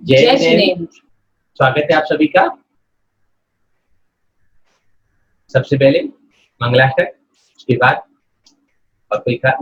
जय जिनेंद्र। स्वागत है आप सभी का। सबसे पहले मंगलाष्टक, उसके बाद और कोई था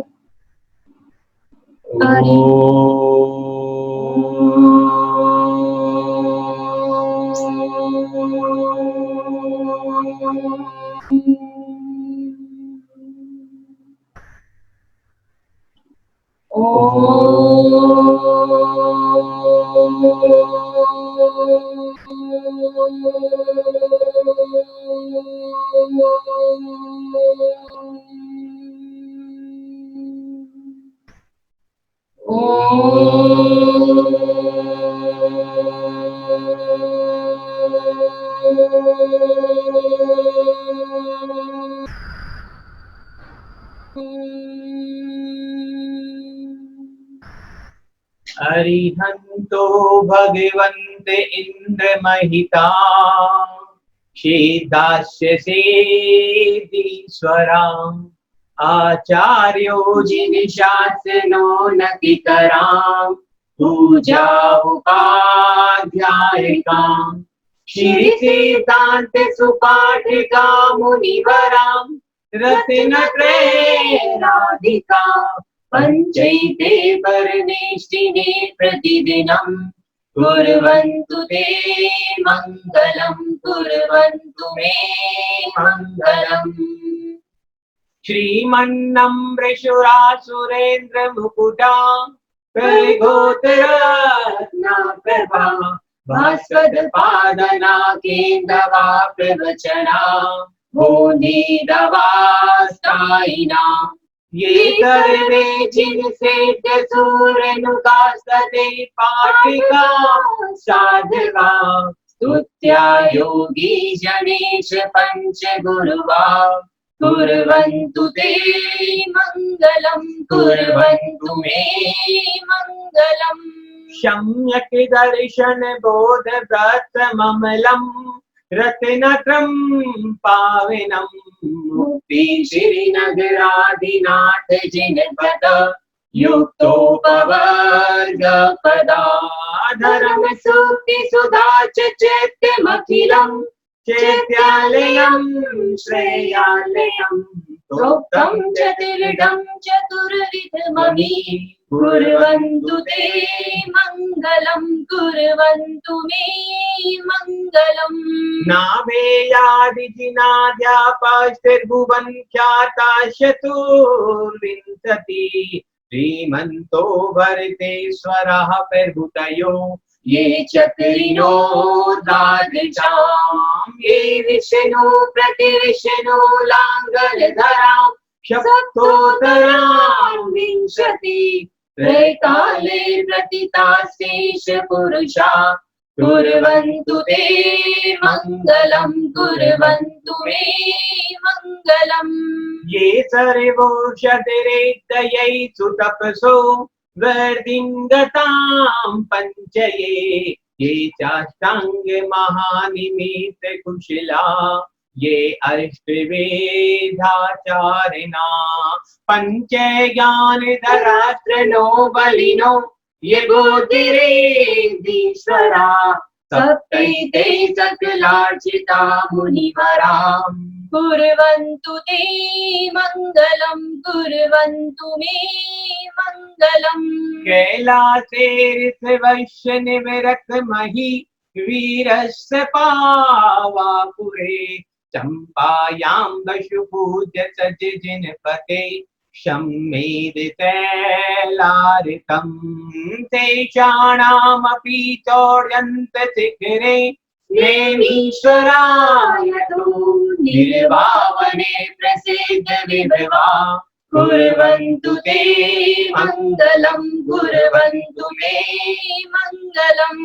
अरिहंतो भगवन्त इंद्र महिता शेदास्य सेदीश्वराम् आचार्यो जिनिशासनो नतिकराम् पूजा उपाध्यायिकाम् श्री सिद्धांत सुपाठिका मुनिवराम् रत्नत्रयराधिका पंचैते परमेष्टिने प्रतिदिनम् कुर्वन्तु ते मङ्गलम् कुर्वन्तु मे मङ्गलम्। श्रीमन्नम्रशुरासुरेन्द्र मुकुटा कलिगोत्ररत्ना प्रभा भास्वत पादना केन्दवा प्रवचना बोधिदवास्तायिना ये सर्वे जिनसे सूरनुकास्तते पाठिका साधवा स्तुत्या योगी जनेश पंच गुरुवा कुर्वन्तु ते मङ्गलम् कुर्वन्तु मे मङ्गलम्। सम्यक् दर्शन बोध व्रत ममलम् रत्नत्रम् पावनम् मुक्ति श्रीनगराधिनाथ जिनपद युक्तोपवर्ग पदा धर्म सूक्ति सुधा चैत्यमखिलम् चैत्यालयम् श्रेयालयम् प्रोक्तम् चतुर्दम् चतुर्विधमहि कुर्वन्तु ते मङ्गलम् कुर्वन्तु मे मङ्गलम्। नाभेयादिजिनाद्यापाश्चिर्भुवन् ख्याता चतुर्विंशति श्रीमन्तो भरतेश्वरः प्रभृतयो ये चक्रिणो दादृशाम् ये विष्णु प्रतिविष्णु लाङ्गलधराम् सप्तोत्तराम् विंशति त्रैकाले प्रतिताशेष पुरुषा कुर्वन्तु ते मङ्गलम् कुर्वन्तु मे मङ्गलम्। ये सर्वौषधिरेतयै सुतपसो वर्धिङ्गतां पञ्चये ये चाष्टाङ्ग महानिमित कुशला ये अष्टवेदाचारिणा पञ्चज्ञानधरास्त्रणो बलिनो ये बुद्धिरेन्दीश्वरा सप्तैते सकलार्चिता मुनिवराम् कुर्वन्तु ते मङ्गलम् कुर्वन्तु मे मङ्गलम्। कैलासे ऋषवश्य निवृत्त मही वीरस्य पावापुरे चम्पायां दशभुज सज जिनपते शम्मेदितैलारितम् तेषाणामपि चौर्यन्त शिखरे प्रेमीश्वराय तु निर्वावने प्रसिद्ध विभवा कुर्वन्तु ते मङ्गलम् कुर्वन्तु मे मङ्गलम्।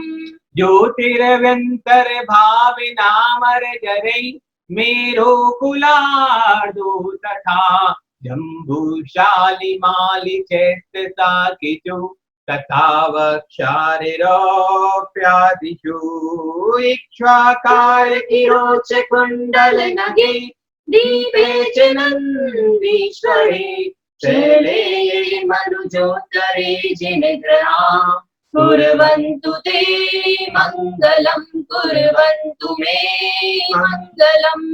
ज्योतिरव्यन्तर्भाविनामरजरै मेरो कुलार्दो तथा जम्बूशालिमालि चैत्यसाकिचु तथा वक्षारिरोप्यादिषु इक्ष्वाकार किरोच कुण्डल नगे दीपे च नन्दीश्वरे शैले मनुजोत्तरे जिनग्रहा कुर्वन्तु ते मङ्गलं कुर्वन्तु मे मङ्गलम्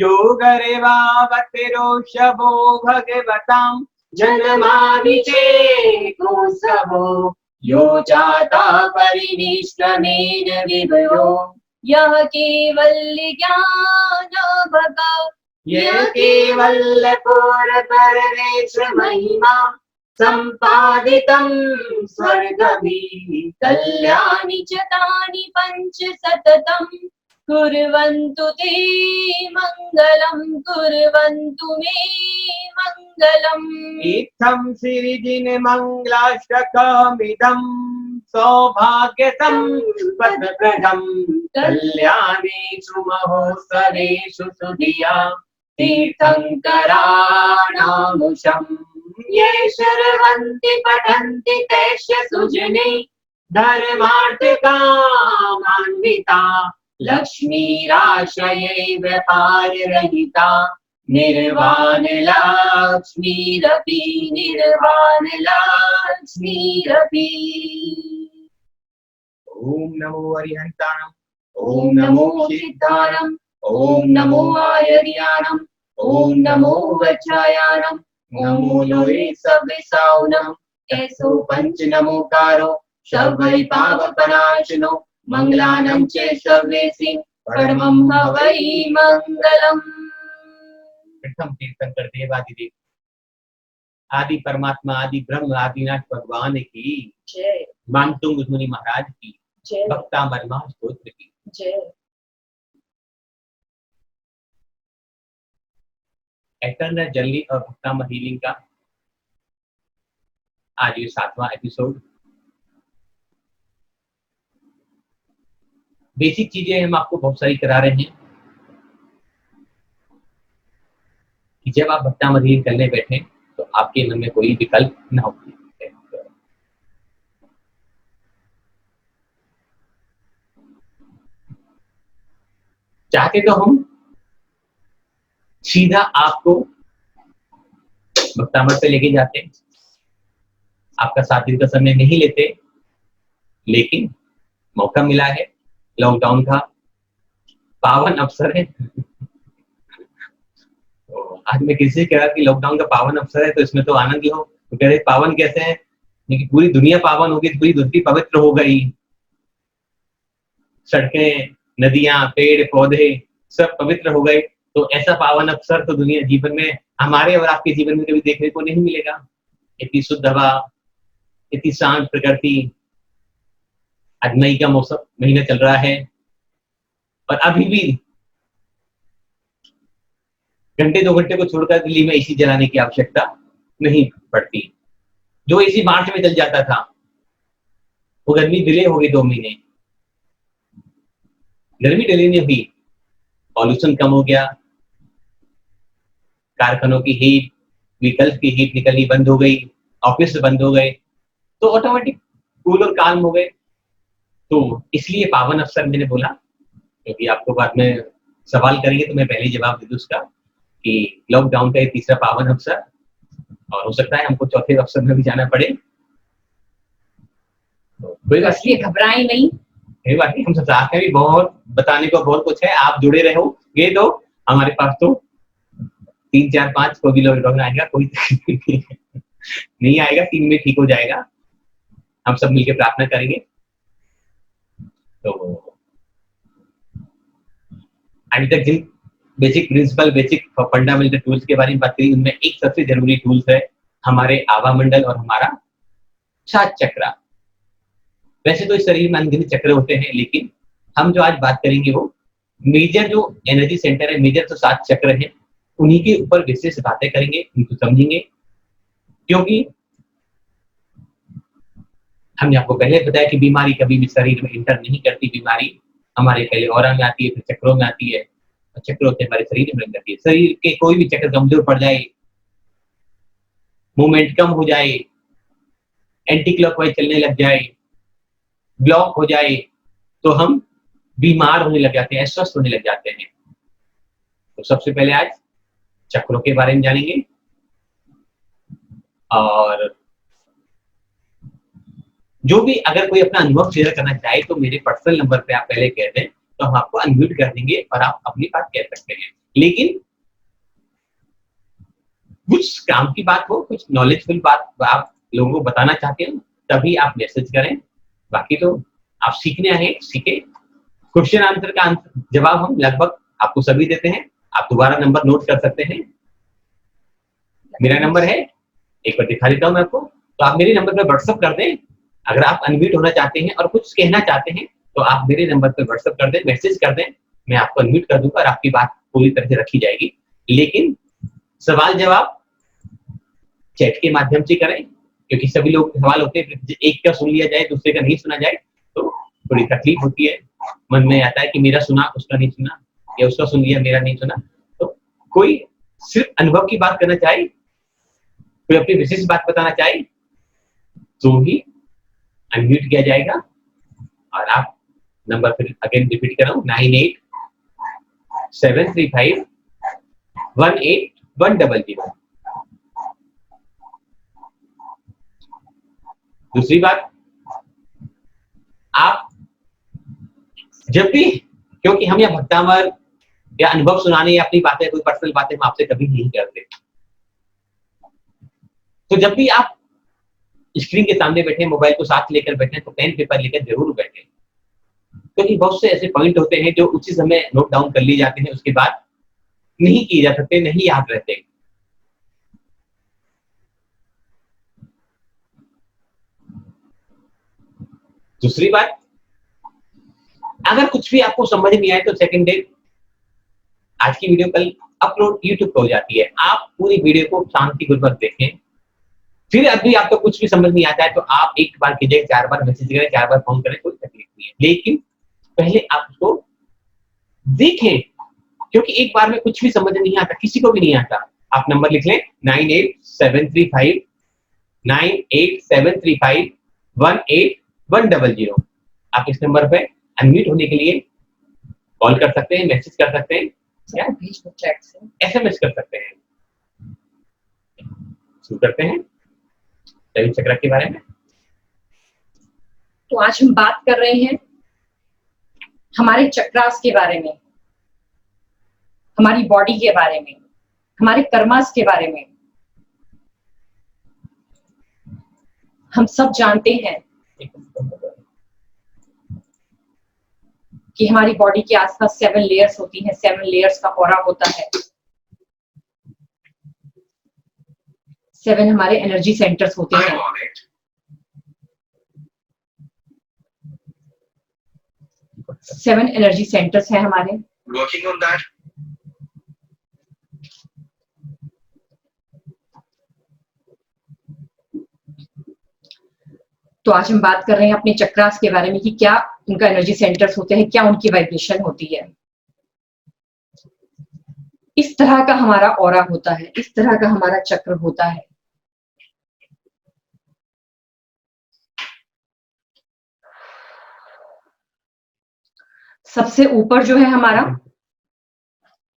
योगरेवावतिरोषभो भगवतां जनमामि चेकोत्सवो यो जाता परिनिष्क्रमेण विभयो यः केवल्यज्ञानभगा यः केवल्यपूर्णपरमेश महिमा सम्पादितं स्वर्गभिः कल्याणि च तानि पञ्च सततम् कुर्वन्तु ते मङ्गलं कुर्वन्तु मे मङ्गलम् इत्थं श्रीजिनमङ्गलाष्टकमिदं सौभाग्यतं पदप्रदं कल्याणेषु महोत्सवेषु सुधिया तीर्थङ्कराणामुषम् ये शृण्वन्ति पठन्ति तेष्य सुजने धर्मार्थकामान्विता लक्ष्मीराश्रये व्यापाररहिता निर्वाणलक्ष्मीरपि निर्वाणलक्ष्मीरपि ओम नमो अरिहन्ताणम् ओम नमो सिद्धाणम् ओम नमो आयर्याणम् ओम नमो वज्रायाणम् नमो लोये सव्यसाउनम् ऐसो पंच नमोकारो शवै पावपनाशनो मंगलानं च शव्येसि परमं हवै मंगलम् प्रथम तीर्थंकर देवादिदेव आदि परमात्मा आदि ब्रह्म आदिनाथ भगवान की जय मानतुंग मुनि महाराज की जय भक्तामरमा स्तोत्र की जय एटर्नल जर्नी और भक्तामर हीलिंग का आज ये 7वां एपिसोड। बेसिक चीजें हम आपको बहुत सारी करा रहे हैं कि जब आप भक्तामर हीलिंग करने बैठे तो आपके मन में कोई विकल्प न हो। चाहते तो हम सीधा आपको भक्तामर पे लेके जाते, आपका 7 दिन का समय नहीं लेते, लेकिन मौका मिला है, लॉकडाउन का पावन अवसर है। तो आज मैं किसी से कह रहा कि लॉकडाउन का पावन अवसर है तो इसमें तो आनंद लो। तो कह रहे पावन कैसे है, क्योंकि पूरी दुनिया पावन हो गई, पूरी धरती पवित्र हो गई, सड़कें नदियां पेड़ पौधे सब पवित्र हो गए। तो ऐसा पावन अवसर तो दुनिया जीवन में हमारे और आपके जीवन में कभी देखने को नहीं मिलेगा। इतनी शुद्ध हवा, इतनी शांत प्रकृति। आज मई का मौसम महीना चल रहा है और अभी भी घंटे 2 घंटे को छोड़कर दिल्ली में एसी जलाने की आवश्यकता नहीं पड़ती। जो एसी मार्च में जल जाता था वो गर्मी डिले हो गई 2 महीने। गर्मी डिले नहीं हुई, पॉल्यूशन कम हो गया, कारखानों की हीट, व्हीकल्स की हीट निकलनी बंद हो गई, ऑफिस बंद हो गए, तो ऑटोमेटिक कूल और काल्म हो गए। तो इसलिए पावन अवसर मैंने बोला, क्योंकि आपको बाद में सवाल करेंगे तो मैं पहले जवाब दे दूं उसका कि लॉकडाउन का ये तीसरा पावन अवसर, और हो सकता है हमको चौथे अवसर में भी जाना पड़े। तो कोई बात नहीं, घबराएं नहीं, कोई बात नहीं। हम सब साथ में भी बहुत बताने को बहुत कुछ है, आप जुड़े रहोगे तो हमारे पास तो 3 4 5 को भी लॉकडाउन आएगा, कोई नहीं आएगा, 3 में ठीक हो जाएगा। हम सब मिलकर प्रार्थना करेंगे। तो अभी तक जिन basic principle, basic fundamental tools के बारे में बात करी, उनमें एक सबसे जरूरी टूल्स है हमारे आभा मंडल और हमारा 7 चक्र। वैसे तो इस शरीर में अनगिनत चक्र होते हैं, लेकिन हम जो आज बात करेंगे वो मेजर जो एनर्जी सेंटर है, मेजर तो 7 चक्र है, उन्हीं के ऊपर विशेष बातें करेंगे, उनको समझेंगे। क्योंकि हमने आपको पहले बताया कि बीमारी कभी भी शरीर में इंटर नहीं करती। बीमारी हमारे पहले ऑरा में आती है, फिर चक्रों में आती है, और चक्र होते हमारे शरीर में लग जाती है। शरीर के कोई भी चक्र कमजोर पड़ जाए, मूवमेंट कम हो जाए, एंटी क्लॉकवाइज चलने लग जाए, ब्लॉक हो जाए, तो हम बीमार होने लग जाते हैं, अस्वस्थ होने लग जाते हैं। तो सबसे पहले आज चक्रों के बारे में जानेंगे, और जो भी अगर कोई अपना अनुभव शेयर करना चाहे तो मेरे पर्सनल नंबर पे आप पहले कह दें, तो हम आपको अनम्यूट कर देंगे और आप अपनी बात कह सकते हैं। लेकिन कुछ काम की बात हो, कुछ नॉलेजफुल बात आप लोगों को बताना चाहते हो, तभी आप मैसेज करें। बाकी तो आप सीखने आए, सीखे। क्वेश्चन आंसर का जवाब हम लगभग आपको सभी देते हैं। आप दोबारा नंबर नोट कर सकते हैं। मेरा नंबर है, एक बार दिखा देता हूं मैं आपको, तो आप मेरे नंबर पर व्हाट्सएप कर दें। अगर आप अनम्यूट होना चाहते हैं और कुछ कहना चाहते हैं तो आप मेरे नंबर पर व्हाट्सएप कर दें, मैसेज कर दें, मैं आपको अनम्यूट कर दूंगा और आपकी बात पूरी तरह से रखी जाएगी। लेकिन सवाल जवाब चैट के माध्यम से करें, क्योंकि सभी लोग सवाल होते हैं, एक का सुन लिया जाए दूसरे का नहीं सुना जाए तो थोड़ी तकलीफ होती है। मन में आता है कि मेरा सुना उसका नहीं सुना, या उसका सुन लिया मेरा नहीं सुना। तो कोई सिर्फ अनुभव की बात करना चाहे, कोई अपनी विशेष बात बताना चाहे तो ही अनम्यूट किया जाएगा। और आप नंबर फिर अगेन रिपीट कर रहा हूँ, 9873518100। दूसरी बात, आप जब भी, क्योंकि हम यहाँ भक्तामर या अनुभव सुनाने या अपनी बातें, कोई पर्सनल बातें हम आपसे कभी नहीं करते, तो जब भी आप स्क्रीन के सामने बैठे, मोबाइल को साथ लेकर बैठे, तो पेन पेपर लेकर जरूर बैठे, क्योंकि बहुत से ऐसे पॉइंट होते हैं जो उसी समय नोट डाउन कर लिए जाते हैं, उसके बाद नहीं किए जा सकते, नहीं याद रहते। दूसरी बात, अगर कुछ भी आपको समझ नहीं आए तो सेकंड डे, आज की वीडियो कल अपलोड यूट्यूब पर हो जाती है, आप पूरी वीडियो को शांतिपूर्वक देखें। फिर अभी आपको कुछ भी समझ नहीं आता है तो आप एक बार कीजिए, 4 बार मैसेज करें, 4 बार फोन करें, कोई तकलीफ नहीं है। लेकिन पहले आप उसको देखें, क्योंकि एक बार में कुछ भी समझ नहीं आता, किसी को भी नहीं आता। आप नंबर लिख लें 9873518100। आप इस नंबर पे अनम्यूट होने के लिए कॉल कर सकते हैं, मैसेज कर सकते हैं, या चैट से SMS कर सकते हैं। शुरू करते हैं रवि चक्र के बारे में। तो आज हम बात कर रहे हैं हमारे चक्रास के बारे में, हमारी बॉडी के बारे में, हमारे कर्मास के बारे में। हम सब जानते हैं कि हमारी बॉडी के आसपास 7 लेयर्स होती हैं, 7 लेयर्स का ऑरा होता है। 7 हमारे एनर्जी सेंटर्स होते हैं। 7 एनर्जी सेंटर्स हैं हमारे। Working on that. तो आज हम बात कर रहे हैं अपने चक्रास के बारे में कि क्या उनका एनर्जी सेंटर्स होते हैं, क्या उनकी वाइब्रेशन होती है। इस तरह का हमारा ऑरा होता है, इस तरह का हमारा चक्र होता है। सबसे ऊपर जो है हमारा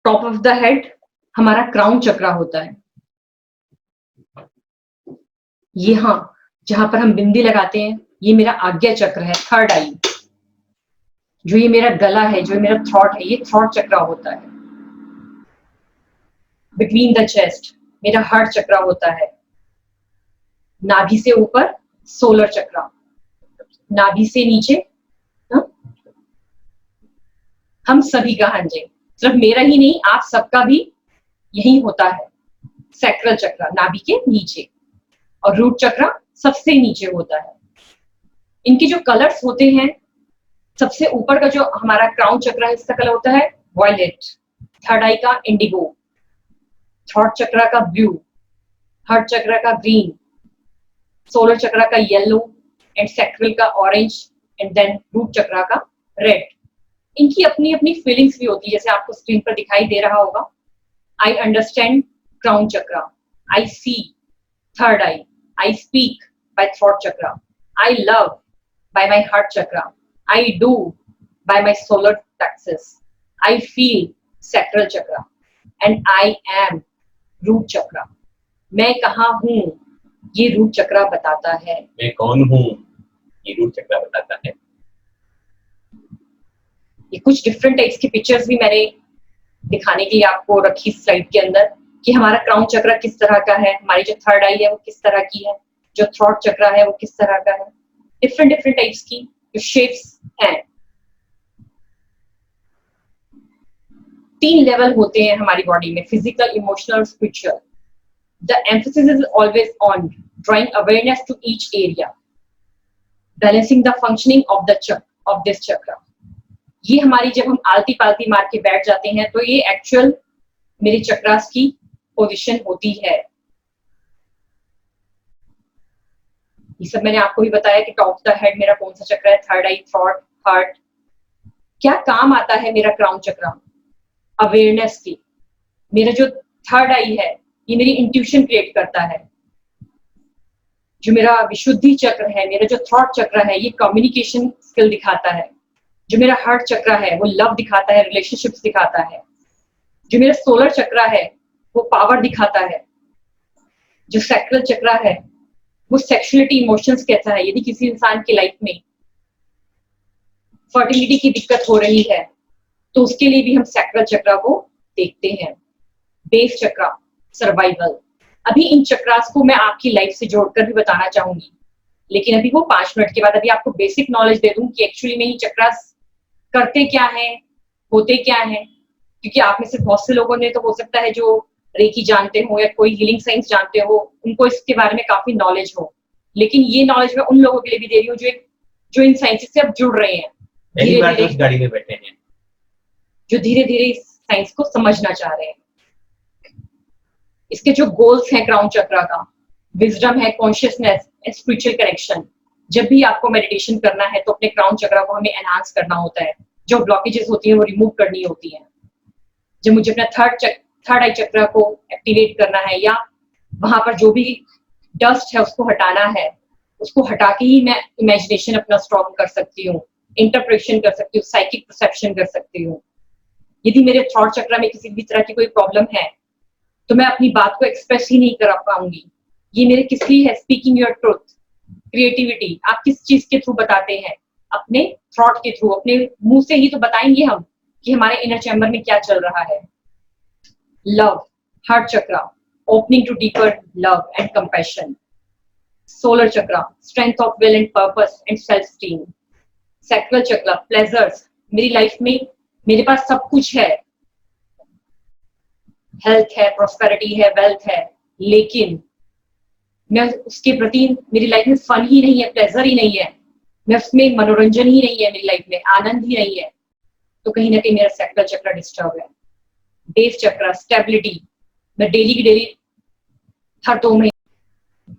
टॉप ऑफ द हेड, हमारा क्राउन चक्रा होता है। यहाँ जहां पर हम बिंदी लगाते हैं, ये मेरा आज्ञा चक्र है, थर्ड आई। जो ये मेरा गला है, जो मेरा थ्रॉट है, ये थ्रॉट चक्रा होता है। बिटवीन द चेस्ट मेरा हार्ट चक्रा होता है। नाभि से ऊपर सोलर चक्रा, नाभि से नीचे हम सभी का, हाँ जी, सिर्फ मेरा ही नहीं, आप सबका भी यही होता है। सैक्रल चक्रा नाभि के नीचे, और रूट चक्रा सबसे नीचे होता है। इनके जो कलर्स होते हैं, सबसे ऊपर का जो हमारा क्राउन चक्रा है, इसका कलर होता है वॉयलेट, थर्ड आई का इंडिगो, थ्रॉट चक्रा का ब्लू, हार्ट चक्रा का ग्रीन, सोलर चक्रा का येलो, एंड सैक्रल का ऑरेंज, एंड देन रूट चक्रा का रेड। इनकी अपनी अपनी फीलिंग्स भी होती है, जैसे आपको स्क्रीन पर दिखाई दे रहा होगा। I understand crown chakra, I see third eye, I speak by throat chakra, I love by my heart chakra, I do by my solar plexus, I feel sacral chakra, and I am root chakra. मैं कहाँ हूँ, ये रूट चक्रा बताता है। मैं कौन हूँ, ये रूट चक्रा बताता है। ये कुछ डिफरेंट टाइप्स की पिक्चर्स भी मैंने दिखाने के लिए आपको रखी स्लाइड के अंदर कि हमारा क्राउन चक्रा किस तरह का है, हमारी जो थर्ड आई है वो किस तरह की है, जो थ्रोट चक्रा है वो किस तरह का है, डिफरेंट डिफरेंट टाइप्स की जो शेप्स हैं। 3 लेवल होते हैं हमारी बॉडी में, फिजिकल, इमोशनल और spiritual. The emphasis is always on drawing awareness to each area, balancing the functioning of this chakra. ये हमारी जब हम आलती पालती मार के बैठ जाते हैं तो ये एक्चुअल मेरे चक्रास की पोजीशन होती है। ये सब मैंने आपको भी बताया कि टॉप ऑफ द हेड मेरा कौन सा चक्र है, थर्ड आई, थ्रोट, हार्ट। क्या काम आता है मेरा क्राउन चक्रा? अवेयरनेस की। मेरा जो थर्ड आई है ये मेरी इंट्यूशन क्रिएट करता है। जो मेरा विशुद्धि चक्र है, मेरा जो थ्रोट चक्र है, ये कम्युनिकेशन स्किल दिखाता है। जो मेरा हार्ट चक्र है वो लव दिखाता है, रिलेशनशिप्स दिखाता है। जो मेरा सोलर चक्र है वो पावर दिखाता है। जो सैक्रल चक्र है वो सेक्सुअलिटी, इमोशंस कहता है। यदि किसी इंसान की लाइफ में फर्टिलिटी की दिक्कत हो रही है तो उसके लिए भी हम सैक्रल चक्र को देखते हैं। बेस चक्र, सर्वाइवल। अभी इन चक्रास को मैं आपकी लाइफ से जोड़कर भी बताना चाहूंगी, लेकिन अभी वो 5 मिनट के बाद अभी आपको बेसिक नॉलेज दे दूं कि एक्चुअली में ये चक्रास करते क्या है, होते क्या है। क्योंकि आप में से बहुत से लोगों ने तो हो सकता है जो रेकी जानते हो या कोई हीलिंग साइंस जानते हो, उनको इसके बारे में काफी नॉलेज हो, लेकिन ये नॉलेज मैं उन लोगों के लिए भी दे रही हूँ जो इन साइंस से अब जुड़ रहे हैं, पहली बार जो इस गाड़ी में बैठे हैं, जो धीरे धीरे इस साइंस को समझना चाह रहे हैं। इसके जो गोल्स हैं क्राउन चक्र का, विजडम है, कॉन्शियसनेस, स्पिरिचुअल कनेक्शन। जब भी आपको मेडिटेशन करना है तो अपने क्राउन चक्र को हमें एनहांस करना होता है। जो ब्लॉकेजेस होती हैं वो रिमूव करनी होती हैं। जब मुझे अपना थर्ड आई चक्र को एक्टिवेट करना है या वहां पर जो भी डस्ट है उसको हटाना है, उसको हटा के ही मैं इमेजिनेशन अपना स्ट्रॉन्ग कर सकती हूँ, इंटरप्रेशन कर सकती हूँ, साइकिक परसेप्शन कर सकती हूँ। यदि मेरे थॉट चक्र में किसी भी तरह की कोई प्रॉब्लम है तो मैं अपनी बात को एक्सप्रेस ही नहीं कर पाऊंगी। ये मेरे किस लिए है? Speaking your truth, creativity. आप किस चीज के थ्रू बताते हैं? अपने थॉट के थ्रू, अपने मुंह से ही तो बताएंगे हम कि हमारे इनर चैम्बर में क्या चल रहा है। Love, heart chakra, opening to deeper love and compassion. Solar chakra, strength of will and purpose and self esteem. Sacral chakra, pleasures. मेरी लाइफ में मेरे पास सब कुछ है, हेल्थ है, प्रॉस्पेरिटी है, वेल्थ है, लेकिन मैं उसके प्रति, मेरी लाइफ में फन ही नहीं है, प्लेजर ही नहीं है, मैं उसमें मनोरंजन ही नहीं है, मेरी लाइफ में आनंद ही नहीं है, तो कहीं ना कहीं मेरा सैक्रल चक्र डिस्टर्ब है। बेस चक्र, स्टेबिलिटी। मैं डेली की डेली हर 2 महीने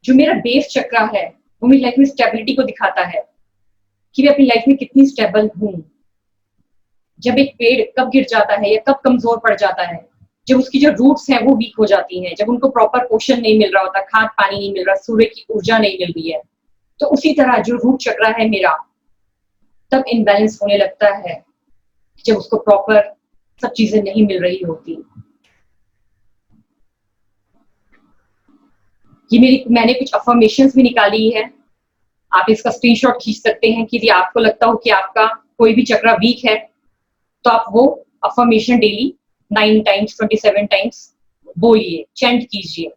जो मेरा बेस चक्र है वो मेरी लाइफ में स्टेबिलिटी को दिखाता है कि मैं अपनी लाइफ में कितनी स्टेबल हूं। जब एक पेड़ कब गिर जाता है या कब कमजोर पड़ जाता है, जब उसकी जो रूट्स हैं वो वीक हो जाती हैं, जब उनको प्रॉपर पोषण नहीं मिल रहा होता, खाद पानी नहीं मिल रहा, सूर्य की ऊर्जा नहीं मिल रही है, तो उसी तरह जो रूट चक्र है मेरा तब इनबैलेंस होने लगता है जब उसको प्रॉपर सब चीजें नहीं मिल रही होती। ये मैंने कुछ अफर्मेशंस भी निकाली है, आप इसका स्क्रीनशॉट खींच सकते हैं कि यदि आपको लगता हो कि आपका कोई भी चक्र वीक है तो आप वो अफर्मेशन डेली 9 टाइम्स 27 टाइम्स बोलिए, चैंट कीजिए,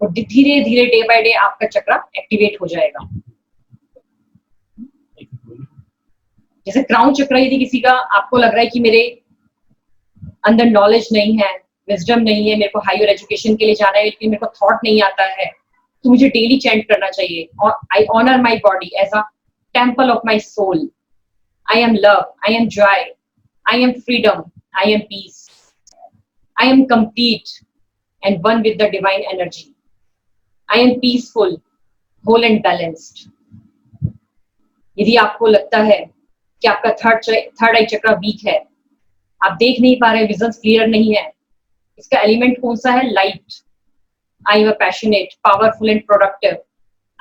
और धीरे धीरे डे बाय डे आपका चक्र एक्टिवेट हो जाएगा। जैसे क्राउन चक्र, यदि किसी का आपको लग रहा है कि मेरे अंदर नॉलेज नहीं है, विजडम नहीं है, मेरे को हायर एजुकेशन के लिए जाना है लेकिन मेरे को थॉट नहीं आता है, तो मुझे डेली चैंट करना चाहिए। और I honour my body as a temple of my soul. I am love, I am joy, I am freedom, I am peace, I am complete and one with the divine energy. I am peaceful, whole and balanced. यदि आपको लगता है कि आपका third आई चक्र weak है, आप देख नहीं पा रहे, विजन क्लियर नहीं है, इसका एलिमेंट कौन सा है? Light. I am a passionate, powerful and productive.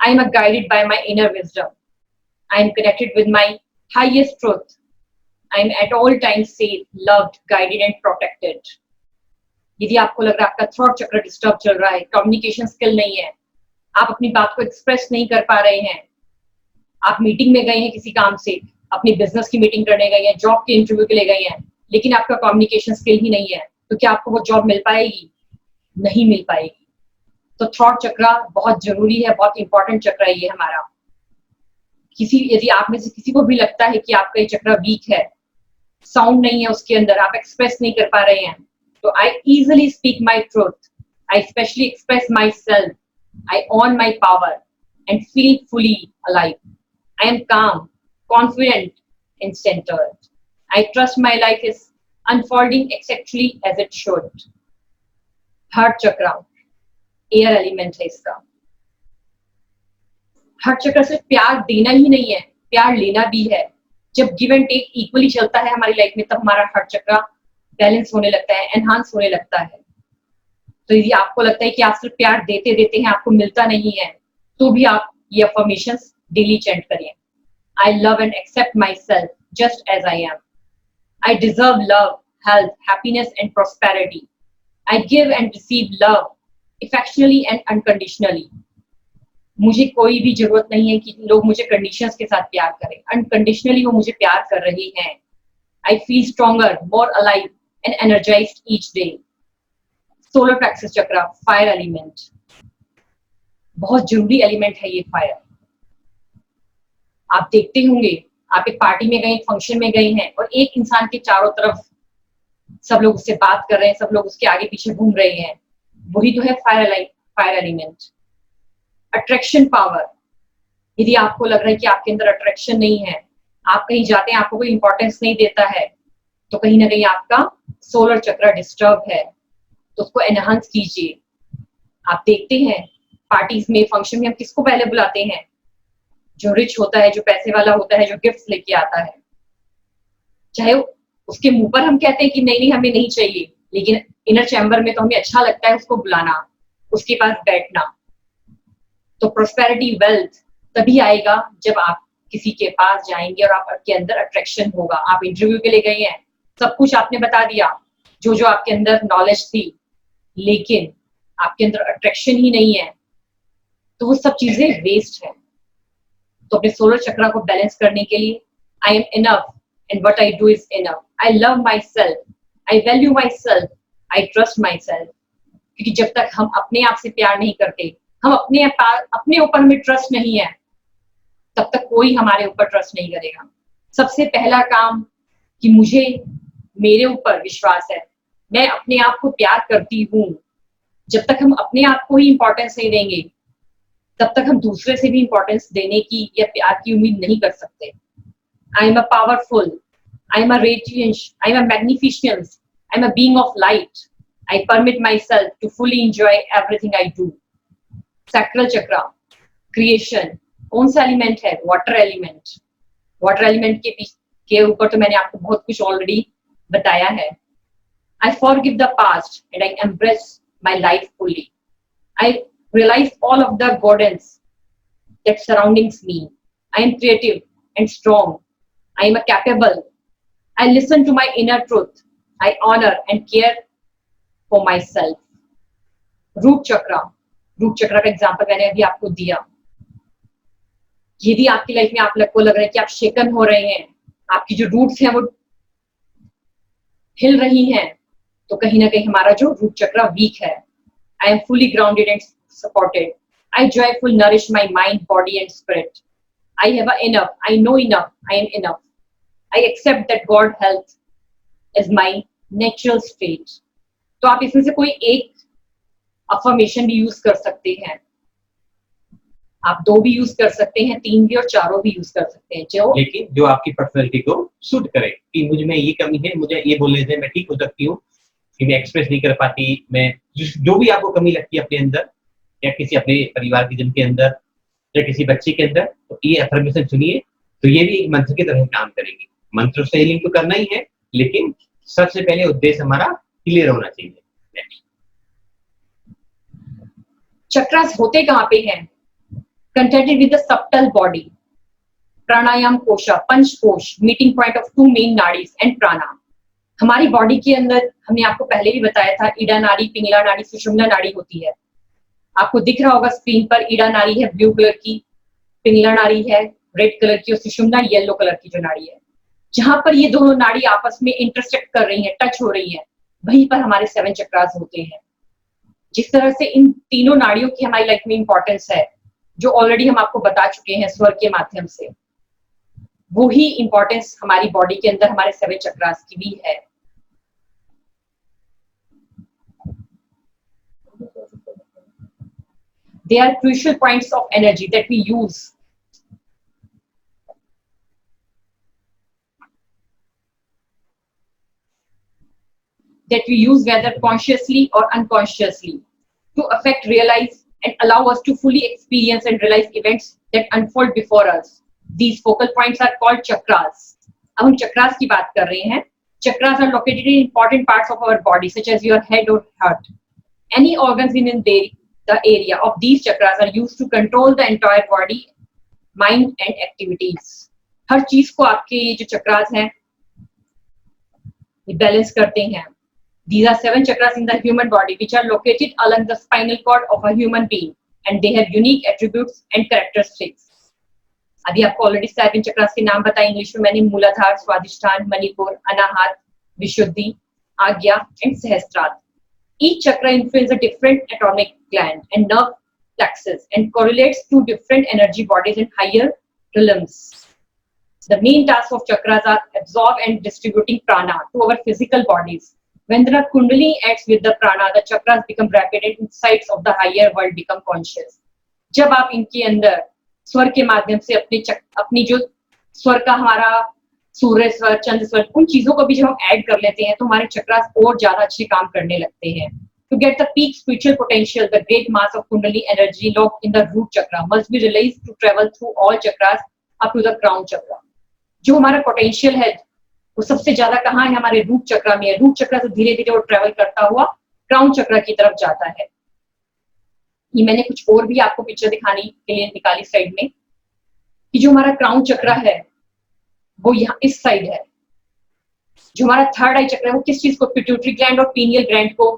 I am guided by my inner wisdom. I am connected with my highest truth. I am at all times safe, loved, guided and protected. यदि आपको लग रहा है आपका throat चक्र disturb चल रहा है, कम्युनिकेशन स्किल नहीं है, आप अपनी बात को एक्सप्रेस नहीं कर पा रहे हैं, आप मीटिंग में गए हैं किसी काम से, अपनी बिजनेस की मीटिंग करने गए हैं, जॉब के इंटरव्यू के लिए गए हैं, लेकिन आपका कम्युनिकेशन स्किल ही नहीं है, तो क्या आपको वो जॉब मिल पाएगी? नहीं मिल पाएगी। तो थ्रॉट चक्रा बहुत जरूरी है, बहुत इंपॉर्टेंट चक्र है ये हमारा। यदि आप में से किसी को भी लगता है कि आपका ये चक्र वीक है, साउंड नहीं है उसके अंदर, आप एक्सप्रेस नहीं कर पा रहे हैं, तो I easily speak my truth, I specially express myself, I own my power and feel fully alive, I am calm, confident and centered. I trust my life is unfolding exactly as it should. Heart chakra, air element है इसका। Heart चक्र सिर्फ प्यार देना ही नहीं है, प्यार लेना भी है। जब गिव एंड टेक इक्वली चलता है हमारी लाइफ में, तब हमारा हार्ट चक्र बैलेंस होने लगता है, एनहांस होने लगता है। तो यदि आपको लगता है कि आप सिर्फ प्यार देते देते हैं, आपको मिलता नहीं है, तो भी आप ये अफर्मेशंस डेली चैंट करिए। I love and accept myself just as I am. I deserve love, health, happiness and prosperity. I give and receive love affectionately and unconditionally. मुझे कोई भी जरूरत नहीं है कि लोग मुझे कंडीशंस के साथ प्यार करें, अनकंडीशनली वो मुझे प्यार कर रही हैं। I feel stronger, more alive and energized each day. Solar plexus chakra, fire element. बहुत जरूरी एलिमेंट है ये फायर। आप देखते होंगे, आप एक पार्टी में गए, एक फंक्शन में गए हैं और एक इंसान के चारों तरफ सब लोग उससे बात कर रहे हैं, सब लोग उसके आगे पीछे घूम रहे हैं, वही तो है फायर एलिमेंट। अट्रैक्शन पावर, यदि आपको लग रहा है कि आपके अंदर अट्रैक्शन नहीं है, आप कहीं जाते हैं आपको कोई इंपॉर्टेंस नहीं देता है, तो कहीं ना कहीं आपका सोलर चक्र डिस्टर्ब है, तो उसको एनहांस कीजिए। आप देखते हैं पार्टीज में, फंक्शन में हम किसको पहले बुलाते हैं? जो रिच होता है, जो पैसे वाला होता है, जो गिफ्ट्स लेके आता है। चाहे उसके मुंह पर हम कहते हैं कि नहीं नहीं हमें नहीं चाहिए, लेकिन इनर चैम्बर में तो हमें अच्छा लगता है उसको बुलाना, उसके पास बैठना। तो प्रोस्पेरिटी, वेल्थ तभी आएगा जब आप किसी के पास जाएंगे और आपके अंदर अट्रैक्शन होगा। आप इंटरव्यू के लिए गए हैं, सब कुछ आपने बता दिया, जो जो आपके अंदर नॉलेज थी, लेकिन आपके अंदर अट्रैक्शन ही नहीं है, तो वो सब चीजें वेस्ट है। तो अपने सोलर चक्र को बैलेंस करने के लिए आई am enough and what I do is enough, I love my self, I value my self, I trust my self. क्योंकि जब तक हम अपने आप से प्यार नहीं करते, हम अपने ऊपर हमें ट्रस्ट नहीं है, तब तक कोई हमारे ऊपर ट्रस्ट नहीं करेगा। सबसे पहला काम कि मुझे मेरे ऊपर विश्वास है, मैं अपने आप को प्यार करती हूँ। जब तक हम अपने आप को ही इंपॉर्टेंस नहीं देंगे, तब तक हम दूसरे से भी इंपॉर्टेंस देने की या प्यार की उम्मीद नहीं कर सकते। I am a powerful, I am a radiant, I am a magnificent, I am a being of light, I permit myself to fully enjoy everything I do. Sacral chakra, creation, कौन सा एलिमेंट है? Water element. Water element के ऊपर तो मैंने आपको बहुत कुछ ऑलरेडी बताया है। I forgive the past and I embrace my life fully. I realize all of the guidance that surroundings me. I am creative and strong. I am capable. I listen to my inner truth. I honor and care for myself. Root chakra, root chakra का example मैंने अभी आपको दिया। यदि आपकी life में आपको लग रहा है कि आप शेकन हो रहे हैं, आपकी जो रूट्स हैं वो हिल रही हैं, तो कहीं ना कहीं हमारा जो रूट चक्र वीक है। I am fully grounded and supported, I joyful nourish my mind, body and spirit, I have enough, I know enough, I am enough, I accept that good health is my natural state. तो आप इसमें से कोई एक affirmation भी use कर सकते हैं, आप 2 भी यूज कर सकते हैं, 3 भी और 4 भी यूज कर सकते हैं, लेकिन जो आपकी पर्सनैलिटी को सूट करे कि मुझ में ये कमी है, मुझे ये बोलने से मैं ठीक हो सकती हूँ कि मैं एक्सप्रेस नहीं कर पाती, मैं जो भी आपको कमी लगती है अपने अंदर या किसी अपने परिवार के जन के अंदर या किसी बच्चे के अंदर, तो ये अफर्मेशन सुनिए, तो ये भी एक मंत्र की तरह काम करेंगे। मंत्र से हीलिंग तो करना ही है, लेकिन सबसे पहले उद्देश्य हमारा क्लियर होना चाहिए। चक्रास होते कहाँ पे हैं? Contented with the subtle body. प्राणायाम कोशा, पंच कोश, meeting point of 2 main nadis and प्राणा। हमारी बॉडी के अंदर हमने आपको पहले भी बताया था, ईड़ा नाड़ी, पिंगला नाड़ी, सुषुम्ना नाड़ी होती है। आपको दिख रहा होगा स्क्रीन पर, ईड़ा नाड़ी है ब्लू कलर की, पिंगला नाड़ी है रेड कलर की, और सुषुम्ना येलो कलर की जो नाड़ी है। जहां पर ये दोनों नाड़ी आपस में इंटरसेक्ट कर रही हैं, टच हो रही हैं, वहीं पर हमारे 7 चक्रास होते हैं। जिस तरह से इन तीनों नाड़ियों की हमारी लाइफ में इंपॉर्टेंस है, जो ऑलरेडी हम आपको बता चुके हैं स्वर के माध्यम से, वो ही इंपॉर्टेंस हमारी बॉडी के अंदर हमारे 7 चक्रास की भी है। They are crucial points of energy that we use whether consciously or unconsciously to affect, realize and allow us to fully experience and realize events that unfold before us. These focal points are called chakras. अब हम chakras की बात कर रहे हैं। Chakras are located in important parts of our body, such as your head or heart. Any organs in the area of these chakras are used to control the entire body, mind and activities. हर चीज को आपके ये जो chakras हैं ये balance करते हैं। These are 7 chakras in the human body which are located along the spinal cord of a human being, and they have unique attributes and characteristics. अभी आपको ऑलरेडी 7 चक्रास के नाम बताए इंग्लिश में मैंने, मूलाधार, स्वादिष्ठान, मणिपुर, अनाहत, विशुद्धि, आज्ञा and सहस्त्रार। Each chakra influences a different atomic gland and nerve plexus and correlates to different energy bodies and higher realms. The main tasks of chakras are absorb and distributing prana to our physical bodies. When the kundalini acts with the prana, the chakras become rapid and insights of the higher world become conscious. जब आप इनके अंदर स्वर के माध्यम से अपनी जो स्वर का हमारा सूर्य स्वर, चंद्र स्वर, उन चीजों को भी जब हम ऐड कर लेते हैं तो हमारे चक्रास और ज्यादा अच्छे काम करने लगते हैं। To get the peak spiritual potential, the great mass of kundalini energy locked in the root chakra must be released to travel through all chakras up to the crown chakra. जो हमारा पोटेंशियल है वो सबसे ज्यादा कहाँ है? हमारे root चक्रा में है। रूट चक्रा से धीरे धीरे वो ट्रेवल करता हुआ क्राउन चक्रा की तरफ जाता है। ये मैंने कुछ और भी आपको पिक्चर दिखाने के लिए निकाली साइड में, कि जो हमारा क्राउन चक्रा है वो यहाँ इस साइड है। जो हमारा थर्ड आई चक्र है वो किस चीज को? पिट्यूटरी ग्लैंड और पीनियल ग्लैंड को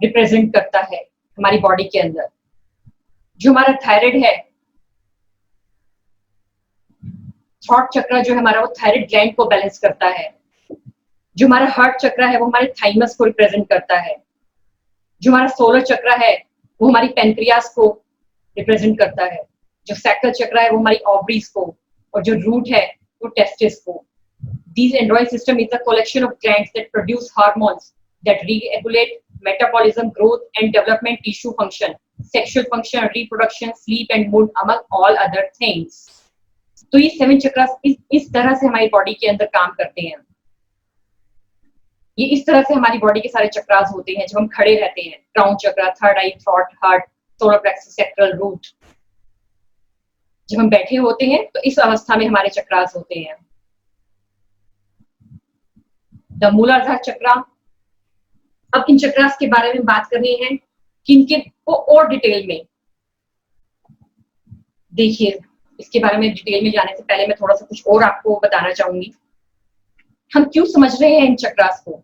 रिप्रेजेंट करता है हमारी बॉडी के अंदर। जो हमारा थायराइड है, थ्रॉट चक्र जो है हमारा, वो थायराइड ग्लैंड को बैलेंस करता है। जो हमारा हार्ट चक्र है वो हमारे थाइमस को रिप्रेजेंट करता है। जो हमारा सोलर चक्र है वो हमारी पेनक्रियास को रिप्रेजेंट करता है। जो सैक्रल चक्र है वो हमारी ओवरीज को, और जो रूट है वो टेस्टिस को। These endocrine system is a collection of glands that produce hormones that regulate metabolism, growth and development, tissue function, sexual function, reproduction, sleep and mood, among all other things. तो ये 7 चक्रास इस तरह से हमारी body के अंदर काम करते हैं। ये इस तरह से हमारी बॉडी के सारे चक्रास होते हैं जब हम खड़े रहते हैं। Crown chakra, third eye, throat, heart, solar plexus, sacral, root. जब हम बैठे होते हैं तो इस अवस्था में हमारे चक्रास होते हैं। द मूलाधार चक्रा। अब इन चक्रास के बारे में बात करनी है कि इनके को और डिटेल में देखिए। इसके बारे में डिटेल में जाने से पहले मैं थोड़ा सा कुछ और आपको बताना चाहूंगी। हम क्यों समझ रहे हैं इन चक्रास को?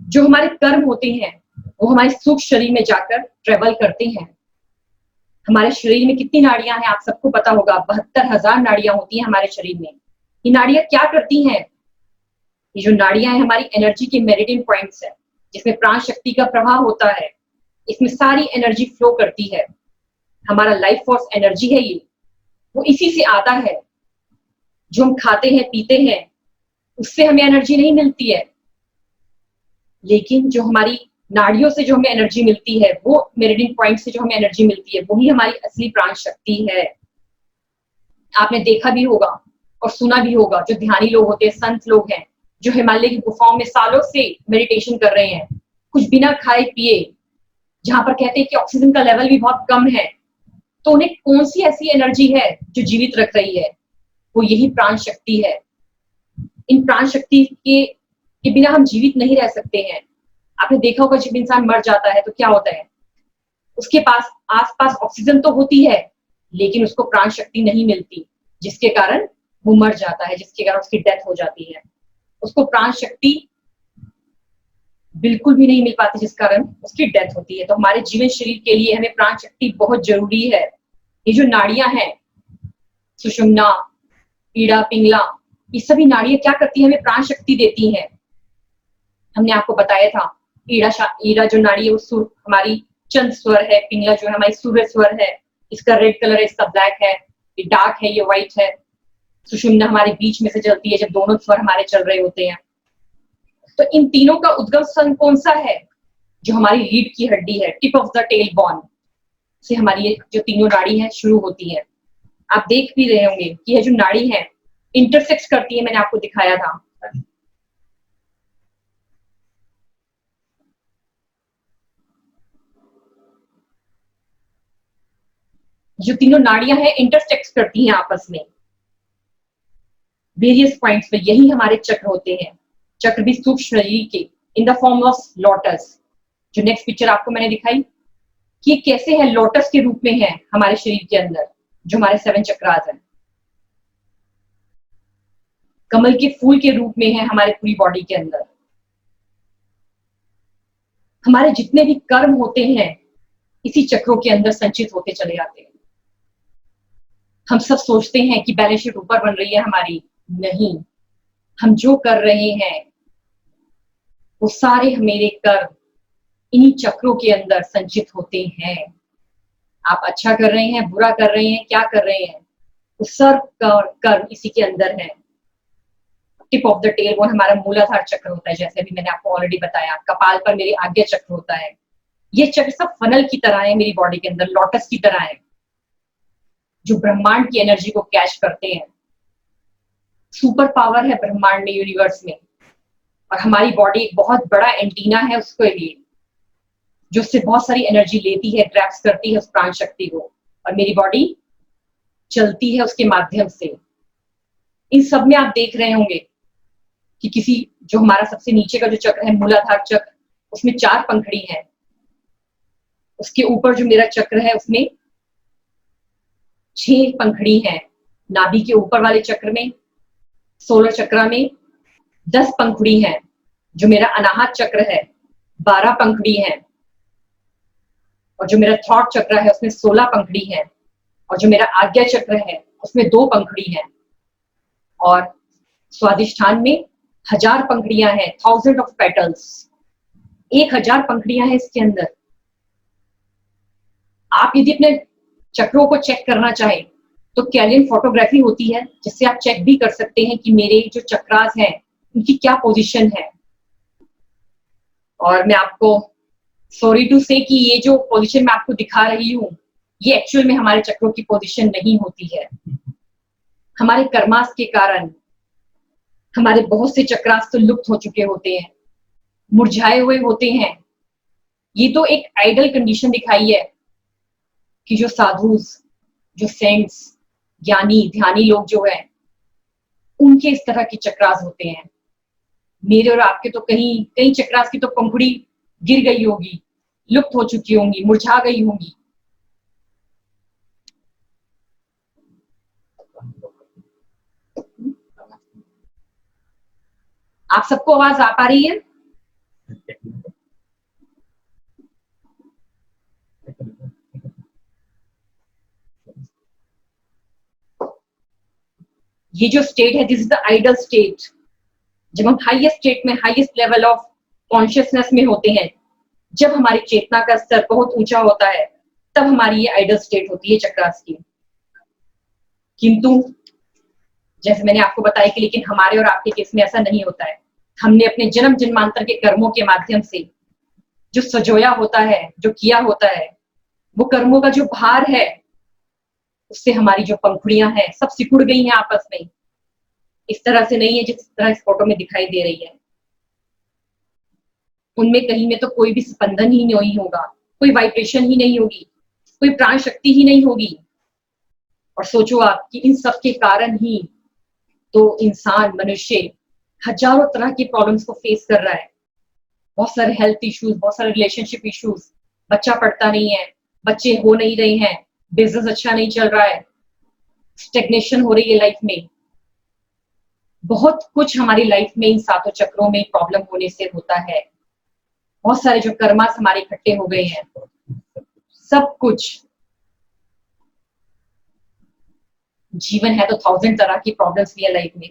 जो हमारे कर्म होते हैं वो हमारे सूक्ष्म शरीर में जाकर ट्रेवल करते हैं। हमारे शरीर में कितनी नाड़ियां हैं आप सबको पता होगा। 72,000 नाड़ियां होती हैं हमारे शरीर में। ये नाड़ियां क्या करती हैं? ये जो नाड़ियां हैं हमारी एनर्जी के मेरिडियन पॉइंट्स है, जिसमें प्राण शक्ति का प्रवाह होता है। इसमें सारी एनर्जी फ्लो करती है। हमारा लाइफ फोर्स एनर्जी है ये, वो इसी से आता है। जो हम खाते हैं पीते हैं उससे हमें एनर्जी नहीं मिलती है, लेकिन जो हमारी नाड़ियों से जो हमें एनर्जी मिलती है, वो मेरिडियन पॉइंट से जो हमें एनर्जी मिलती है, वही हमारी असली प्राण शक्ति है। आपने देखा भी होगा और सुना भी होगा, जो ध्यानी लोग होते हैं, संत लोग हैं, जो हिमालय की गुफाओं में सालों से मेडिटेशन कर रहे हैं, कुछ बिना खाए पिए, जहां पर कहते हैं कि ऑक्सीजन का लेवल भी बहुत कम है, तो उन्हें कौन सी ऐसी एनर्जी है जो जीवित रख रही है? वो यही प्राण शक्ति है। इन प्राण शक्ति के बिना हम जीवित नहीं रह सकते हैं। आपने देखा होगा जब इंसान मर जाता है तो क्या होता है? उसके पास आसपास ऑक्सीजन तो होती है लेकिन उसको प्राण शक्ति नहीं मिलती, जिसके कारण वो मर जाता है, जिसके कारण उसकी डेथ हो जाती है। उसको प्राण शक्ति बिल्कुल भी नहीं मिल पाती, जिस कारण उसकी डेथ होती है। तो हमारे जीवन शरीर के लिए हमें प्राण शक्ति बहुत जरूरी है। ये जो नाड़ियां हैं, सुषुम्ना, ईड़ा, पिंगला, ये सभी नाड़ियां क्या करती है, हमें प्राण शक्ति देती हैं। हमने आपको बताया था ईड़ा जो नाड़ी है वो हमारी चंद्र स्वर है, पिंगला जो है हमारी सूर्य स्वर है, इसका रेड कलर है, इसका ब्लैक है, ये डार्क है, ये व्हाइट है। सुषुम्ना हमारे बीच में से चलती है जब दोनों स्वर हमारे चल रहे होते हैं। तो इन तीनों का उद्गम स्थान कौन सा है? जो हमारी रीढ़ की हड्डी है, tip of the tail bone से हमारी ये जो तीनों नाड़ी है शुरू होती है। आप देख भी रहे होंगे कि ये जो नाड़ी है इंटरसेक्ट करती है, मैंने आपको दिखाया था। जो तीनों नाड़ियां हैं इंटरसेक्ट करती हैं आपस में वेरियस पॉइंट्स पे, यही हमारे चक्र होते हैं। चक्र भी सूक्ष्म शरीर के in the form of lotus. जो नेक्स्ट पिक्चर आपको मैंने दिखाई कि ये कैसे है, लोटस के रूप में है हमारे शरीर के अंदर, जो हमारे 7 चक्रास हैं। कमल के फूल के रूप में है हमारे पूरी बॉडी के अंदर। हमारे जितने भी कर्म होते हैं इसी चक्रों के अंदर संचित होते चले जाते हैं। हम सब सोचते हैं कि बैलेंस शीट ऊपर बन रही है हमारी, नहीं, हम जो कर रहे हैं वो सारे मेरे कर्म इन्हीं चक्रों के अंदर संचित होते हैं। आप अच्छा कर रहे हैं, बुरा कर रहे हैं, क्या कर रहे हैं, वो सब कर्म इसी के अंदर है। टिप ऑफ द टेल वो हमारा मूलाधार चक्र होता है, जैसे अभी मैंने आपको ऑलरेडी बताया। कपाल पर मेरी आज्ञा चक्र होता है। ये चक्र सब फनल की तरह है मेरी बॉडी के अंदर, लोटस की तरह है, जो ब्रह्मांड की एनर्जी को कैच करते हैं। सुपर पावर है ब्रह्मांड में, यूनिवर्स में, और हमारी बॉडी एक बहुत बड़ा एंटीना है उसके लिए, जो उससे बहुत सारी एनर्जी लेती है, ट्रैप्स करती है उस प्राण शक्ति को, और मेरी बॉडी चलती है उसके माध्यम से। इन सब में आप देख रहे होंगे कि किसी जो हमारा सबसे नीचे का जो चक्र है मूलाधार चक्र, उसमें 4 पंखड़ी है। उसके ऊपर जो मेरा चक्र है उसमें 6 पंखड़ी है। नाभि के ऊपर वाले चक्र में, 16 चक्र में 10 पंखुड़ी हैं। जो मेरा अनाहत चक्र है 12 पंखुड़ी हैं, और जो मेरा थॉट चक्र है उसमें 16 पंखुड़ी हैं, और जो मेरा आज्ञा चक्र है उसमें 2 पंखुड़ी हैं, और स्वादिष्ठान में 1000 पंखुड़ियां हैं, 1000 ऑफ पेटल्स, 1000 पंखुड़ियां हैं इसके अंदर। आप यदि अपने चक्रों को चेक करना चाहें तो कैलियन फोटोग्राफी होती है, जिससे आप चेक भी कर सकते हैं कि मेरे जो चक्रास हैं उनकी क्या पोजीशन है। और मैं आपको सॉरी टू से कि ये जो पोजीशन मैं आपको दिखा रही हूँ ये एक्चुअल में हमारे चक्रों की पोजीशन नहीं होती है। हमारे कर्मास के कारण हमारे बहुत से चक्रास तो लुप्त हो चुके होते हैं, मुरझाए हुए होते हैं। ये तो एक आइडल कंडीशन दिखाई है कि जो साधुस, जो सेंट्स, ज्ञानी ध्यानी लोग जो है उनके इस तरह के चक्रास होते हैं। मेरे और आपके तो कई चक्रास की तो पंखुड़ी गिर गई होगी, लुप्त हो चुकी होंगी, मुरझा गई होंगी। आप सबको आवाज आ पा रही है? ये जो स्टेट है, this is the ideal state. जब हम हाईएस्ट स्टेट में, हाईएस्ट लेवल ऑफ कॉन्शियसनेस में होते हैं, जब हमारी चेतना का स्तर बहुत ऊंचा होता है, तब हमारी ये आइडल स्टेट होती है चक्रास की। किंतु जैसे मैंने आपको बताया कि लेकिन हमारे और आपके केस में ऐसा नहीं होता है। हमने अपने जन्म जन्मांतर के कर्मों के माध्यम से जो सजोया होता है, जो किया होता है, वो कर्मों का जो भार है उससे हमारी जो पंखुड़ियां हैं सब सिकुड़ गई हैं आपस में। इस तरह से नहीं है जिस तरह इस फोटो में दिखाई दे रही है। उनमें कहीं में तो कोई भी स्पंदन ही नहीं होगा, कोई वाइब्रेशन ही नहीं होगी, कोई प्राण शक्ति ही नहीं होगी। और सोचो आप कि इन सब के कारण ही तो इंसान, मनुष्य हजारों तरह की प्रॉब्लम्स को फेस कर रहा है। बहुत सारे हेल्थ इश्यूज, बहुत सारे रिलेशनशिप इश्यूज, बच्चा पढ़ता नहीं है, बच्चे हो नहीं रहे हैं, बिजनेस अच्छा नहीं चल रहा है, स्टेग्नेशन हो रही है लाइफ में। बहुत कुछ हमारी लाइफ में इन 7 चक्रों में प्रॉब्लम होने से होता है। बहुत सारे जो कर्मास हमारे इकट्ठे हो गए हैं, सब कुछ। जीवन है तो 1000 तरह की प्रॉब्लम्स भी है लाइफ में।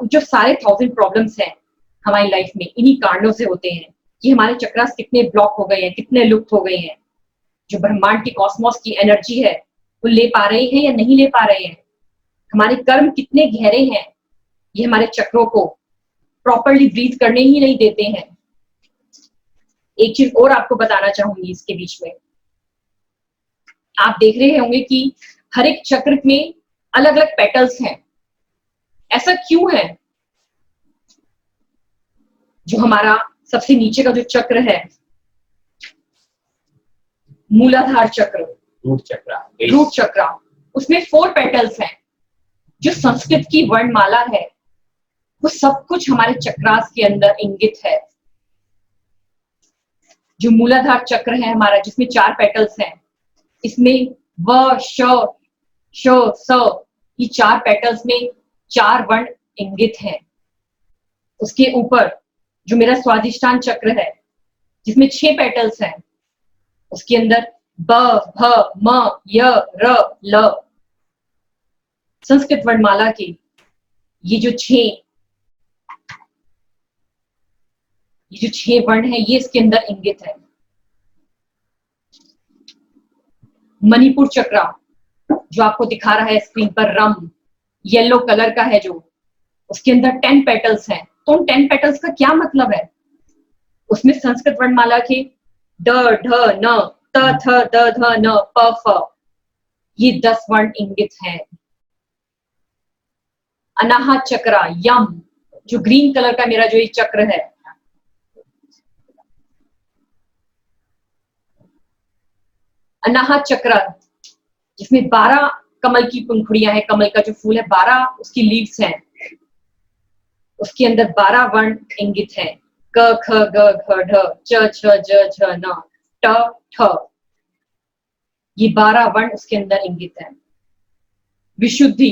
जो सारे 1000 प्रॉब्लम्स हैं हमारी लाइफ में इन्हीं कारणों से होते हैं कि हमारे चक्रास कितने ब्लॉक हो गए हैं, कितने लुप्त हो गए हैं। जो ब्रह्मांड की कॉस्मोस की एनर्जी है वो ले पा रहे हैं या नहीं ले पा रहे हैं। हमारे कर्म कितने गहरे हैं ये हमारे चक्रों को प्रॉपरली ब्रीथ करने ही नहीं देते हैं। एक चीज और आपको बताना चाहूंगी इसके बीच में, आप देख रहे होंगे कि हर एक चक्र में अलग अलग पेटल्स हैं। ऐसा क्यों है? जो हमारा सबसे नीचे का जो चक्र है, मूलाधार चक्र, रूट चक्र, उसमें 4 पेटल्स हैं। जो संस्कृत की वर्णमाला है वो सब कुछ हमारे चक्रास के अंदर इंगित है। जो मूलाधार चक्र है हमारा, जिसमें 4 पेटल्स हैं, इसमें व श स ये 4 पेटल्स में 4 वर्ण इंगित हैं। उसके ऊपर जो मेरा स्वादिष्टान चक्र है जिसमें 6 पेटल्स हैं, उसके अंदर ब भ म य र ल संस्कृत वर्णमाला के ये जो 6 वर्ण है ये इसके अंदर इंगित है। मणिपुर चक्र जो आपको दिखा रहा है स्क्रीन पर, रम येलो कलर का है, जो उसके अंदर 10 पेटल्स हैं। तो उन 10 पेटल्स का क्या मतलब है? उसमें संस्कृत वर्णमाला के ड ढ न त थ द ध न प फ ये 10 वर्ण इंगित हैं। अनाहत चक्र यम जो ग्रीन कलर का मेरा जो ये चक्र है, अनाहत चक्र जिसमें 12 कमल की पंखुड़ियां हैं, कमल का जो फूल है 12 उसकी लीव्स हैं, उसके अंदर 12 वर्ण इंगित हैं। क ख ग घ ढ च छ ज झ न ट ठ ये 12 वर्ण उसके अंदर इंगित हैं। विशुद्धि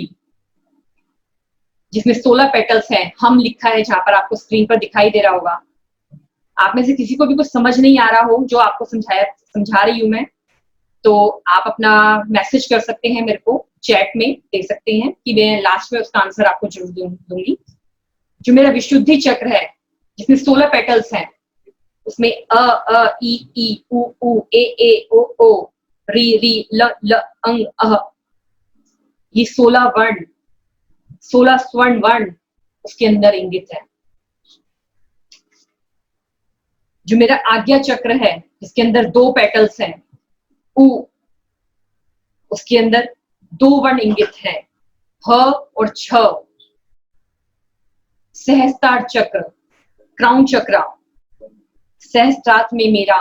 जिसमें 16 पेटल्स हैं, हम लिखा है जहां पर आपको स्क्रीन पर दिखाई दे रहा होगा। आप में से किसी को भी कुछ समझ नहीं आ रहा हो जो आपको समझा रही हूं मैं, तो आप अपना मैसेज कर सकते हैं, मेरे को चैट में दे सकते हैं कि मैं लास्ट में उसका आंसर आपको जरूर दूंगी। जो मेरा विशुद्धि चक्र है जिसमें 16 पेटल्स हैं, उसमें अ ई उ ए ओ री ल अंग अह ये 16 वर्ण, 16 स्वर्ण वर्ण उसके अंदर इंगित है। जो मेरा आज्ञा चक्र है जिसके अंदर 2 पेटल्स हैं, उ उसके अंदर 2 वर्ण इंगित हैं, ह और छ। सहस्त्रार चक्र, क्राउन चक्र, सहस्त्रार्थ में मेरा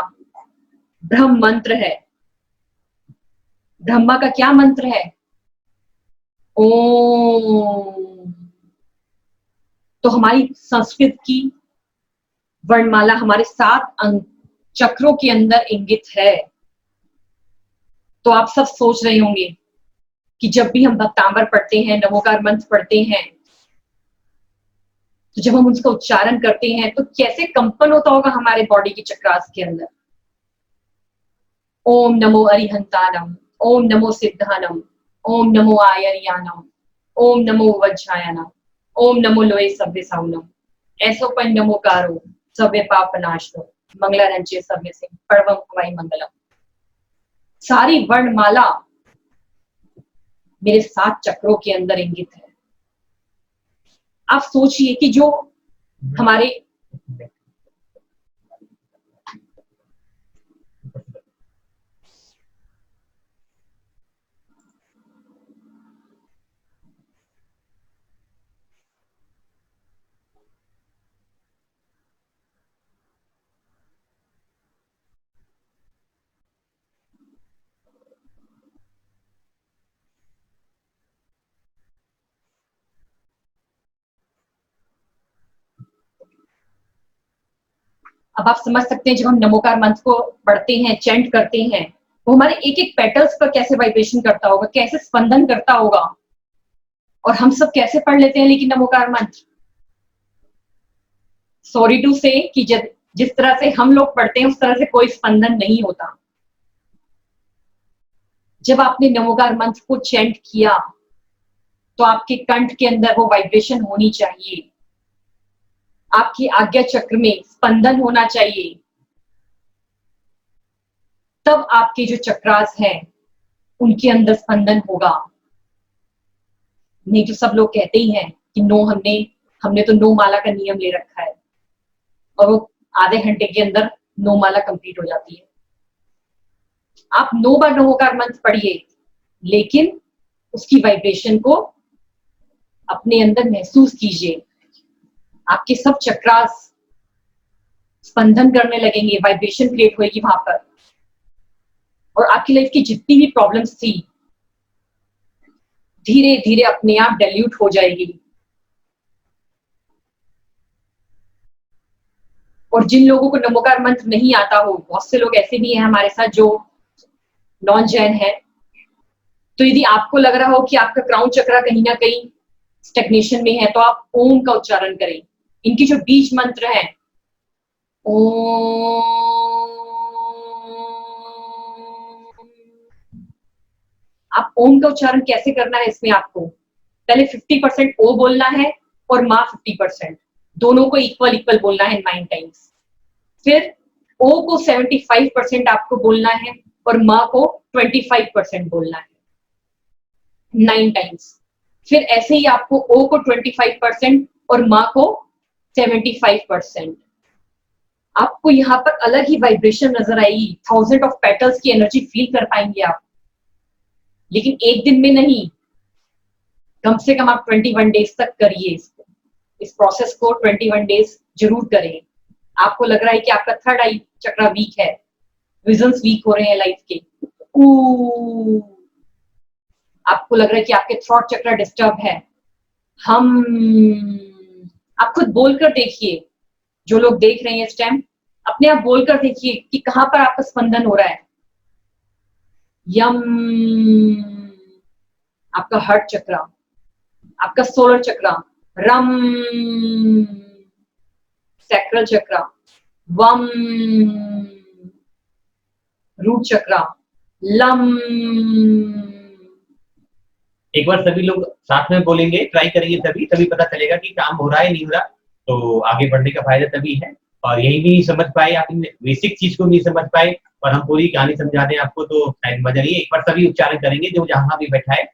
ब्रह्म मंत्र है। ब्रह्मा का क्या मंत्र है? ओम। तो हमारी संस्कृत की वर्णमाला हमारे 7 चक्रों के अंदर इंगित है। तो आप सब सोच रहे होंगे कि जब भी हम भक्तांबर पढ़ते हैं, नमोकार मंत्र पढ़ते हैं, तो जब हम उसका उच्चारण करते हैं तो कैसे कंपन होता होगा हमारे बॉडी की चक्रास के अंदर। ओम नमो अरिहंतानम, ओम नमो सिद्धानम, ओम नमो आयर्यानम, ओम नमो वज्रायनम, ओम नमो लोए सभ्य साउनम, ऐसोपन नमोकारो सभ्य पाप नाशनो, मंगलारंचे सभ्य सिंह परवम हवाई मंगलम। सारी वर्णमाला मेरे 7 चक्रों के अंदर इंगित है। आप सोचिए कि जो हमारे अब आप समझ सकते हैं जब हम नमोकार मंत्र को पढ़ते हैं, चैंट करते हैं, वो हमारे एक एक पेटल्स पर कैसे वाइब्रेशन करता होगा, कैसे स्पंदन करता होगा। और हम सब कैसे पढ़ लेते हैं लेकिन नमोकार मंत्र, सॉरी टू से कि जिस तरह से हम लोग पढ़ते हैं उस तरह से कोई स्पंदन नहीं होता। जब आपने नमोकार मंत्र को चैंट किया तो आपके कंठ के अंदर वो वाइब्रेशन होनी चाहिए, आपकी आज्ञा चक्र में स्पंदन होना चाहिए, तब आपके जो चक्रास हैं उनके अंदर स्पंदन होगा। नहीं तो सब लोग कहते ही हैं कि नो, हमने तो 9 माला का नियम ले रखा है, और वो आधे घंटे के अंदर 9 माला कंप्लीट हो जाती है। आप 9 बार नमोकार मंत्र पढ़िए, लेकिन उसकी वाइब्रेशन को अपने अंदर महसूस कीजिए। आपके सब चक्रास स्पंदन करने लगेंगे, वाइब्रेशन क्रिएट होगी वहां पर, और आपकी लाइफ की जितनी भी प्रॉब्लम्स थी धीरे धीरे अपने आप डाइल्यूट हो जाएगी। और जिन लोगों को नमोकार मंत्र नहीं आता हो, बहुत से लोग ऐसे भी हैं हमारे साथ जो नॉन जैन है, तो यदि आपको लग रहा हो कि आपका क्राउन चक्रा कहीं ना कहीं स्टेग्नेशन में है, तो आप ओम का उच्चारण करें। इनकी जो बीज मंत्र है, ओम, आप ओम का उच्चारण कैसे करना है, इसमें आपको पहले 50% ओ बोलना है और माँ 50%, दोनों को इक्वल इक्वल बोलना है 9 टाइम्स। फिर ओ को 75% आपको बोलना है और माँ को 25% बोलना है 9 टाइम्स। फिर ऐसे ही आपको ओ को 25% और माँ को 75%। आपको यहाँ पर अलग ही वाइब्रेशन नजर आएगी, 1000 ऑफ पेटल्स की एनर्जी फील कर पाएंगे आप, लेकिन एक दिन में नहीं, कम से कम आप 21 डेज तक करिए इसको, इस प्रोसेस को 21 डेज जरूर करें। आपको लग रहा है कि आपका थर्ड आई चक्रा वीक है, विजन्स वीक हो रहे हैं लाइफ के, आपको लग रहा है कि आपके थ्रॉट चक्रा डिस्टर्ब है, आप खुद बोलकर देखिए। जो लोग देख रहे हैं इस टाइम, अपने आप बोलकर देखिए कि कहां पर आपका स्पंदन हो रहा है। यम, आपका हार्ट चक्रा, आपका सोलर चक्रा। रम, सैक्रल चक्रा। वम, रूट चक्रा। लम। एक बार सभी लोग साथ में बोलेंगे, ट्राई करेंगे, तभी पता चलेगा कि काम हो रहा है नहीं हो रहा। तो आगे बढ़ने का फायदा तभी है। और यही भी नहीं समझ पाए आप, बेसिक चीज को नहीं समझ पाए और हम पूरी कहानी समझा दें आपको, तो शायद मजा नहीं है। एक बार सभी उच्चारण करेंगे, जो जहां भी बैठा है।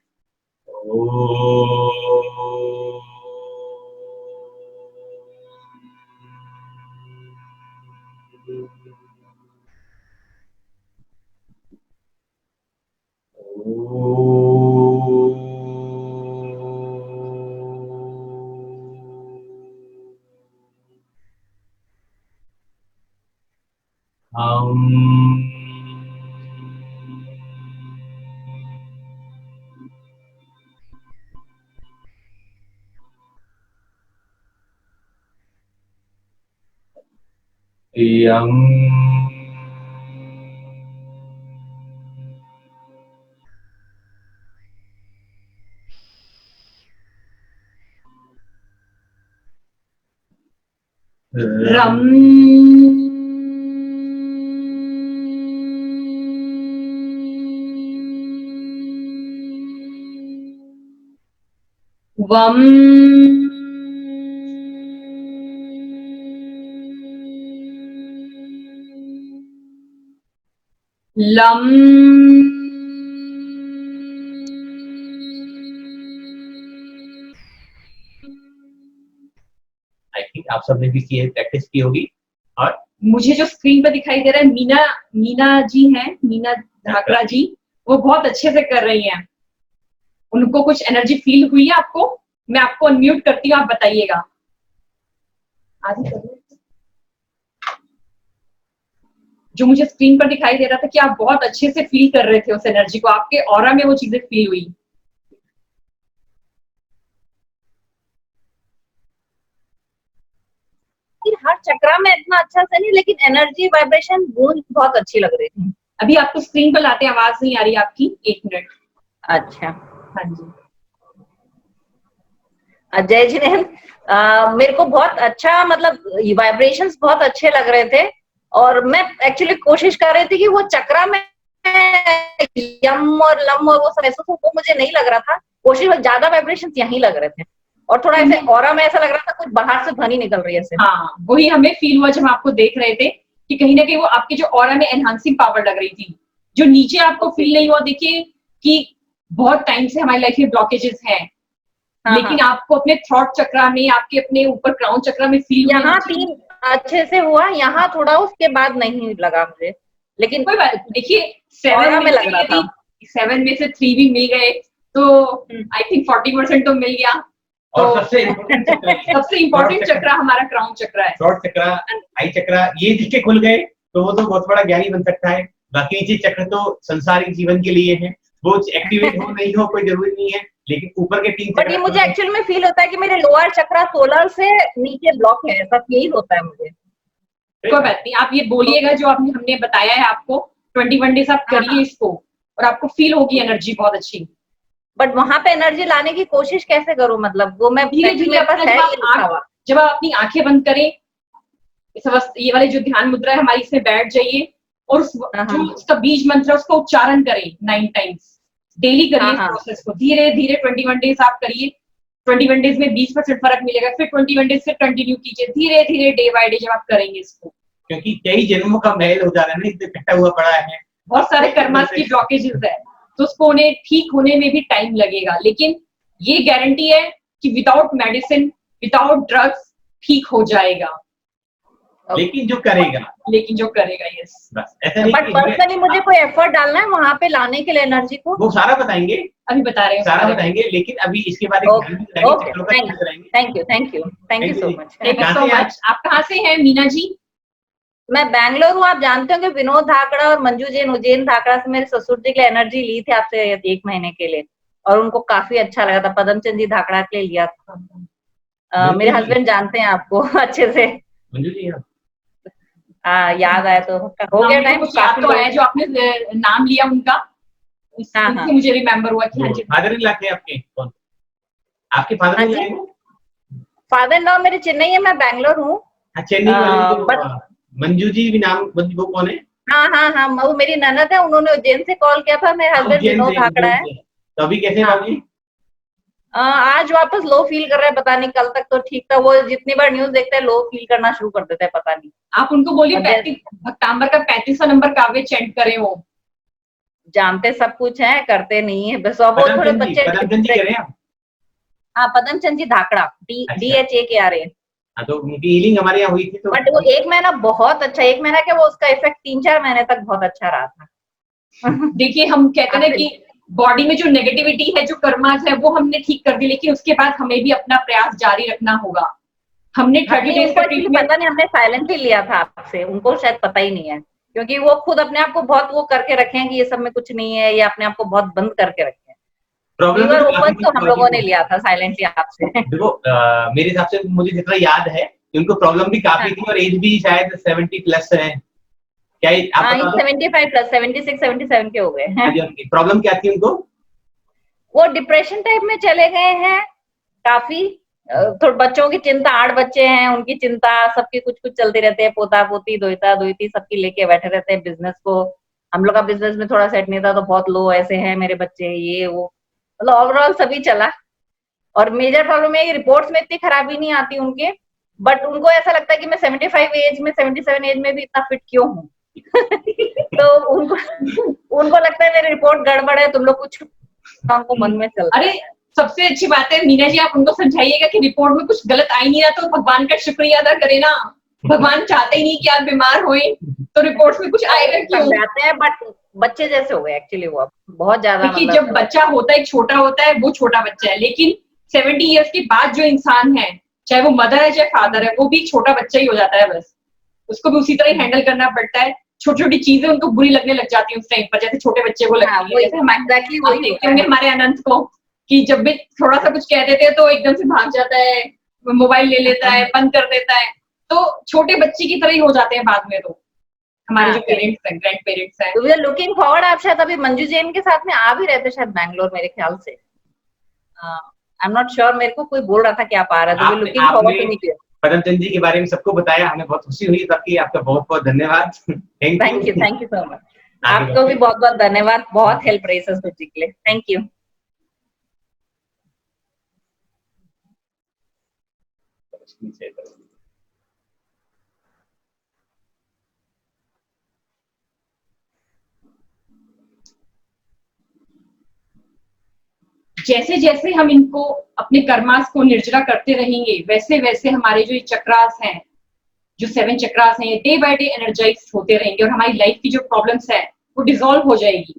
यम, रम, वम, लम, आई थिंक आप सबने भी प्रैक्टिस की होगी। और मुझे जो स्क्रीन पर दिखाई दे रहा है, मीना जी हैं, मीना धाकड़ा जी, वो बहुत अच्छे से कर रही हैं। उनको कुछ एनर्जी फील हुई है आपको? मैं आपको अनम्यूट करती हूँ, आप बताइएगा। आदि जो मुझे स्क्रीन पर दिखाई दे रहा था कि आप बहुत अच्छे से फील कर रहे थे उस एनर्जी को, आपके ऑरा में वो चीजें फील हुई। हर चक्रा में इतना अच्छा से नहीं, लेकिन एनर्जी वाइब्रेशन गूंज बहुत अच्छी लग रही थी। अभी आपको स्क्रीन पर लाते आवाज नहीं आ रही आपकी, 1 मिनट। अच्छा, हाँ जी। जय जिनेंद्र, मेरे को बहुत अच्छा, मतलब वाइब्रेशंस बहुत अच्छे लग रहे थे। और मैं एक्चुअली कोशिश कर रही थी कि वो चक्रा में यम और लम और वो सब ऐसा वो मुझे नहीं लग रहा था, कोशिश, ज्यादा वाइब्रेशंस यहीं लग रहे थे और थोड़ा ऐसे ऑरा में ऐसा लग रहा था कुछ बाहर से ध्वनि निकल रही है ऐसे। हाँ, वही हमें फील हुआ जब हम आपको देख रहे थे कि कहीं ना कहीं वो आपके जो ऑरा में एनहांसिंग पावर लग रही थी, जो नीचे आपको फील नहीं हुआ। देखिए कि बहुत टाइम से हमारी लाइफ में ब्लॉकेजेस हैं, लेकिन आपको अपने थ्रॉट चक्रा में, आपके अपने ऊपर क्राउन चक्रा में फील यहाँ 3 अच्छे से हुआ, यहाँ थोड़ा, उसके बाद नहीं लगा मुझे, लेकिन कोई बात। देखिए 7 में लग रहा था, 7 में से 3 भी मिल गए तो आई थिंक 40% तो मिल गया। और तो सबसे इम्पोर्टेंट चक्रा हमारा क्राउन चक्रा है। थ्रॉट चक्रा, आई चक्रा, ये जिसके खुल गए तो वो तो बहुत बड़ा ज्ञानी बन सकता है। बाकी नीचे चक्र तो संसारिक जीवन के लिए है, वो एक्टिवेट हो नहीं हो कोई जरूरी नहीं है, लेकिन ऊपर के 3 बट ये मुझे एक्चुअल में फील होता है कि मेरे लोअर चक्रा 16 से नीचे ब्लॉक है, ऐसा फील होता है मुझे। कोई बात नहीं, आप ये बोलिएगा जो आपने हमने बताया है आपको, 21 डेज आप करिए इसको और आपको फील होगी एनर्जी बहुत अच्छी। बट वहां पे एनर्जी लाने की कोशिश कैसे करूं, मतलब वो मैं धीरे धीरे जब आप अपनी आंखें बंद करें, ये वाले जो ध्यान मुद्रा है हमारी, इसमें बैठ जाइए और जो उसका बीज मंत्र है उसका उच्चारण करें 9 टाइम्स डेली करिए इस प्रोसेस को। धीरे धीरे 21 डेज आप करिए, 21 डेज में 20% फर्क मिलेगा, फिर 21 डेज से कंटिन्यू कीजिए धीरे धीरे डे बाय डे जब आप करेंगे इसको। क्योंकि कई जन्मों का महल हो जा रहा है ना, इससे इकट्ठा हुआ पड़ा है, बहुत सारे कर्मास की ब्लॉकेजेस है, तो उसको उन्हें ठीक होने में भी टाइम लगेगा, लेकिन ये गारंटी है कि विदाउट मेडिसिन, विदाउट ड्रग्स ठीक हो जाएगा। लेकिन जो करेगा यस, बस ऐसा नहीं। बट पर्सनली मुझे कोई एफर्ट डालना है वहां पे लाने के लिए एनर्जी को, वो सारा बताएंगे, अभी बता रहे हैं, सारा बताएंगे, लेकिन अभी इसके बाद थैंक यू सो मच। आप कहाँ से हैं मीना जी? मैं बैंगलोर हूँ। आप जानते हो कि विनोद धाकड़ा और मंजू जैन, उज्जैन धाकड़ा से मेरे ससुर जी के लिए एनर्जी ली थी आपसे 1 महीने के लिए, और उनको काफी अच्छा लगा था। पदमचंद जी धाकड़ा के लिए लिया था। मेरे हस्बैंड जानते हैं आपको अच्छे से। मंजू जी याद आया तो हो गया टाइम, काफी तो है जो आपने नाम लिया उनका, उससे मुझे रिमेम्बर हुआ कि हाँ जी। फादर इन लॉ थे आपके? कौन आपके father in law? Father in law मेरे चेन्नई है, मैं बैंगलोर हूँ। चेन्नई वाले मंजू जी भी नाम, वो कौन है? हाँ, वो मेरी ननद है, उन्होंने उज्जैन से कॉल किया था। मेरे हस्बैंड विनोद धाकड़ा है। तो अभी कैसे बाबूजी? आज वापस लो फील कर रहे हैं, पता नहीं, कल तक तो ठीक था। वो जितनी बार न्यूज देखते हैं लो फील करना शुरू कर देते हैं, पता नहीं। आप उनको बोलिए 35 भक्तांबर का 35वां नंबर काव्य चैंट करें। वो जानते सब कुछ है, करते नहीं है बस। वो थोड़े बच्चे पदमचंद जी धाकड़ा, DHAKRA। तो उनकी हीलिंग हमारे यहाँ हुई थी, तो बट वो 1 महीना बहुत अच्छा, 1 महीना क्या, वो उसका इफेक्ट 3-4 महीने तक बहुत अच्छा रहा था। देखिए हम कहते हैं कि बॉडी में जो नेगेटिविटी है, जो कर्मास है, वो हमने ठीक कर दी, लेकिन उसके बाद हमें भी अपना प्रयास जारी रखना होगा। हमने 30 डेज का ट्रीटमेंट, पता नहीं, हमने साइलेंटली लिया था आपसे, उनको शायद पता ही नहीं है, क्योंकि वो खुद अपने आप को बहुत वो करके रखे हैं कि ये सब में कुछ नहीं है, ये अपने आप को बहुत बंद करके रखे हैं। ओपन तो हम लोगों ने लिया था साइलेंटली आपसे। देखो मेरे हिसाब से मुझे जितना याद है उनको प्रॉब्लम भी काफी थी, और एज भी शायद 70 प्लस है। क्या आप 75 प्लस 76 77 के हो गए हैं। प्रॉब्लम क्या थी उनको? वो डिप्रेशन टाइप में चले गए हैं काफी। थोड़े बच्चों की चिंता, 8 बच्चे हैं, उनकी चिंता, सबकी कुछ कुछ चलती रहते हैं, पोता पोती दोहिता दोहिती सबकी लेके बैठे रहते हैं। बिजनेस को, हम लोग का बिजनेस में थोड़ा सेट नहीं था तो बहुत लो ऐसे हैं मेरे बच्चे, ये वो, मतलब ओवरऑल सभी चला। और मेजर प्रॉब्लम है, रिपोर्ट्स में इतनी खराबी नहीं आती उनके, बट उनको ऐसा लगता है कि मैं 75 एज में, 77 एज में भी इतना फिट क्यों हूँ। तो उनको लगता है मेरी रिपोर्ट गड़बड़ है, तुम लोग कुछ उनको मन में चल। अरे सबसे अच्छी बात है मीना जी, आप उनको समझाइएगा कि रिपोर्ट में कुछ गलत आ ही नहीं रहा तो भगवान का शुक्रिया अदा करे ना। भगवान चाहते ही नहीं कि आप बीमार होए, तो रिपोर्ट्स में कुछ आएगा क्यों? जाते हैं, बट बच्चे जैसे हो गए एक्चुअली वो अब बहुत ज्यादा। देखिए जब बच्चा होता है, छोटा होता है, वो छोटा बच्चा है, लेकिन 70 इयर्स के बाद जो इंसान है, चाहे वो मदर है चाहे फादर है, वो भी छोटा बच्चा ही हो जाता है। बस उसको भी उसी तरह हैंडल करना पड़ता है। छोटी छोटी चीजें उनको बुरी लगने लग जाती है उस टाइम पर, जैसे छोटे बच्चे को लगती है। जैसे हम देखते होंगे हमारे अनंत को कि जब भी थोड़ा सा कुछ कह देते हैं तो एकदम से भाग जाता है, मोबाइल ले लेता है, बंद कर देता है। तो छोटे बच्चे की तरह ही हो जाते हैं बाद में। तो हमारे जो पेरेंट्स हैं, ग्रैंड पेरेंट्स हैं, तो वी आर लुकिंग फॉरवर्ड। आप शायद अभी मंजू जैन के साथ में आ भी रहते शायद बैंगलोर, मेरे ख्याल से। आई एम नॉट श्योर, मेरे को कोई बोल रहा था कि आप आ रहे थे। Looking forward to meet you. Padamchand ji के बारे में सबको बताया, हमें बहुत खुशी हुई। बाकी आपका बहुत बहुत धन्यवाद। Thank you so much. आपको भी बहुत बहुत धन्यवाद, बहुत हेल्प रही सर जी के लिए। Thank you. एक्सप्लेन शेयर करोगे? जैसे जैसे हम इनको अपने कर्मास को निर्जरा करते रहेंगे, वैसे वैसे हमारे जो ये चक्रास हैं, जो 7 चक्रास हैं, डे बाय डे एनर्जाइज होते रहेंगे और हमारी लाइफ की जो प्रॉब्लम्स है वो डिसॉल्व हो जाएगी।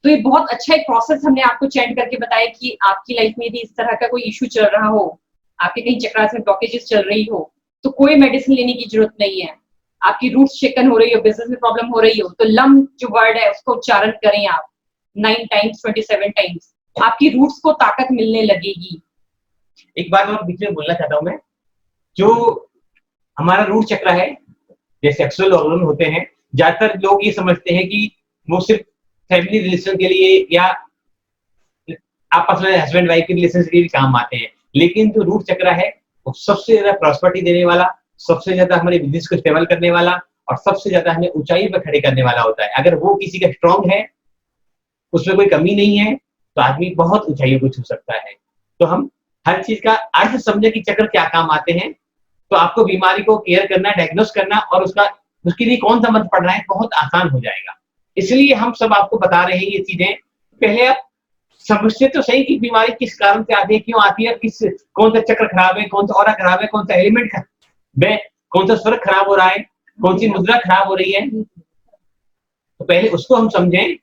तो ये बहुत अच्छा एक प्रोसेस हमने आपको चैंट करके बताया कि आपकी लाइफ में यदि इस तरह का कोई इश्यू चल रहा हो, आपके कहीं चक्रास में ब्लॉकेजेस चल रही हो, तो कोई मेडिसिन लेने की जरूरत नहीं है। आपकी रूट्स शेकन हो रही हो, बिजनेस में प्रॉब्लम हो रही हो, तो लम जो वर्ड है उसको उच्चारण करें आप 9 टाइम्स 27 टाइम्स, आपकी रूट्स को ताकत मिलने लगेगी। एक बात और बीच में बोलना चाहता हूँ मैं, जो हमारा रूट चक्र है, जैसे सेक्सुअल ऑर्गन होते हैं, ज्यादातर लोग ये समझते हैं कि वो सिर्फ फैमिली रिलेशन के लिए या आपस में हस्बैंड वाइफ के रिलेशन के लिए भी काम आते हैं, लेकिन जो रूट चक्र है वो सबसे ज्यादा प्रॉस्पेरिटी देने वाला, सबसे ज्यादा हमारे बिजनेस को स्टेबल करने वाला और सबसे ज्यादा हमें ऊंचाई पर खड़े करने वाला होता है। अगर वो किसी का स्ट्रांग है, उसमें कोई कमी नहीं है, तो आदमी बहुत ऊंचाइयों को छू सकता है। तो हम हर चीज का अर्थ समझे कि चक्र क्या काम आते हैं, तो आपको बीमारी को केयर करना, डायग्नोस करना और उसके लिए कौन सा मंत्र पढ़ना है बहुत आसान हो जाएगा। इसलिए हम सब आपको बता रहे हैं ये चीजें। पहले आप समझते तो सही कि बीमारी किस कारण से आती है, क्यों आती है, कौन सा चक्र खराब है, कौन सा ऑरा खराब है, कौन सा एलिमेंट में कौन सा स्वर खराब हो रहा है, कौन सी मुद्रा खराब हो रही है, तो पहले उसको हम समझें,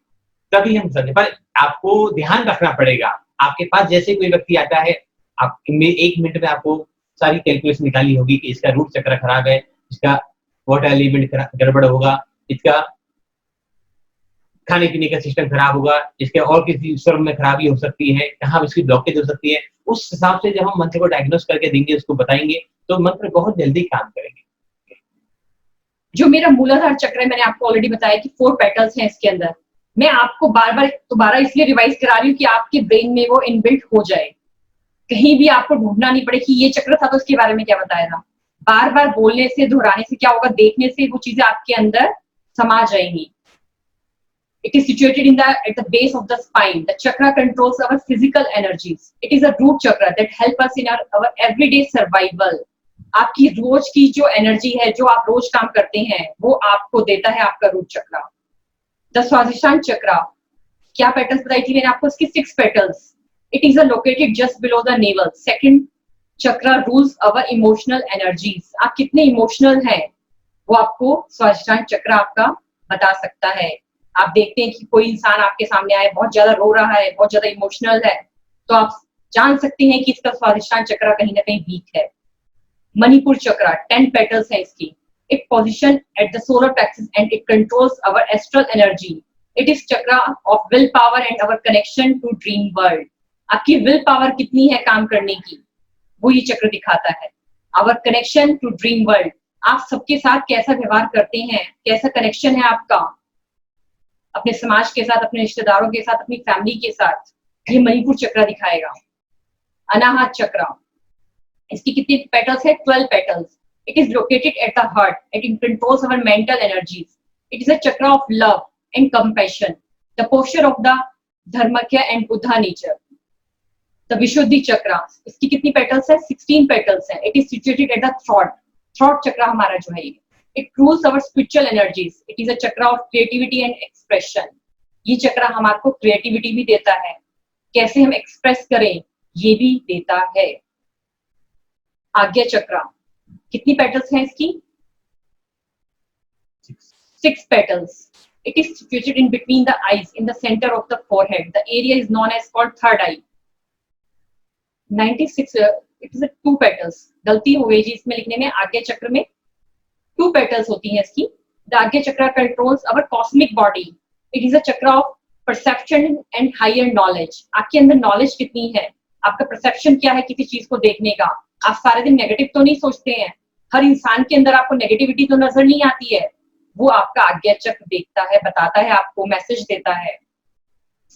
तभी हम समझें। पर आपको ध्यान रखना पड़ेगा, आपके पास जैसे कोई व्यक्ति आता है, आप 1 मिनट में आपको सारी कैलकुलेशन निकाली होगी कि इसका रूट चक्र खराब है, इसका वाटर एलिमेंट गड़बड़ होगा, इसका खाने पीने का सिस्टम खराब होगा, इसके और किसी स्वर में खराबी हो सकती है, कहाँ इसकी ब्लॉकेज हो सकती है। उस हिसाब से जब हम मंत्र को डायग्नोस करके देंगे, उसको बताएंगे, तो मंत्र बहुत जल्दी काम करेंगे। जो मेरा मूलाधार चक्र है, मैंने आपको ऑलरेडी बताया कि 4 पेटल्स हैं इसके अंदर। मैं आपको बार बार दोबारा इसलिए रिवाइज करा रही हूँ कि आपके ब्रेन में वो इनबिल्ट हो जाए, कहीं भी आपको ढूंढना नहीं पड़े कि ये चक्र था तो उसके बारे में क्या बताया था। बार बार बोलने से, दोहराने से क्या होगा, देखने से वो चीजें आपके अंदर समा जाएंगी। It is situated at the base of the spine. The chakra controls our physical energies. It is a root chakra that help us in our everyday survival. आपकी रोज की जो एनर्जी है, जो आप रोज काम करते हैं, वो आपको देता है आपका रूट चक्रा। द स्वादिष्टान चक्रा, क्या पेटल्स बताई थी मैंने आपको, इसकी 6 petals. It is located just below the navel. Second chakra rules our emotional energies. आप कितने इमोशनल हैं, वो आपको स्वादिष्टान चक्र आपका बता सकता है। आप देखते हैं कि कोई इंसान आपके सामने आए, बहुत ज्यादा रो रहा है, बहुत ज्यादा इमोशनल है, तो आप जान सकते हैं कि इसका स्वादिष्टान चक्र कहीं ना कहीं वीक है। मणिपुर चक्र, 10 पेटल्स है इसकी। It position at the solar plexus and it controls our astral energy. It is chakra of will power and our connection to dream world. आपकी विल पावर कितनी है काम करने की, वो ये चक्र दिखाता है। अवर कनेक्शन टू ड्रीम वर्ल्ड, आप सबके साथ कैसा व्यवहार करते हैं, कैसा कनेक्शन है आपका अपने समाज के साथ, अपने रिश्तेदारों के साथ, अपनी फैमिली के साथ, ये मणिपुर चक्र दिखाएगा। अनाहत चक्र, इसकी कितनी पेटल्स है, 12 petals. It is located at the heart, it controls our mental energies. It is a chakra of love and compassion, the posture of the Dharmakaya and Buddha nature. The Vishuddhi chakra, इसकी कितनी पेटल्स है, 16 पेटल्स है। It is situated at the throat, throat chakra हमारा जो है ये, it rules our spiritual energies. It is a chakra of creativity and expression. ये चक्र हमारे क्रिएटिविटी भी देता है, कैसे हम एक्सप्रेस करें ये भी देता है। आज्ञा चक्र, कितनी पेटल्स हैं इसकी, 6 petals. It is situated in between the eyes, in the center of the forehead. The area is known as called third eye. 96 it is a 2 petals. गलती हो गई जी इसमें लिखने में, आज्ञा चक्र में 2 petals होती हैं इसकी। The Ajna chakra controls our cosmic body. It is a chakra of perception and higher knowledge. आपके अंदर नॉलेज कितनी है, आपका परसेप्शन क्या है किसी चीज को देखने का। आप सारे दिन नेगेटिव तो नहीं सोचते हैं, हर इंसान के अंदर आपको नेगेटिविटी तो नजर नहीं आती है, वो आपका आज्ञा चक्र देखता है, बताता है, आपको मैसेज देता है।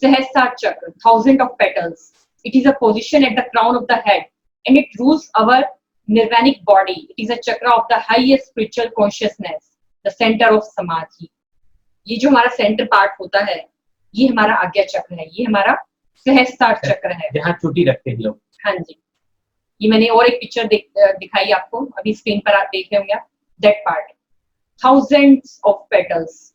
सहस्त्रार चक्र, 1000 of petals. It is a position at the crown of the head and it rules our nirvanic body. It is a chakra of the highest spiritual consciousness, the center of samadhi. ये जो हमारा centre part होता है, ये हमारा आज्ञा चक्र है, ये हमारा सहस्त्रार चक्र है, जहाँ चोटी रखते हैं लोग। हाँ जी, ये मैंने और एक पिक्चर दिखाई आपको, अभी स्क्रीन पर आप देख रहे होंगे, that part, thousands of petals.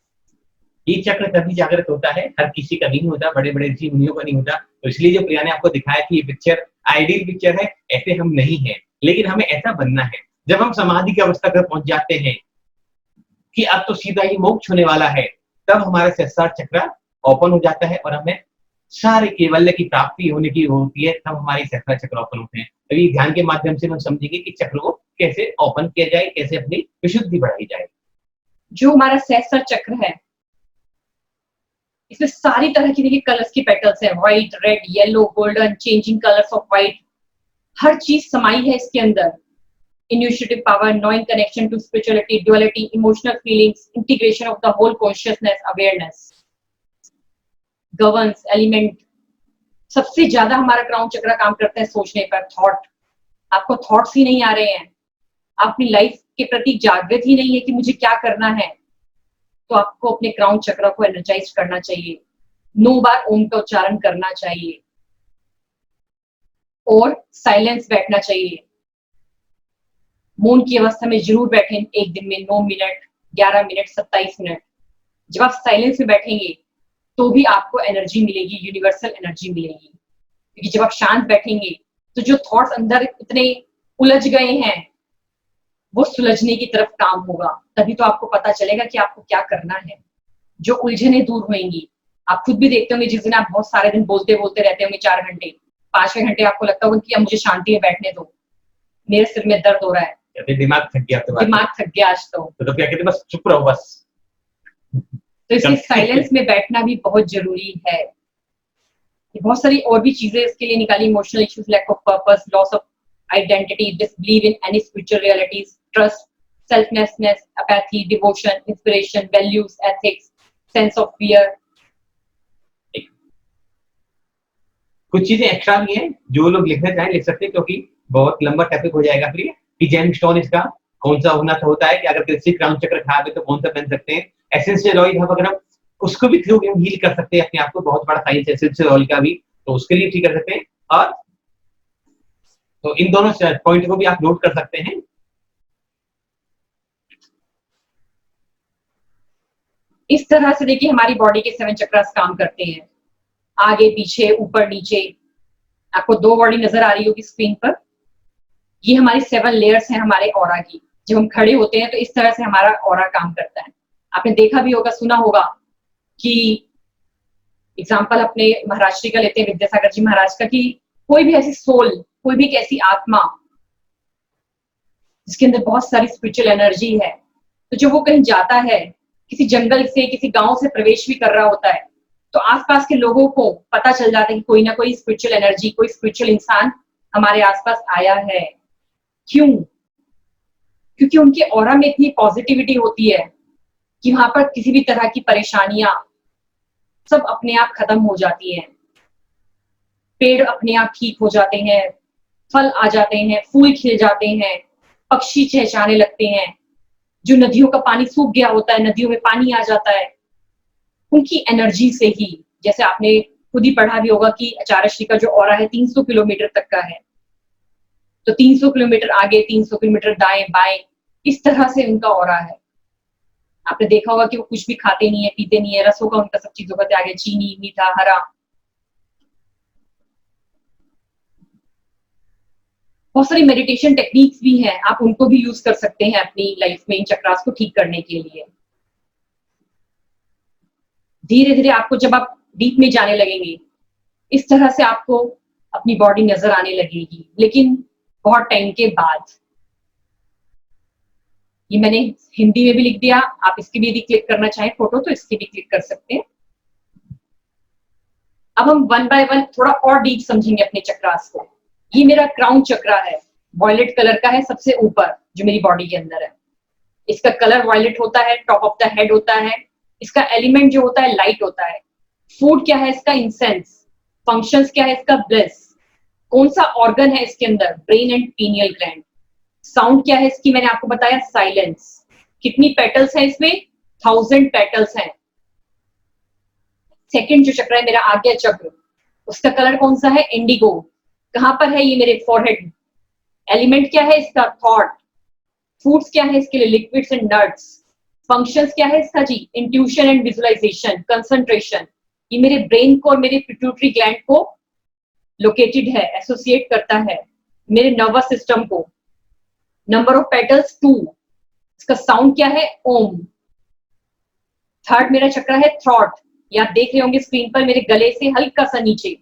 ये चक्र तभी जागृत होता है, हर किसी का नहीं होता, बड़े बड़े ऋषि मुनियों का नहीं होता। तो इसलिए जो प्रिया ने आपको दिखाया कि ये पिक्चर आइडियल पिक्चर है, ऐसे हम नहीं है, लेकिन हमें ऐसा बनना है। जब हम समाधि की अवस्था पर पहुंच जाते हैं कि अब तो सीधा ही मोक्ष होने वाला है, तब हमारा सहस्त्रार चक्र ओपन हो जाता है और हमें सारे केवल्य की प्राप्ति होने की होती है, तब हमारे सहस्त्रार चक्र ओपन होते हैं। अभी ध्यान के माध्यम से हम समझेंगे कि चक्र को कैसे ओपन किया जाए, कैसे अपनी विशुद्धि बढ़ाई जाए। जो हमारा सहस्त्रार चक्र है, इसमें सारी तरह की देखिए कलर्स की पेटल्स हैं, white, red, yellow, golden, changing colours of white, हर चीज समाई है इसके अंदर। Initiative power, knowing connection to spirituality, duality, emotional feelings, integration of the whole consciousness, awareness, governs, element. सबसे ज्यादा हमारा क्राउन चक्र काम करता है सोचने पर, थॉट। आपको थॉट्स ही नहीं आ रहे हैं, आप अपनी लाइफ के प्रति जागृत ही नहीं है कि मुझे क्या करना है, तो आपको अपने क्राउन चक्र को एनर्जाइज करना चाहिए, 9 बार ओम का उच्चारण करना चाहिए और साइलेंस बैठना चाहिए। मौन की अवस्था में जरूर बैठें, एक दिन में 9 मिनट, 11 मिनट, 27 मिनट। जब आप साइलेंस में बैठेंगे तो भी आपको एनर्जी मिलेगी, यूनिवर्सल एनर्जी मिलेगी। क्योंकि जब आप शांत बैठेंगे तो जो थॉट्स अंदर इतने उलझ गए हैं वो सुलझने की तरफ काम होगा, तभी तो आपको पता चलेगा कि आपको क्या करना है। जो उलझने दूर होंगी, आप खुद भी देखते होंगे, जिस दिन आप बहुत सारे दिन बोलते बोलते रहते होंगे, 4 घंटे, 5वें घंटे आपको लगता होगा कि अब मुझे शांति में बैठने दो, मेरे सिर में दर्द हो रहा है, दिमाग थक गया, दिमाग थक गया आज तो क्या कहते हैं, बस चुप रहो बस। तो इसलिए साइलेंस में बैठना भी बहुत जरूरी है। बहुत सारी और भी चीजें इसके लिए निकाली, emotional issues, lack of purpose, loss of identity, disbelief in any spiritual realities, trust, selflessness, apathy, devotion, inspiration, values, ethics, sense of fear. कुछ चीजें एक्स्ट्रा भी हैं, जो लोग लिखना चाहें लिख सकते हैं, क्योंकि बहुत लंबा टॉपिक हो जाएगा फिर। कि जेम स्टोन इसका कौन सा होना होता है, कि अगर किसी क्राउन चक्र खराब है तो कौन सा पहन सकते हैं। एसेंशियल ऑयल हम अगर उसको भी थ्रू हील कर सकते हैं अपने आप को, बहुत बड़ा साइंस एसेंशियल ऑयल का भी, तो उसके लिए ठीक कर सकते हैं। और तो इन दोनों पॉइंट को भी आप नोट कर सकते हैं। इस तरह से देखिए हमारी बॉडी के 7 चक्रास काम करते हैं, आगे पीछे ऊपर नीचे। आपको 2 बॉडी नजर आ रही होगी स्क्रीन पर, ये हमारी 7 लेयर्स हैं हमारे ऑरा की। जब हम खड़े होते हैं तो इस तरह से हमारा ऑरा काम करता है। आपने देखा भी होगा, सुना होगा कि एग्जाम्पल अपने महाराज जी का लेते हैं, विद्यासागर जी महाराज का, कि कोई भी ऐसी सोल, कोई भी एक ऐसी आत्मा जिसके अंदर बहुत सारी स्पिरिचुअल एनर्जी है, तो जब वो कहीं जाता है, किसी जंगल से, किसी गांव से प्रवेश भी कर रहा होता है, तो आसपास के लोगों को पता चल जाता है कि कोई ना कोई स्पिरिचुअल एनर्जी, कोई स्पिरिचुअल इंसान हमारे आसपास आया है। क्यों? क्योंकि उनके ऑरा में इतनी पॉजिटिविटी होती है कि वहां पर किसी भी तरह की परेशानियां सब अपने आप खत्म हो जाती हैं, पेड़ अपने आप ठीक हो जाते हैं, फल आ जाते हैं, फूल खिल जाते हैं, पक्षी चहचहाने लगते हैं, जो नदियों का पानी सूख गया होता है नदियों में पानी आ जाता है उनकी एनर्जी से ही। जैसे आपने खुद ही पढ़ा भी होगा कि आचार्य श्री का जो ऑरा है 300 किलोमीटर तक का है, तो 300 किलोमीटर आगे, 300 किलोमीटर दाएं बाएं, इस तरह से उनका ऑरा है। आपने देखा होगा कि वो कुछ भी खाते नहीं है, पीते नहीं है, रसों का उनका सब चीजों का त्याग है, चीनी, मीठा, हरा। बहुत सारी मेडिटेशन टेक्निक्स भी हैं, आप उनको भी यूज कर सकते हैं अपनी लाइफ में इन चक्रास को ठीक करने के लिए। धीरे धीरे आपको, जब आप डीप में जाने लगेंगे, इस तरह से आपको अपनी बॉडी नजर आने लगेगी, लेकिन बहुत टाइम के बाद। ये मैंने हिंदी में भी लिख दिया, आप इसकी भी यदि क्लिक करना चाहें फोटो तो इसकी भी क्लिक कर सकते हैं। अब हम 1 बाय 1 थोड़ा और डीप समझेंगे अपने चक्रास को। ये मेरा क्राउन चक्रा है, वॉयलेट कलर का है, सबसे ऊपर जो मेरी बॉडी के अंदर है। इसका कलर वॉयलेट होता है, टॉप ऑफ द हेड होता है। इसका एलिमेंट जो होता है लाइट होता है। फूड क्या है इसका? इंसेंस। फंक्शंस क्या है इसका? ब्लिस। कौन सा ऑर्गन है इसके अंदर? Brain and pineal gland. Sound क्या है इसकी? मैंने आपको बताया साइलेंस। कितनी पेटल्स हैं इसमें? 1000 पेटल्स हैं। सेकंड जो चक्र है मेरा आज्ञा चक्र, उसका कलर कौन सा है? इंडिगो। कहां पर है ये? मेरे फॉरहेड एलिमेंट क्या है इसका? थॉट। फूड्स क्या है इसके लिए? Liquids and nuts. फंक्शंस क्या है इसका जी? Intuition and visualisation, concentration. ये मेरे ब्रेन को और मेरे पिट्यूटरी ग्लैंड को लोकेटेड है, एसोसिएट करता है मेरे नर्वस सिस्टम को। Number of petals 2। इसका साउंड क्या है? ओम। थर्ड मेरा चक्र है थ्रॉट, या आप देख रहे होंगे स्क्रीन पर मेरे गले से हल्का सा नीचे।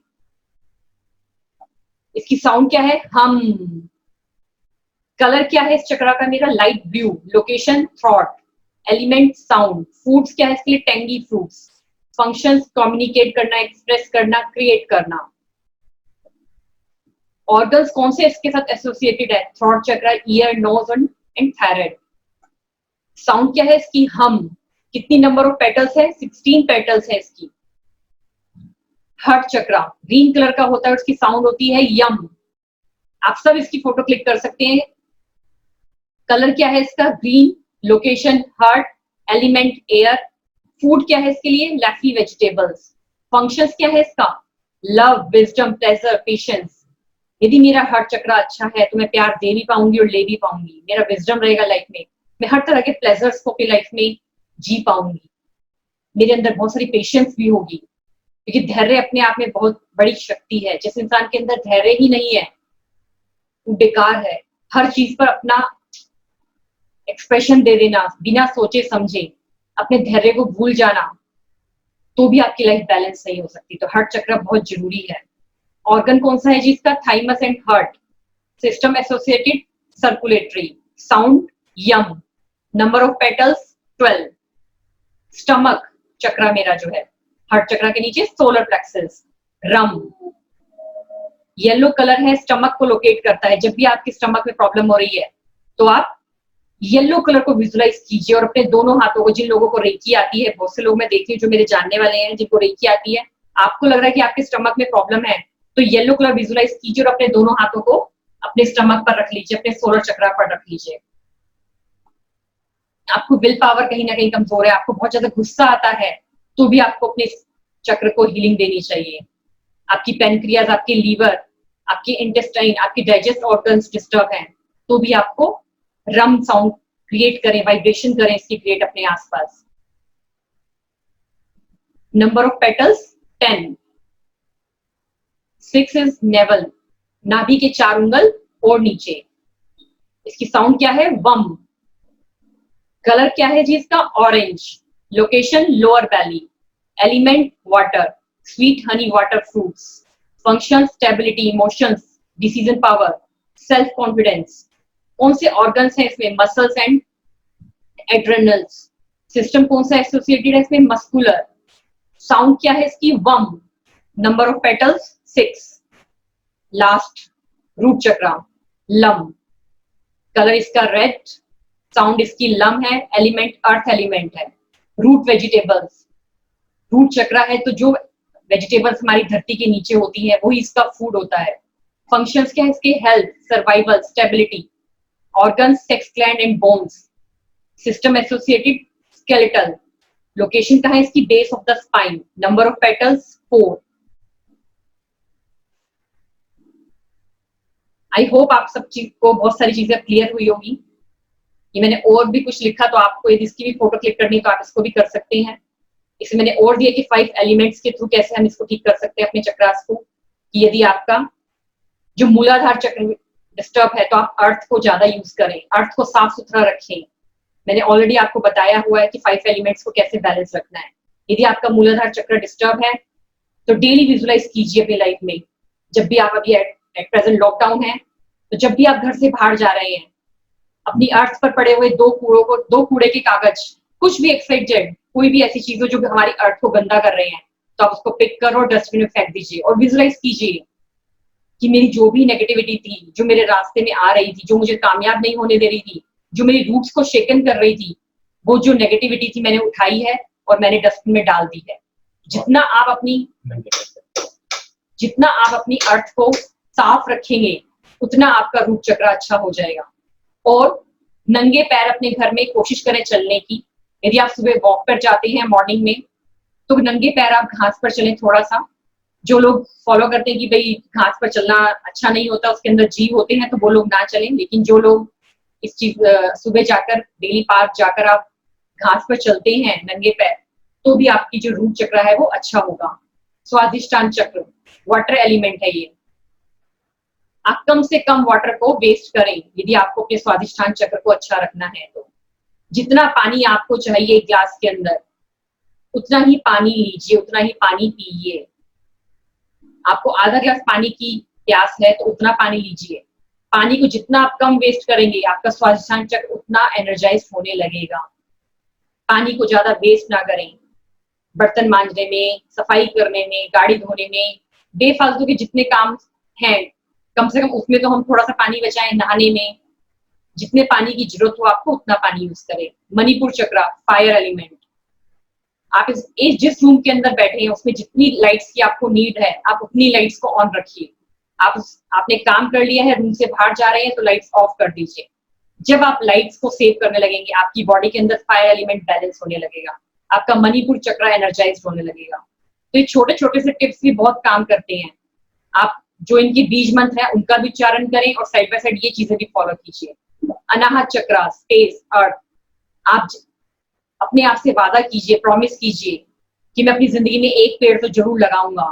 इसकी साउंड क्या है? हम। कलर क्या है इस चक्र का मेरा? Light blue. Location throat. Element sound. Foods क्या है इसके लिए? Tangy fruits. फंक्शंस कम्युनिकेट करना, एक्सप्रेस करना, क्रिएट करना। ऑर्गन्स कौन से इसके साथ एसोसिएटेड है? Throat chakra, ear, nose and thyroid. Sound क्या है इसकी? हम। कितनी नंबर ऑफ पेटल्स है? 16 पेटल्स है इसकी। हार्ट चक्र ग्रीन कलर का होता है, उसकी साउंड होती है यम। आप सब इसकी फोटो क्लिक कर सकते हैं। कलर क्या है इसका? Green. Location heart. Element air. Food क्या है इसके लिए? लैफी वेजिटेबल्स। फंक्शंस क्या है इसका? Love, wisdom, pleasure, patience. यदि मेरा हार्ट चक्र अच्छा है तो मैं प्यार दे भी पाऊंगी और ले भी पाऊंगी। मेरा विजडम रहेगा लाइफ में, मैं हर तरह के प्लेजर्स को अपनी लाइफ में जी पाऊंगी। मेरे अंदर बहुत सारी पेशेंस भी होगी, क्योंकि धैर्य अपने आप में बहुत बड़ी शक्ति है। जिस इंसान के अंदर धैर्य ही नहीं है वो बेकार है। हर चीज पर अपना एक्सप्रेशन दे देना बिना सोचे समझे, अपने धैर्य को भूल जाना, तो भी आपकी लाइफ बैलेंस नहीं हो सकती। तो हार्ट चक्र बहुत जरूरी है। ऑर्गन कौन सा है जी इसका? Thymus and heart. System associated circulatory. Sound यम। Number of petals 12। Stomach chakra मेरा जो है हार्ट चक्र के नीचे, सोलर प्लेक्सस, रम। येलो कलर है, स्टमक को लोकेट करता है। जब भी आपके स्टमक में प्रॉब्लम हो रही है तो आप येलो कलर को विजुलाइज कीजिए और अपने दोनों हाथों को, जिन लोगों को रेकी आती है, बहुत से लोग मैं देखती हूँ जो मेरे जानने वाले हैं जिनको रेकी आती है, आपको लग रहा है कि आपके स्टमक में प्रॉब्लम है तो येलो कलर विजुलाइज कीजिए और अपने दोनों हाथों को अपने स्टमक पर रख लीजिए, अपने सोलर चक्र पर रख लीजिए। आपको विल पावर कहीं ना कहीं कमजोर है, आपको बहुत ज्यादा गुस्सा आता है, तो भी आपको अपने चक्र को हीलिंग देनी चाहिए। आपकी पेनक्रियाज, आपके लीवर, आपके इंटेस्टाइन, आपके डाइजेस्ट ऑर्गन्स डिस्टर्ब हैं, तो भी आपको रम साउंड क्रिएट करें, वाइब्रेशन करें इसकी क्रिएट अपने आसपास। Number of petals 10। 6 is naval, नाभि के 4 उंगल और नीचे। इसकी साउंड क्या है? वम। कलर क्या है जी इसका? Orange. Location lower belly. Element water. Sweet honey water fruits. Function stability, emotions, decision power, self confidence. कौन से ऑर्गन्स हैं इसमें? Muscles and एड्रेनल्स। सिस्टम कौन सा एसोसिएटेड है इसमें? मस्कुलर। साउंड क्या है इसकी? वम। Number of petals 6। Last root chakra, लम। कलर इसका रेड। साउंड इसकी लम है। एलिमेंट अर्थ एलिमेंट है। Root vegetables. रूट चक्र है तो जो वेजिटेबल्स हमारी धरती के नीचे होती है वही इसका फूड होता है। फंक्शंस क्या है इसके? Health, survival, stability. Organs sex gland and bones. System associated skeletal. Location कहाँ है इसकी? Base of the spine. Number of petals 4। I hope आप सब चीज को बहुत सारी चीजें क्लियर हुई होगी। ये मैंने और भी कुछ लिखा, तो आपको यदि इसकी भी फोटो क्लिक करनी तो आप इसको भी कर सकते हैं। इसमें मैंने और दिया कि 5 एलिमेंट्स के थ्रू कैसे हम इसको ठीक कर सकते हैं अपने चक्रास को। कि यदि आपका जो मूलाधार चक्र डिस्टर्ब है तो आप अर्थ को ज्यादा यूज करें, अर्थ को साफ सुथरा रखें। मैंने ऑलरेडी आपको बताया हुआ है कि 5 एलिमेंट्स को कैसे बैलेंस रखना है। यदि आपका मूलाधार चक्र डिस्टर्ब है तो डेली विजुलाइज कीजिए अपनी लाइफ में। जब भी आप अभी एट प्रेजेंट लॉकडाउन है तो जब भी आप घर से बाहर जा रहे हैं, अपनी अर्थ पर पड़े हुए 2 कूड़े के कागज, कुछ भी एक्साइटेड, कोई भी ऐसी चीज हो जो हमारी अर्थ को गंदा कर रहे हैं, तो आप उसको पिक करो और डस्टबिन में फेंक दीजिए और विजुलाइज कीजिए कि मेरी जो भी नेगेटिविटी थी, जो मेरे रास्ते में आ रही थी, जो मुझे कामयाब नहीं होने दे रही थी, जो मेरी रूट्स को शेकन कर रही थी, वो जो नेगेटिविटी थी मैंने उठाई है और मैंने डस्टबिन में डाल दी है। जितना आप अपनी अर्थ को साफ रखेंगे उतना आपका रूट चक्र अच्छा हो जाएगा। और नंगे पैर अपने घर में कोशिश करें चलने की। यदि आप सुबह वॉक पर जाते हैं मॉर्निंग में तो नंगे पैर आप घास पर चलें थोड़ा सा, जो लोग फॉलो करते हैं कि भाई घास पर चलना अच्छा नहीं होता, उसके अंदर जीव होते हैं, तो वो लोग ना चलें। लेकिन जो लोग इस चीज सुबह जाकर डेली पार्क जाकर आप घास पर चलते हैं नंगे पैर, तो भी आपकी जो रूट चक्र है वो अच्छा होगा। स्वादिष्टान चक्र वाटर एलिमेंट है ये। आप कम से कम वाटर को वेस्ट करें यदि आपको अपने स्वादिष्टान चक्र को अच्छा रखना है तो। जितना पानी आपको चाहिए ग्लास के अंदर, उतना ही पानी लीजिए, उतना ही पानी पीजिए। आपको आधा ग्लास पानी की प्यास है तो उतना पानी लीजिए। पानी को जितना आप कम वेस्ट करेंगे, आपका स्वादिष्टान चक्र उतना एनर्जाइज होने लगेगा। पानी को ज्यादा वेस्ट ना करें। बर्तन मांजने में, सफाई करने में, गाड़ी धोने में, बेफालतू के जितने काम हैं, कम से कम उसमें तो हम थोड़ा सा पानी बचाएं। नहाने में जितने पानी की जरूरत हो आपको उतना पानी यूज करें। मणिपुर चक्र फायर एलिमेंट। आप इस जिस रूम के अंदर बैठे हैं उसमें जितनी लाइट्स की आपको नीड है, आप उतनी लाइट्स को ऑन रखिए। आपने काम कर लिया है, रूम से बाहर जा रहे हैं तो लाइट्स ऑफ कर दीजिए। जब आप लाइट्स को सेव करने लगेंगे, आपकी बॉडी के अंदर फायर एलिमेंट बैलेंस होने लगेगा, आपका मणिपुर चक्र एनर्जाइज होने लगेगा। तो ये छोटे छोटे से टिप्स भी बहुत काम करते हैं। आप जो इनकी बीज मंत्र है उनका भी उच्चारण करें और साइड बाय साइड ये चीजें भी फॉलो कीजिए। अनाहत चक्र स्पेस अर्थ। आप अपने आप से वादा कीजिए, प्रॉमिस कीजिए कि मैं अपनी जिंदगी में एक पेड़ तो जरूर लगाऊंगा,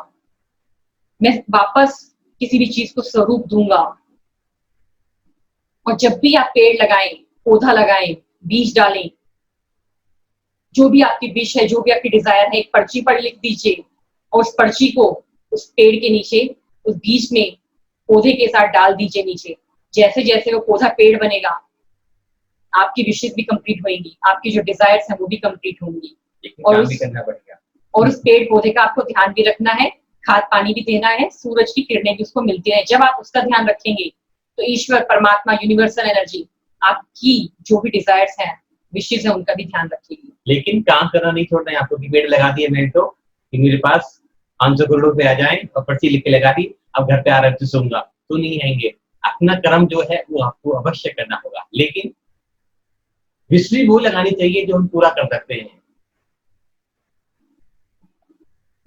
मैं वापस किसी भी चीज को स्वरूप दूंगा। और जब भी आप पेड़ लगाएं, पौधा लगाएं, बीज डालें, जो भी आपकी विश है, जो भी आपकी डिजायर है, एक पर्ची पर लिख दीजिए और उस पर्ची को उस पेड़ के नीचे, उस बीज में पौधे के साथ डाल दीजिए नीचे। जैसे जैसे वो पौधा पेड़ बनेगा, आपकी विशेष भी कंप्लीट होंगी, आपकी जो डिजायर्स हैं वो भी कंप्लीट होंगी। और काम भी करना पड़ेगा। और उस पेड़ पौधे का आपको ध्यान भी रखना है, खाद पानी भी देना है, सूरज की किरणें भी उसको मिलती है। जब आप उसका ध्यान रखेंगे तो ईश्वर, परमात्मा, यूनिवर्सल एनर्जी आपकी जो भी डिजायर्स हैं, विशेष है, उनका भी ध्यान रखेगी। लेकिन काम करना नहीं छोड़ना है आपको कि पेड़ लगा दिए मैंने तो कि मेरे पास 500 करोड़ रुपए आ जाए और पर्ची लिख के लगा दी, अब घर पे आराम से सोऊंगा, तो नहीं आएंगे। अपना कर्म जो है वो आपको अवश्य करना होगा, लेकिन विश भी वो लगानी चाहिए जो हम पूरा कर सकते हैं।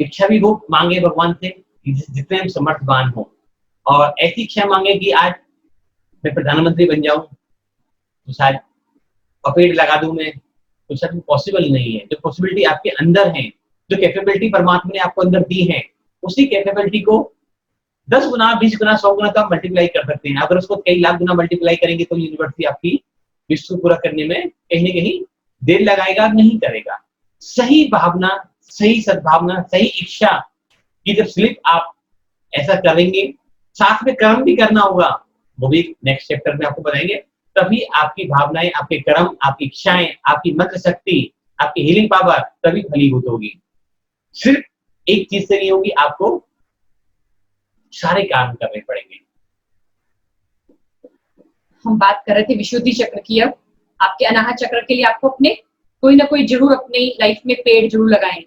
इच्छा भी वो मांगे भगवान से जितने हम समर्थवान हो, और ऐसी इच्छा मांगे कि आज मैं प्रधानमंत्री बन जाऊं तो शायद पेड़ लगा दूं मैं, तो शायद पॉसिबल नहीं है। जो पॉसिबिलिटी आपके अंदर है, जो कैपेबिलिटी परमात्मा ने आपको अंदर दी है, उसी कैपेबिलिटी को 10 गुना, 20 गुना, 100 गुना तो आप मल्टीप्लाई कर सकते हैं। अगर उसको कई लाख गुना मल्टीप्लाई करेंगे तो यूनिवर्सिटी आपकी विश्व को पूरा करने में कहीं ना कहीं देर लगाएगा, नहीं करेगा। सही भावना, सही सद्भावना, सही इच्छा की जब स्लिप आप ऐसा करेंगे, साथ में कर्म भी करना होगा, वो भी नेक्स्ट चैप्टर में आपको बताएंगे। तभी आपकी भावनाएं, आपके कर्म, आपकी इच्छाएं, आपकी मंत्र शक्ति, आपकी हीलिंग पावर तभी फलीभूत होगी। सिर्फ एक चीज से नहीं होगी, आपको सारे काम करने पड़ेंगे। हम बात कर रहे थे विशुद्धि चक्र की। अब आपके अनाहत चक्र के लिए आपको अपने कोई ना कोई जरूर अपने लाइफ में पेड़ जरूर लगाएं।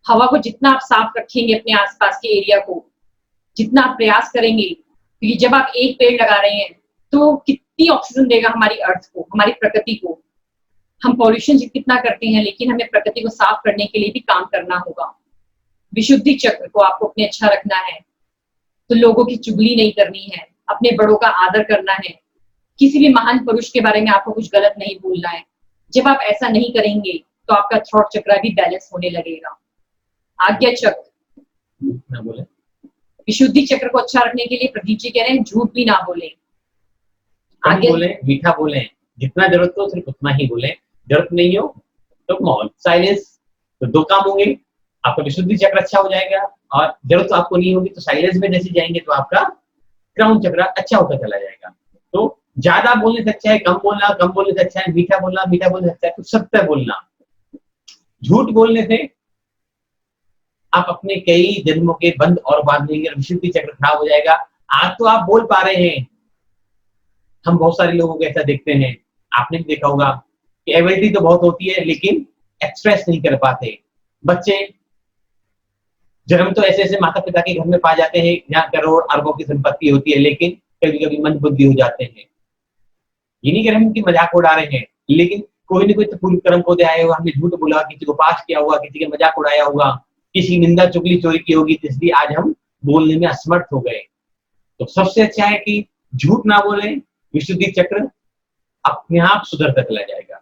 हवा को जितना आप साफ रखेंगे, अपने आसपास के एरिया को जितना आप प्रयास करेंगे, क्योंकि जब आप एक पेड़ लगा रहे हैं तो कितनी ऑक्सीजन देगा हमारी अर्थ को, हमारी प्रकृति को। हम पॉल्यूशन कितना करते हैं, लेकिन हमें प्रकृति को साफ करने के लिए भी काम करना होगा। विशुद्धि चक्र को आपको अपने अच्छा रखना है तो लोगों की चुगली नहीं करनी है, अपने बड़ों का आदर करना है, किसी भी महान पुरुष के बारे में आपको कुछ गलत नहीं बोलना है। जब आप ऐसा नहीं करेंगे तो आपका थ्रॉट चक्र भी बैलेंस होने लगेगा। आज्ञा चक्र ना बोले, विशुद्धि चक्र को अच्छा रखने के लिए प्रदीप जी कह रहे हैं झूठ भी ना बोले, आगे बोले, मीठा बोले, जितना जरूरत हो सिर्फ उतना ही बोले, जरूरत नहीं हो तो मौन, साइलेंस। तो दो काम होंगे, आपका विशुद्धि चक्र अच्छा हो जाएगा, और जरूरत तो आपको नहीं होगी तो साइलेंस में जैसे जाएंगे तो आपका क्राउन चक्र अच्छा होता चला जाएगा। तो ज्यादा बोलने से अच्छा है कम बोलना, कम बोलने से अच्छा है मीठा बोलना, मीठा बोलने से अच्छा है कुछ सत्य बोलना। झूठ बोलने से आप अपने कई जन्मों के बंद और बांध लेंगे, विशुद्धि चक्र खराब हो जाएगा। आज तो आप बोल पा रहे हैं, हम बहुत सारे लोगों को ऐसा देखते हैं, आपने भी देखा होगा कि एबिलिटी तो बहुत होती है लेकिन एक्सप्रेस नहीं कर पाते। बच्चे जन्म तो ऐसे ऐसे माता पिता के घर में पा जाते हैं जहाँ करोड़ अरबों की संपत्ति होती है, लेकिन कभी कभी मंद बुद्धि हो जाते हैं। ये नहीं कह रहे हैं कि मजाक उड़ा रहे हैं, लेकिन कोई ना कोई तो पूर्व कर्म को दे आए हुआ, हमने झूठ बोला, किसी को पास किया हुआ, किसी का मजाक उड़ाया हुआ, किसी निंदा चुगली चोरी की होगी, तो इसलिए आज हम बोलने में असमर्थ हो गए। तो सबसे अच्छा है कि झूठ ना बोले, विशुद्धि चक्र अपने आप सुधरता चला जाएगा।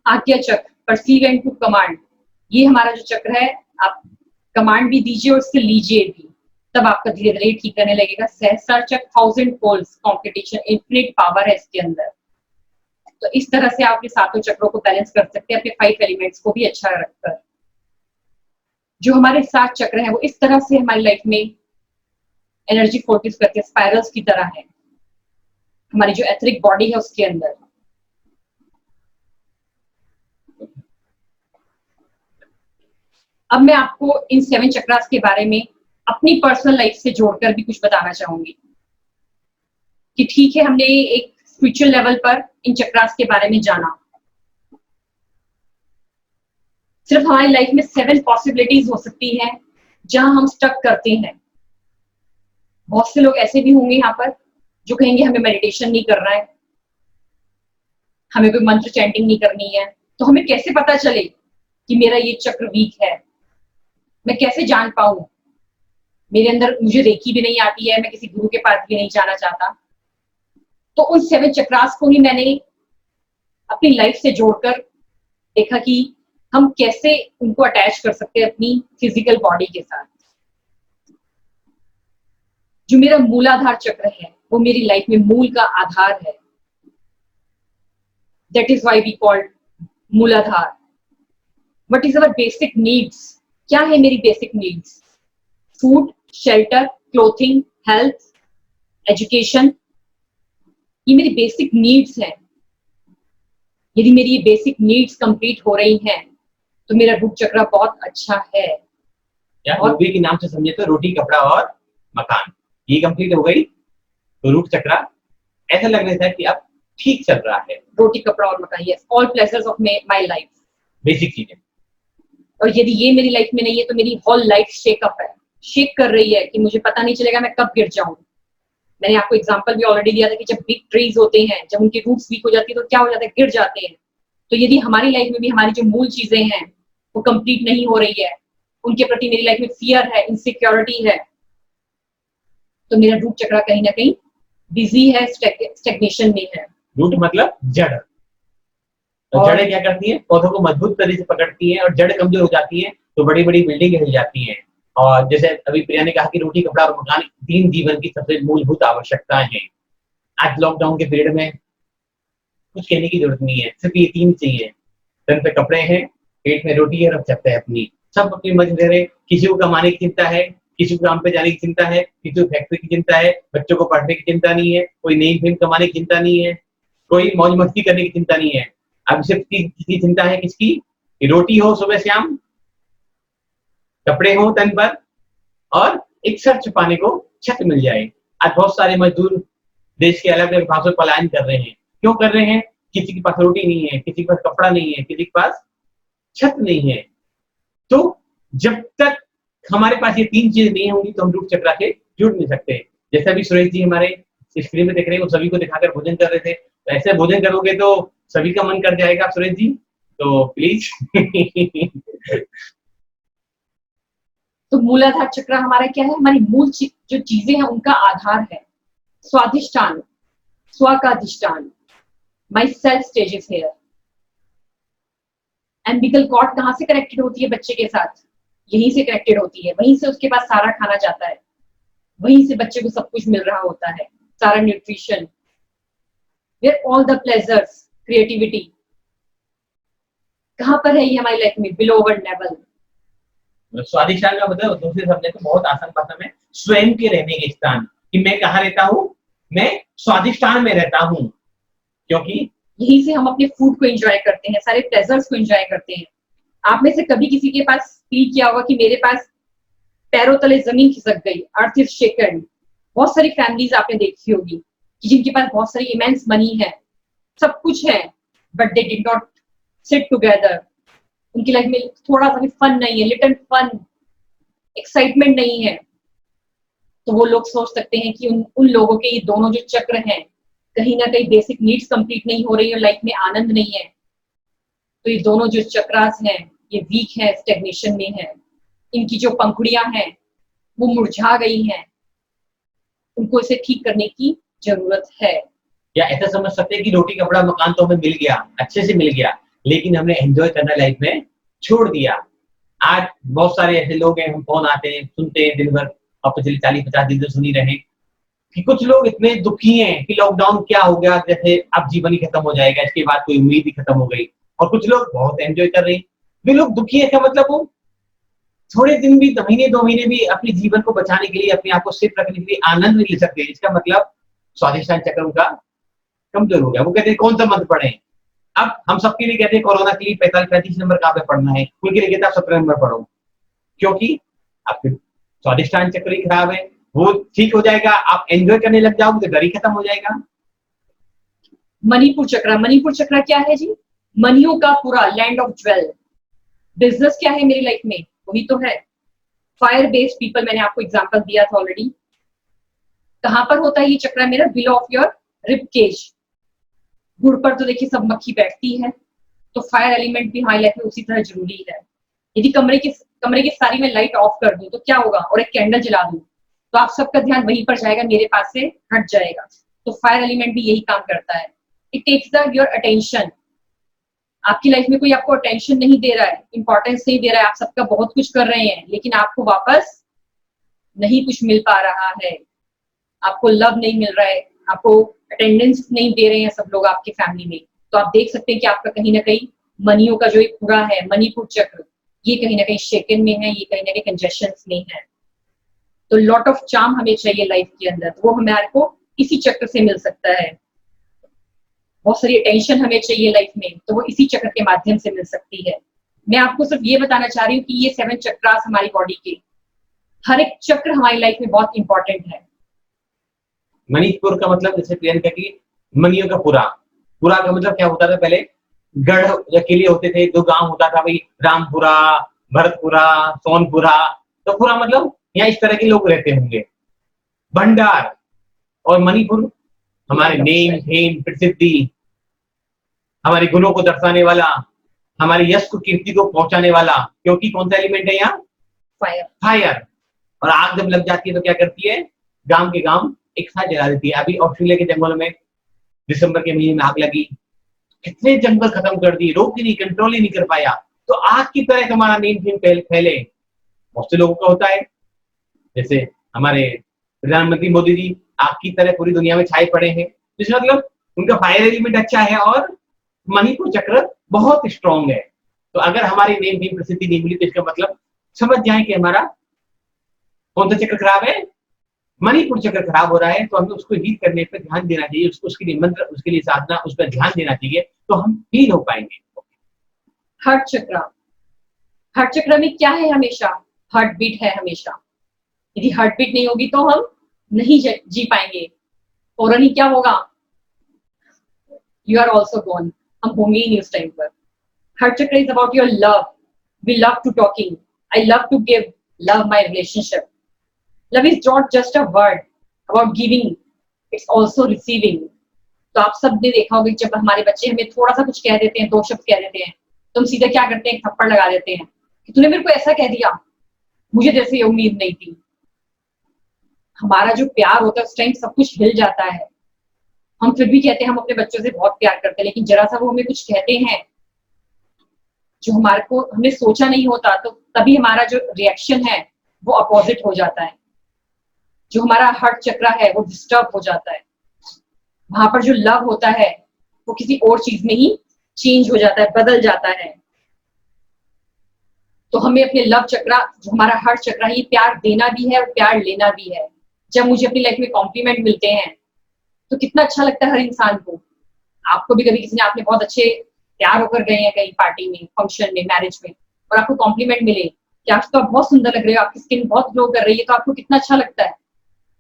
आज्ञा चक्र, परसीव एंड टू कमांड, ये हमारा जो चक्र है, आप कमांड भी दीजिए और उससे लीजिए भी, तब आपका धीरे धीरे ठीक करने लगेगा। सहस्त्र चक्र, 1000 फोल्ड्स कंपटीशन, इन्फिनिट पावर है इसके अंदर। तो इस तरह से आप अपने सातों चक्रों को बैलेंस कर सकते हैं, अपने 5 एलिमेंट्स को भी अच्छा रखकर। जो हमारे 7 चक्र हैं वो इस तरह से हमारी लाइफ में एनर्जी फोर्टिस करते हैं, स्पाइरल्स की तरह है हमारी जो एथरिक बॉडी है उसके अंदर। अब मैं आपको इन 7 चक्रास के बारे में अपनी पर्सनल लाइफ से जोड़कर भी कुछ बताना चाहूंगी कि ठीक है, हमने एक स्पिरिचुअल लेवल पर इन चक्रास के बारे में जाना, सिर्फ हमारी लाइफ में 7 पॉसिबिलिटीज हो सकती हैं जहां हम स्टक करते हैं। बहुत से लोग ऐसे भी होंगे यहाँ पर जो कहेंगे हमें मेडिटेशन नहीं करना है, हमें कोई मंत्र चैंटिंग नहीं करनी है। तो हमें कैसे पता चले कि मेरा ये चक्र वीक है? मैं कैसे जान पाऊं? मेरे अंदर, मुझे रेकी भी नहीं आती है, मैं किसी गुरु के पास भी नहीं जाना चाहता। तो उन 7 चक्रास को ही मैंने अपनी लाइफ से जोड़कर देखा कि हम कैसे उनको अटैच कर सकते हैं अपनी फिजिकल बॉडी के साथ। जो मेरा मूलाधार चक्र है वो मेरी लाइफ में मूल का आधार है। That is why we called Muladhara. What is our basic needs? क्या है मेरी basic needs? Food, shelter, clothing, health, education, ये मेरी बेसिक नीड्स हैं। यदि मेरी ये बेसिक नीड्स कंप्लीट हो रही हैं तो मेरा रूट चक्र बहुत अच्छा है। या मूवी के नाम से समझे तो रोटी, कपड़ा और मकान, ये कंप्लीट हो गई तो रूट चक्र ऐसा लग रहा था कि अब ठीक चल रहा है। रोटी, कपड़ा और मकान, yes, all pleasures of my life, basic चीजें। और यदि ये मेरी लाइफ में नहीं है तो मेरी होल लाइफ शेकअप है, शेक कर रही है कि मुझे पता नहीं चलेगा मैं कब गिर जाऊं। मैंने आपको एग्जांपल भी ऑलरेडी दिया था कि जब बिग ट्रीज होते हैं, जब उनकी रूट्स वीक हो जाती है तो क्या हो जाता है? गिर जाते हैं। तो यदि हमारी लाइफ में भी हमारी जो मूल चीजें हैं वो कंप्लीट नहीं हो रही है, उनके प्रति मेरी लाइफ में फियर है, इनसिक्योरिटी है, तो मेरा रूट चक्र कहीं ना कहीं बिजी है, स्टैग्नेशन में है। रूट मतलब जड़। तो जड़ें क्या करती हैं? पौधों को मजबूत तरीके से पकड़ती हैं, और जड़ कमजोर हो जाती है तो बड़ी बड़ी बिल्डिंग हिल जाती हैं। और जैसे अभी प्रिया ने कहा कि रोटी, कपड़ा और मकान 3 जीवन की सबसे मूलभूत आवश्यकताएं हैं। आज लॉकडाउन के पीरियड में कुछ कहने की जरूरत नहीं है, सिर्फ ये 3 चाहिए। तन पे कपड़े हैं, पेट में रोटी है, रख सकते हैं अपनी। सब अपनी मर्जी दे रहे। किसी को कमाने की चिंता है, किसी को काम पे जाने की चिंता है, किसी को फैक्ट्री की चिंता है, बच्चों को पढ़ने की चिंता नहीं है, कोई नई फिल्म कमाने की चिंता नहीं है, कोई मौज मस्ती करने की चिंता नहीं है। अब सिर्फ किसी चिंता है किसकी? कि रोटी हो सुबह शाम, कपड़े हो तन पर, और एक सर छुपाने को छत मिल जाए। आज बहुत सारे मजदूर देश के अलग अलग भागों में पलायन कर रहे हैं। क्यों कर रहे हैं? किसी के पास रोटी नहीं है, किसी के पास कपड़ा नहीं है, किसी के पास छत नहीं है। तो जब तक हमारे पास ये 3 चीजें नहीं होंगी तो हम रूट चक्र से जुड़ नहीं सकते। जैसे अभी सुरेश जी हमारे स्क्रीन में देख रहे हैं, वो सभी को दिखाकर भोजन कर रहे थे। तो ऐसे भोजन करोगे तो सभी का मन कर जाएगा सुरेश जी, तो प्लीज। तो मूलाधार चक्र हमारा क्या है? हमारी मूल जो चीजें हैं उनका आधार है। स्वाधिष्ठान, स्व का अधिष्ठान, my self stages here. Umbilical cord कहाँ से कनेक्टेड होती है बच्चे के साथ? यहीं से कनेक्टेड होती है, वहीं से उसके पास सारा खाना जाता है, वहीं से बच्चे को सब कुछ मिल रहा होता है, सारा nutrition, where all the pleasures, creativity. कहाँ पर है ये हमारी लाइफ में? बिलो अवर नेवल। स्वाधिष्ठान का मतलब दूसरे शब्द तो बहुत आसान भाषा में स्वयं के रहने के स्थान, कि मैं कहाँ रहता हूँ? मैं स्वाधिष्ठान में रहता हूँ, क्योंकि यहीं से हम अपने फूड को एंजॉय करते हैं, सारे प्लेजर्स को एंजॉय करते हैं। आप में से कभी किसी के पास फील किया होगा कि मेरे पास पैरों तले जमीन खिसक गई, अर्थ इज शेकन। बहुत सारी फैमिलीज आपने देखी होगी कि जिनके पास बहुत सारी इमेंस मनी है, सब कुछ है, but they did not sit together. उनकी लाइफ में थोड़ा सा भी फन नहीं है, लिटिल फन, एक्साइटमेंट नहीं है। तो वो लोग सोच सकते हैं कि उन लोगों के ये दोनों जो चक्र हैं, कहीं ना कहीं बेसिक नीड्स कंप्लीट नहीं हो रही है, लाइफ में आनंद नहीं है। तो ये दोनों जो चक्रास हैं ये वीक है, स्टेग्नेशन में है, इनकी जो पंखुड़ियां हैं वो मुरझा गई हैं, उनको इसे ठीक करने की जरूरत है। या ऐसा समझ सकते हैं कि रोटी कपड़ा मकान तो हमें मिल गया, अच्छे से मिल गया, लेकिन हमने एंजॉय करना लाइफ में छोड़ दिया। आज बहुत सारे ऐसे लोग हैं, हम फोन आते हैं, सुनते हैं दिन भर, अब पिछले 40-50 दिन से सुन ही रहे कि कुछ लोग इतने दुखी हैं कि लॉकडाउन क्या हो गया, जैसे अब जीवन ही खत्म हो जाएगा, इसके बाद कोई उम्मीद ही खत्म हो गई। और कुछ लोग बहुत एंजॉय कर रहे हैं। जो लोग दुखी है, क्या मतलब वो थोड़े दिन भी, महीने 2 महीने भी अपने जीवन को बचाने के लिए, अपने आप को सेफ रखने के लिए आनंद नहीं ले सकते। इसका मतलब स्वादिष्टान चक्र उनका कमजोर हो गया। वो कहते हैं कौन सा मंत्र पढ़े। अब हम सबके लिए कहते हैं कोरोना के लिए 45-35 नंबर कहाँ पे पढ़ना है, उनके लिए कहते हैं 17 नंबर पढ़ो, क्योंकि आपके स्वादिष्टान चक्र ही खराब है। वो ठीक हो जाएगा, आप एंजॉय करने लग जाओगे तो डर ही खत्म हो जाएगा। मणिपुर चक्र, मणिपुर चक्र क्या है जी? मनियों का पूरा लैंड ऑफ ज्वेल। बिजनेस क्या है मेरी लाइफ में? वही तो है फायर बेस्ड पीपल। मैंने आपको एग्जांपल दिया था ऑलरेडी। कहां पर होता है ये चक्र मेरा? Below of your rib cage. गुड़ पर तो देखिए सब मक्खी बैठती है, तो फायर एलिमेंट भी हमारी लाइफ में उसी तरह जरूरी है। यदि कमरे की सारी मैं लाइट ऑफ कर दूं तो क्या होगा, और एक कैंडल जला दूं तो आप सबका ध्यान वहीं पर जाएगा, मेरे पास से हट जाएगा। तो फायर एलिमेंट भी यही काम करता है। It takes your attention. आपकी लाइफ में कोई आपको अटेंशन नहीं दे रहा है, इंपॉर्टेंस नहीं दे रहा है, आप सबका बहुत कुछ कर रहे हैं, लेकिन आपको वापस नहीं कुछ मिल पा रहा है, आपको लव नहीं मिल रहा है, आपको अटेंडेंस नहीं दे रहे हैं सब लोग आपकी फैमिली में, तो आप देख सकते हैं कि आपका कहीं ना कहीं मनियों का जो एक पूरा है मणिपुर चक्र, ये कहीं ना कहीं शेकन में है, ये कहीं ना कहीं कंजेशन में है। तो लॉट ऑफ चार्म हमें चाहिए लाइफ के अंदर, तो वो हमारे को इसी चक्र से मिल सकता है। बहुत सारी अटेंशन हमें चाहिए लाइफ में, तो वो इसी चक्र के माध्यम से मिल सकती है। मैं आपको सिर्फ ये बताना चाह रही हूँ कि ये 7 चक्रास हमारी बॉडी के, हर एक चक्र हमारी लाइफ में बहुत इंपॉर्टेंट है। मणिपुर का मतलब जैसे प्रियंका की मनियों का पूरा, पूरा का मतलब क्या होता था? पहले गढ़ या किले होते थे, 2 गांव होता था भाई, रामपुरा, भरतपुरा, सोनपुरा। तो पूरा मतलब यहाँ इस तरह के लोग रहते होंगे। भंडार और मणिपुर हमारे नेम फेम प्रसिद्धि, हमारे गुणों को दर्शाने वाला, हमारे यश को कीर्ति को पहुंचाने वाला, क्योंकि कौन सा एलिमेंट है यहाँ? फायर। फायर। और आग जब लग जाती है तो क्या करती है? गांव के गांव एक साथ जला देती है। अभी ऑस्ट्रेलिया के जंगलों में दिसंबर के महीने में आग लगी, कितने जंगल खत्म कर दिए, रोक ही नहीं, कंट्रोल ही नहीं कर पाया। तो आग की तरह हमारा नेम फेम फैले, बहुत से लोगों का होता है। जैसे हमारे प्रधानमंत्री मोदी जी आग की तरह पूरी दुनिया में छाए पड़े हैं, जिसका मतलब उनका फायर एलिमेंट अच्छा है और मणिपुर चक्र बहुत स्ट्रॉन्ग है। तो अगर हमारी नेम फेम प्रसिद्धि नहीं मिली तो इसका मतलब समझ जाए कि हमारा कौन सा चक्र खराब है? मणिपुर चक्र खराब हो रहा है। तो हमें उसको हील करने पर ध्यान देना चाहिए, उसके लिए मंत्र, उसके लिए साधना, उस पर ध्यान देना चाहिए, तो हम हील हो पाएंगे। हार्ट चक्र, हार्ट चक्र में क्या है? हमेशा हार्ट बीट है हमेशा। यदि हार्ट बीट नहीं होगी तो हम नहीं जी पाएंगे, फौरन ही क्या होगा? यू आर ऑल्सो गॉन, हम होंगे ही नहीं उस टाइम पर। Heart chakra is about your love. We love to talking, I love to give, love my relationship. Love is not just a word about giving, it's also receiving. तो आप सब ने देखा होगा जब हमारे बच्चे हमें थोड़ा सा कुछ कह देते हैं, 2 शब्द कह देते हैं, तो हम सीधा क्या करते हैं? थप्पड़ लगा देते हैं कि तूने मेरे को ऐसा कह दिया, मुझे जैसे ये उम्मीद नहीं थी। हमारा जो प्यार होता है उस टाइम सब कुछ हिल जाता है। हम फिर भी कहते हैं हम अपने बच्चों से बहुत प्यार करते हैं, लेकिन जरा सा वो हमें कुछ कहते हैं जो हमारे को हमने सोचा नहीं होता, तो तभी हमारा जो रिएक्शन है वो अपोजिट हो जाता है। जो हमारा हार्ट चक्र है वो डिस्टर्ब हो जाता है। वहां पर जो लव होता है वो किसी और चीज में ही चेंज हो जाता है, बदल जाता है। तो हमें अपने लव चक्र, जो हमारा हार्ट चक्र है, ये प्यार देना भी है और प्यार लेना भी है। जब मुझे अपनी लाइफ में कॉम्प्लीमेंट मिलते हैं तो कितना अच्छा लगता है हर इंसान को। आपको भी कभी किसी ने, आपने बहुत अच्छे तैयार होकर गए हैं कहीं पार्टी में, फंक्शन में, मैरिज में, और आपको कॉम्प्लीमेंट मिले कि आज तो आप बहुत सुंदर लग रहे हो, आपकी स्किन बहुत ग्लो कर रही है, तो आपको कितना अच्छा लगता है।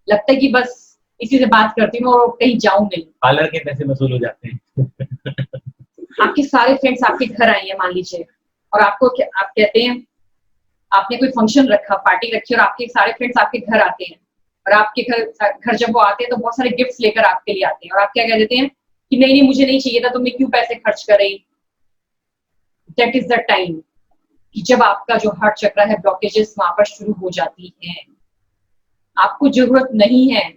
लगता है कि बस इसी से बात करती हूँ और कहीं जाऊं नहीं। पार्लर के पैसे वसूल हो जाते हैं। आपके सारे फ्रेंड्स आपके घर आए हैं मान लीजिए, और आपको आप कहते हैं आपने कोई फंक्शन रखा, पार्टी रखी, और आपके सारे फ्रेंड्स आपके घर आते हैं, और आपके घर जब वो आते हैं तो बहुत सारे गिफ्ट्स लेकर आपके लिए आते हैं, और आप क्या कह देते हैं कि नहीं नहीं मुझे नहीं चाहिए था, तुमने क्यों पैसे खर्च करे। दैट इज द टाइम कि जब आपका जो हार्ट चक्र है ब्लॉकेजेस वहां पर शुरू हो जाती हैं, आपको जरूरत नहीं है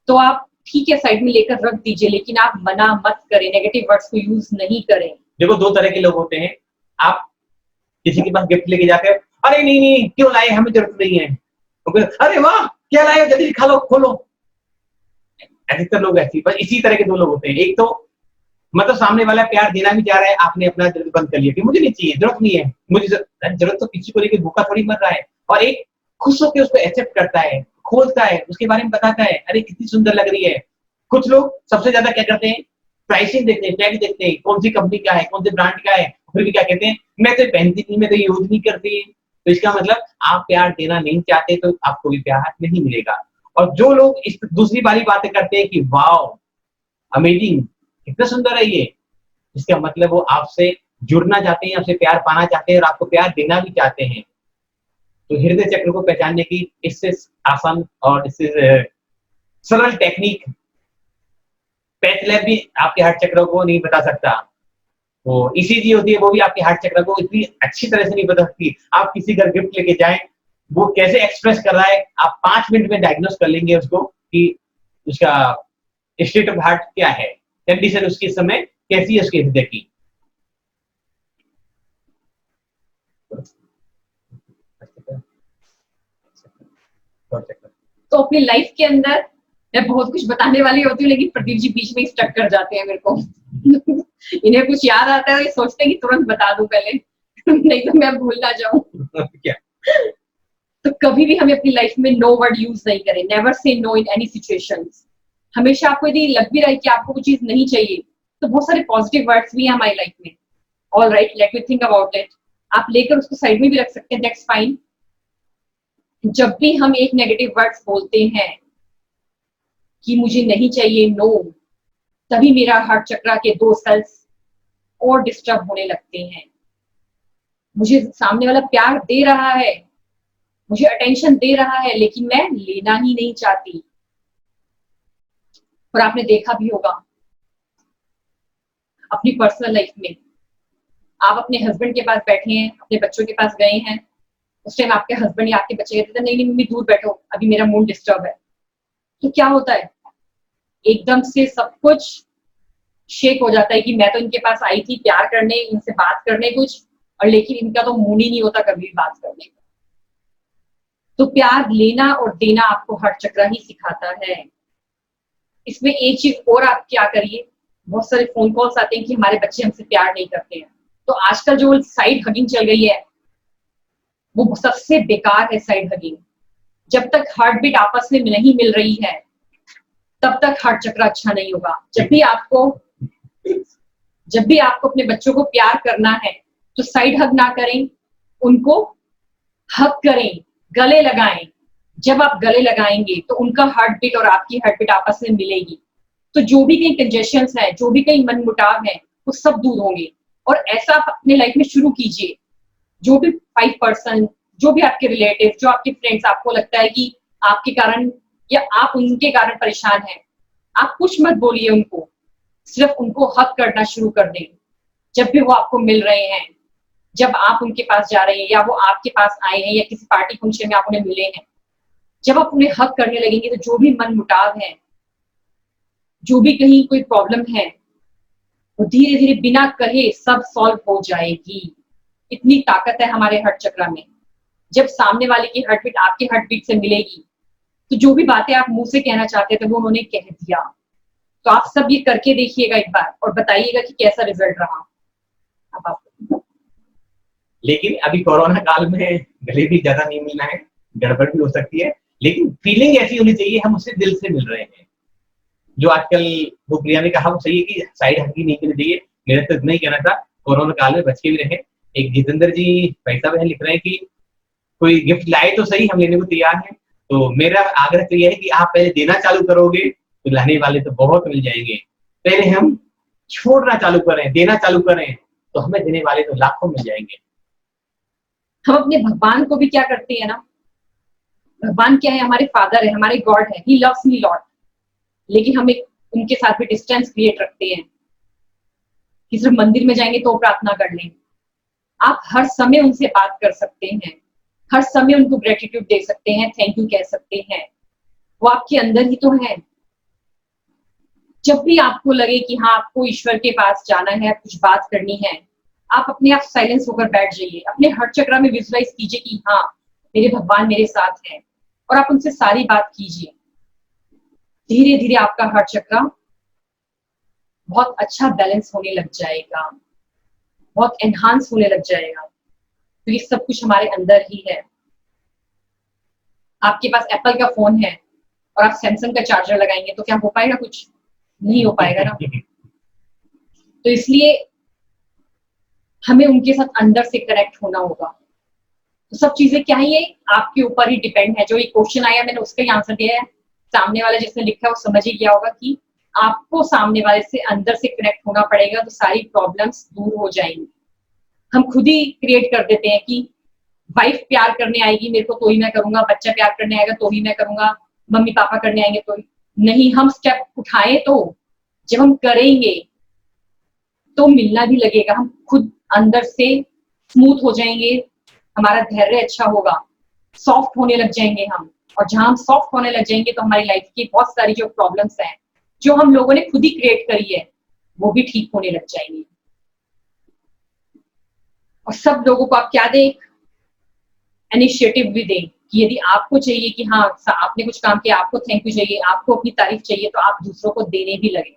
तो आप ठीक है साइड में लेकर रख दीजिए, लेकिन आप मना मत करें, नेगेटिव वर्ड्स को यूज नहीं करें। देखो, दो तरह के लोग होते हैं। आप किसी के पास गिफ्ट लेके जाते हो, अरे नहीं नहीं क्यों लाए, हमें जरूरत नहीं है। तो फिर, अरे वाह क्या लाए, जल्दी खा लो खोलो। अधिकतर लोग ऐसी, पर इसी तरह के दो लोग होते हैं। एक तो मतलब सामने वाला प्यार देना भी चाह रहा है, आपने अपना दिल बंद कर लिया कि मुझे नहीं चाहिए, जरूरत नहीं है, मुझे जरूरत तो किसी को लेकर भूखा थोड़ी मर रहा है। और एक खुश होकर उसको एक्सेप्ट करता है, खोलता है, उसके बारे में बताता है, अरे कितनी सुंदर लग रही है। कुछ लोग सबसे ज्यादा क्या करते हैं, प्राइसिंग देखते हैं, टैग देखते हैं, कौन सी कंपनी का है, कौन से ब्रांड का है, फिर भी क्या कहते हैं, मैं तो पहनती नहीं, मैं तो यूज नहीं करती। तो इसका मतलब आप प्यार देना नहीं चाहते तो आपको भी प्यार नहीं मिलेगा। और जो लोग इस दूसरी वाली बातें करते हैं कि वाओ अमेजिंग, कितना सुंदर है ये, इसका मतलब वो आपसे जुड़ना चाहते हैं, आपसे प्यार पाना चाहते हैं और आपको प्यार देना भी चाहते हैं। तो हृदय चक्र को पहचानने की इससे आसान और इससे सरल टेक्निक पैथ लैब भी आपके हार्ट चक्र को नहीं बता सकता। वो ईसीजी होती है, वो भी आपके हार्ट चक्र को इतनी अच्छी तरह से नहीं बता सकती। आप किसी घर गिफ्ट लेके जाएं, वो कैसे एक्सप्रेस कर रहा है, आप 5 मिनट में डायग्नोस कर लेंगे उसको कि उसका स्टेट ऑफ हार्ट क्या है, कंडीशन उसके समय कैसी है उसके हृदय की। तो अपनी लाइफ के अंदर मैं बहुत कुछ बताने वाली होती हूँ, लेकिन प्रदीप जी बीच में स्टक कर जाते हैं मेरे को। इन्हें कुछ याद आता है, ये सोचते हैं कि तुरंत बता दूं पहले, नहीं तो मैं भूल ना जाऊं। क्या? तो कभी भी हमें अपनी लाइफ में नो वर्ड यूज नहीं करें। Never say no in any situations. हमेशा आपको यदि लग भी रहा है कि आपको वो चीज नहीं चाहिए, तो बहुत सारे पॉजिटिव वर्ड्स भी हैं हमारी लाइफ में। All right, let me think about it. आप लेकर उसको साइड में भी रख सकते हैं, दैट्स फाइन। जब भी हम एक नेगेटिव वर्ड्स बोलते हैं कि मुझे नहीं चाहिए, नो, तभी मेरा हार्ट चक्र के 2 सेल्स और डिस्टर्ब होने लगते हैं। मुझे सामने वाला प्यार दे रहा है, मुझे अटेंशन दे रहा है, लेकिन मैं लेना ही नहीं चाहती। और आपने देखा भी होगा अपनी पर्सनल लाइफ में, आप अपने हस्बैंड के पास बैठे हैं, अपने बच्चों के पास गए हैं, उस टाइम आपके हस्बैंड या आपके बच्चे कहते थे नहीं नहीं मम्मी दूर बैठो, अभी मेरा मूड डिस्टर्ब है। तो क्या होता है, एकदम से सब कुछ शेक हो जाता है कि मैं तो इनके पास आई थी प्यार करने, इनसे बात करने कुछ, और लेकिन इनका तो मूड ही नहीं होता कभी भी बात करने का। तो प्यार लेना और देना आपको हार्ट चक्र ही सिखाता है। इसमें एक चीज और आप क्या करिए, बहुत सारे फोन कॉल्स आते हैं कि हमारे बच्चे हमसे प्यार नहीं करते हैं। तो आजकल जो साइड हगिंग चल रही है वो सबसे बेकार है। साइड हगिंग, जब तक हार्ट बीट आपस में नहीं मिल रही है तब तक हार्ट चक्र अच्छा नहीं होगा। जब भी आपको अपने बच्चों को प्यार करना है तो साइड हग ना करें, उनको हग करें, गले लगाएं। जब आप गले लगाएंगे तो उनका हार्ट बीट और आपकी हार्ट बीट आपस में मिलेगी, तो जो भी कहीं कंजेशंस है, जो भी कहीं मनमुटाव है, वो सब दूर होंगे। और ऐसा आप अपने लाइफ में शुरू कीजिए। जो भी 5%, जो भी आपके रिलेटिव, जो आपके फ्रेंड्स आपको लगता है कि आपके कारण या आप उनके कारण परेशान हैं, आप कुछ मत बोलिए उनको, सिर्फ उनको हक करना शुरू कर दें। जब भी वो आपको मिल रहे हैं, जब आप उनके पास जा रहे हैं या वो आपके पास आए हैं या किसी पार्टी फंक्शन में आप उन्हें मिले हैं, जब आप उन्हें हक करने लगेंगे तो जो भी मन मुटाव है, जो भी कहीं कोई प्रॉब्लम है, वो धीरे धीरे बिना कहे सब सॉल्व हो जाएगी। इतनी ताकत है हमारे हार्ट चक्र में। जब सामने वाले की हार्ट बीट आपके हार्ट बीट से मिलेगी तो जो भी बातें आप मुंह से कहना चाहते थे वो उन्होंने कह दिया। तो आप सब ये करके देखिएगा एक बार और बताइएगा कि कैसा रिजल्ट रहा। अब आप लेकिन अभी कोरोना काल में गले भी ज्यादा नहीं मिलना है, गड़बड़ भी हो सकती है, लेकिन फीलिंग ऐसी होनी चाहिए हम उससे दिल से मिल रहे हैं। जो आजकल वो प्रिया ने कहा वो सही है कि साइड हगी नहीं करनी चाहिए। मेरा तो इतना ही कहना था, कोरोना काल में बच के भी रहे। एक जितेंद्र जी पैसा बहन लिख रहे हैं कि कोई गिफ्ट लाए तो सही, हम लेने को तैयार हैं। तो मेरा आग्रह तो यह है कि आप पहले देना चालू करोगे तो लाने वाले तो बहुत मिल जाएंगे। पहले हम छोड़ना चालू करें, देना चालू करें, तो हमें देने वाले तो लाखों मिल जाएंगे। हम अपने भगवान को भी क्या करते हैं ना, भगवान क्या है, हमारे फादर है, हमारे गॉड है, ही लव्स मी लॉट, लेकिन हम एक उनके साथ भी डिस्टेंस क्रिएट रखते हैं कि सिर्फ मंदिर में जाएंगे तो प्रार्थना कर लें, आप हर समय उनसे बात कर सकते हैं, हर समय उनको ग्रेटिट्यूड दे सकते हैं, थैंक यू कह सकते हैं, वो आपके अंदर ही तो है। जब भी आपको लगे कि हाँ आपको ईश्वर के पास जाना है, कुछ बात करनी है, आप अपने आप साइलेंस होकर बैठ जाइए, अपने हार्ट चक्र में विजुलाइज कीजिए कि हाँ मेरे भगवान मेरे साथ हैं, और आप उनसे सारी बात कीजिए। धीरे धीरे आपका हार्ट चक्र बहुत अच्छा बैलेंस होने लग जाएगा, बहुत एनहांस होने लग जाएगा, क्योंकि सब कुछ हमारे अंदर ही है। आपके पास एप्पल का फोन है और आप सैमसंग का चार्जर लगाएंगे तो क्या हो पाएगा? कुछ नहीं हो पाएगा ना। तो इसलिए हमें उनके साथ अंदर से कनेक्ट होना होगा। तो सब चीजें क्या है, ये आपके ऊपर ही डिपेंड है। जो ये क्वेश्चन आया मैंने उसका ही आंसर दिया है। सामने वाला जिसने लिखा है वो समझ ही गया होगा कि आपको सामने वाले से अंदर से कनेक्ट होना पड़ेगा, तो सारी प्रॉब्लम्स दूर हो जाएंगी। हम खुद ही क्रिएट कर देते हैं कि वाइफ प्यार करने आएगी मेरे को तो ही मैं करूंगा, बच्चा प्यार करने आएगा तो ही मैं करूंगा, मम्मी पापा करने आएंगे तो ही नहीं। हम स्टेप उठाए तो जब हम करेंगे तो मिलना भी लगेगा, हम खुद अंदर से स्मूथ हो जाएंगे, हमारा धैर्य अच्छा होगा, सॉफ्ट होने लग जाएंगे हम। और जहां हम सॉफ्ट होने लग जाएंगे तो हमारी लाइफ की बहुत सारी जो प्रॉब्लम्स हैं जो हम लोगों ने खुद ही क्रिएट करी है वो भी ठीक होने लग जाएंगी। और सब लोगों को आप क्या दें, इनिशिएटिव भी दें कि यदि आपको चाहिए कि हाँ आपने कुछ काम किया, आपको थैंक यू चाहिए, आपको अपनी तारीफ चाहिए, तो आप दूसरों को देने भी लगे।